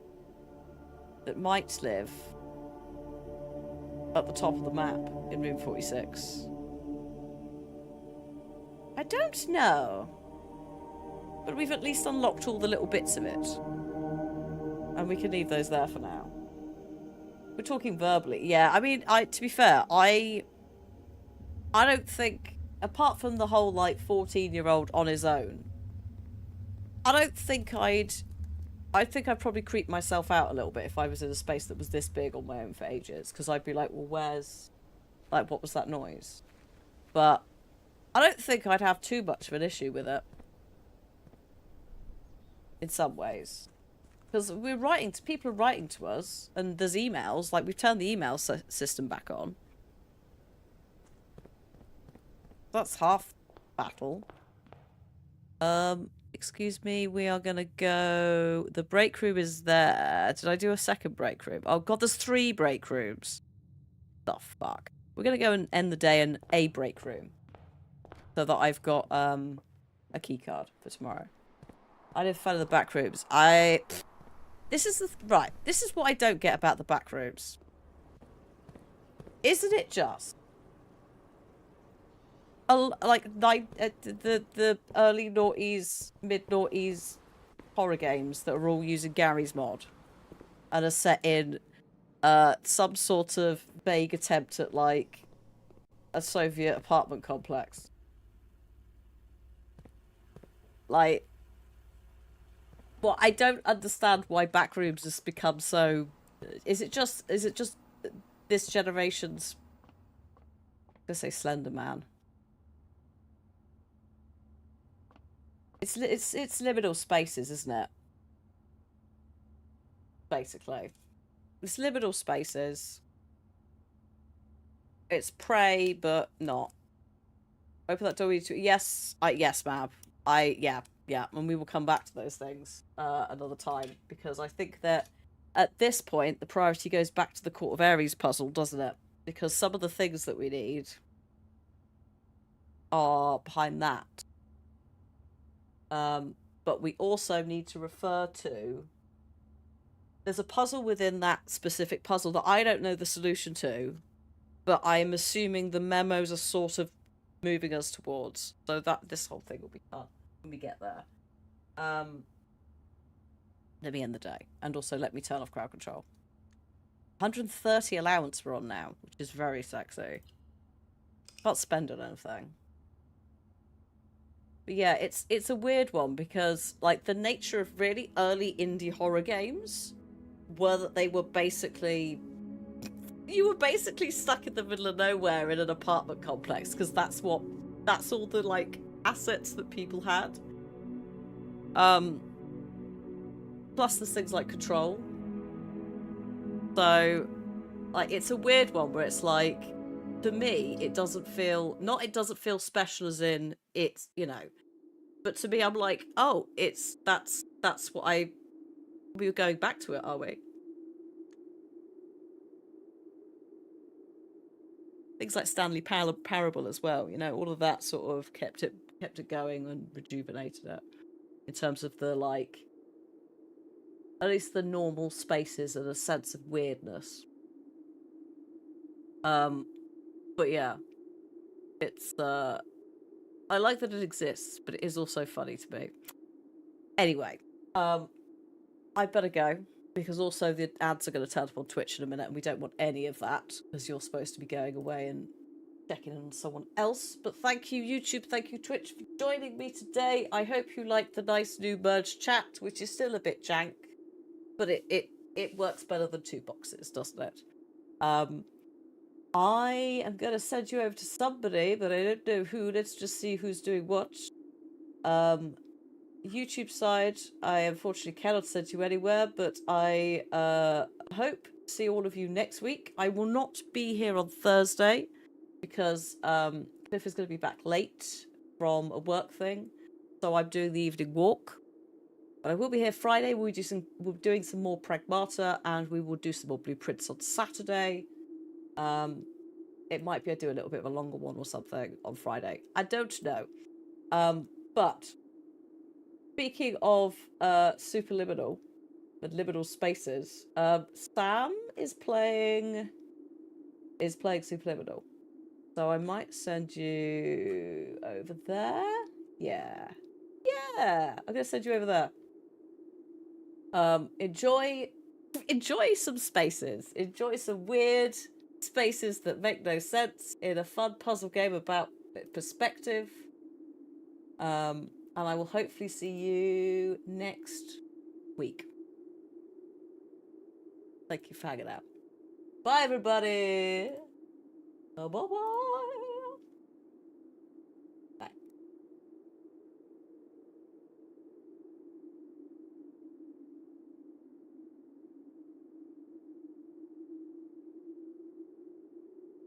Speaker 1: that might live at the top of the map in room 46. I don't know. But we've at least unlocked all the little bits of it. And we can leave those there for now. We're talking verbally. Yeah, I mean, to be fair, I don't think, apart from the whole, like, 14-year-old on his own, I don't think I think I'd probably creep myself out a little bit if I was in a space that was this big on my own for ages. Because I'd be like, well, where's... Like, what was that noise? But I don't think I'd have too much of an issue with it. In some ways. Because we're writing to... People are writing to us. And there's emails. Like, we've turned the email system back on. That's half battle. Excuse me, we are gonna go... The break room is there. Did I do a second break room? Oh god, there's 3 break rooms. The fuck. We're gonna go and end the day in a break room. So that I've got, a key card for tomorrow. I didn't find the back rooms. This is the... Right, this is what I don't get about the back rooms. Isn't it just... like the early noughties, mid noughties horror games that are all using Gary's mod and are set in some sort of vague attempt at like a Soviet apartment complex. Like, well, I don't understand why backrooms has become so... Is it just this generation's... I'm gonna say Slender Man. It's liminal spaces, isn't it? Basically. It's liminal spaces. It's prey, but not. Open that door. Yes, yes, Mab. Yeah, and we will come back to those things another time, because I think that at this point the priority goes back to the Court of Ares puzzle, doesn't it? Because some of the things that we need are behind that. But we also need to refer to... There's a puzzle within that specific puzzle that I don't know the solution to, but I am assuming the memos are sort of moving us towards. So that this whole thing will be done when we get there. Let me end the day. And also let me turn off crowd control. 130 allowance we're on now, which is very sexy. Can't spend on anything. But yeah, it's a weird one because, like, the nature of really early indie horror games were that they were basically... You were basically stuck in the middle of nowhere in an apartment complex, because that's all the, like, assets that people had. Plus there's things like Control. So, like, it's a weird one where it's like, to me, it doesn't feel... Not it doesn't feel special as in, it's, you know... But to me, I'm like, oh, that's what we were going back to it, are we? Things like Stanley Parable as well, you know, all of that sort of kept it kept it going and rejuvenated it in terms of the like, at least the normal spaces and a sense of weirdness. But yeah, it's I like that it exists, but it is also funny to me. Anyway, I better go because also the ads are going to turn up on Twitch in a minute, and we don't want any of that because you're supposed to be going away and checking in on someone else. But thank you, YouTube. Thank you, Twitch, for joining me today. I hope you liked the nice new merge chat, which is still a bit jank, but it works better than two boxes, doesn't it? I am going to send you over to somebody, but I don't know who. Let's just see who's doing what. YouTube side, I unfortunately cannot send you anywhere, but I hope to see all of you next week. I will not be here on Thursday because Cliff is going to be back late from a work thing, so I'm doing the evening walk. But I will be here Friday. We're doing some more Pragmata, and we will do some more blueprints on Saturday. It might be I do a little bit of a longer one or something on Friday. I don't know. But speaking of superliminal and liminal spaces, Sam is playing superliminal. So I might send you over there. Yeah. Yeah. I'm gonna send you over there. Enjoy some spaces. Enjoy some weird spaces that make no sense in a fun puzzle game about perspective. And I will hopefully see you next week. Thank you for hanging out. Bye, everybody. Bye-bye.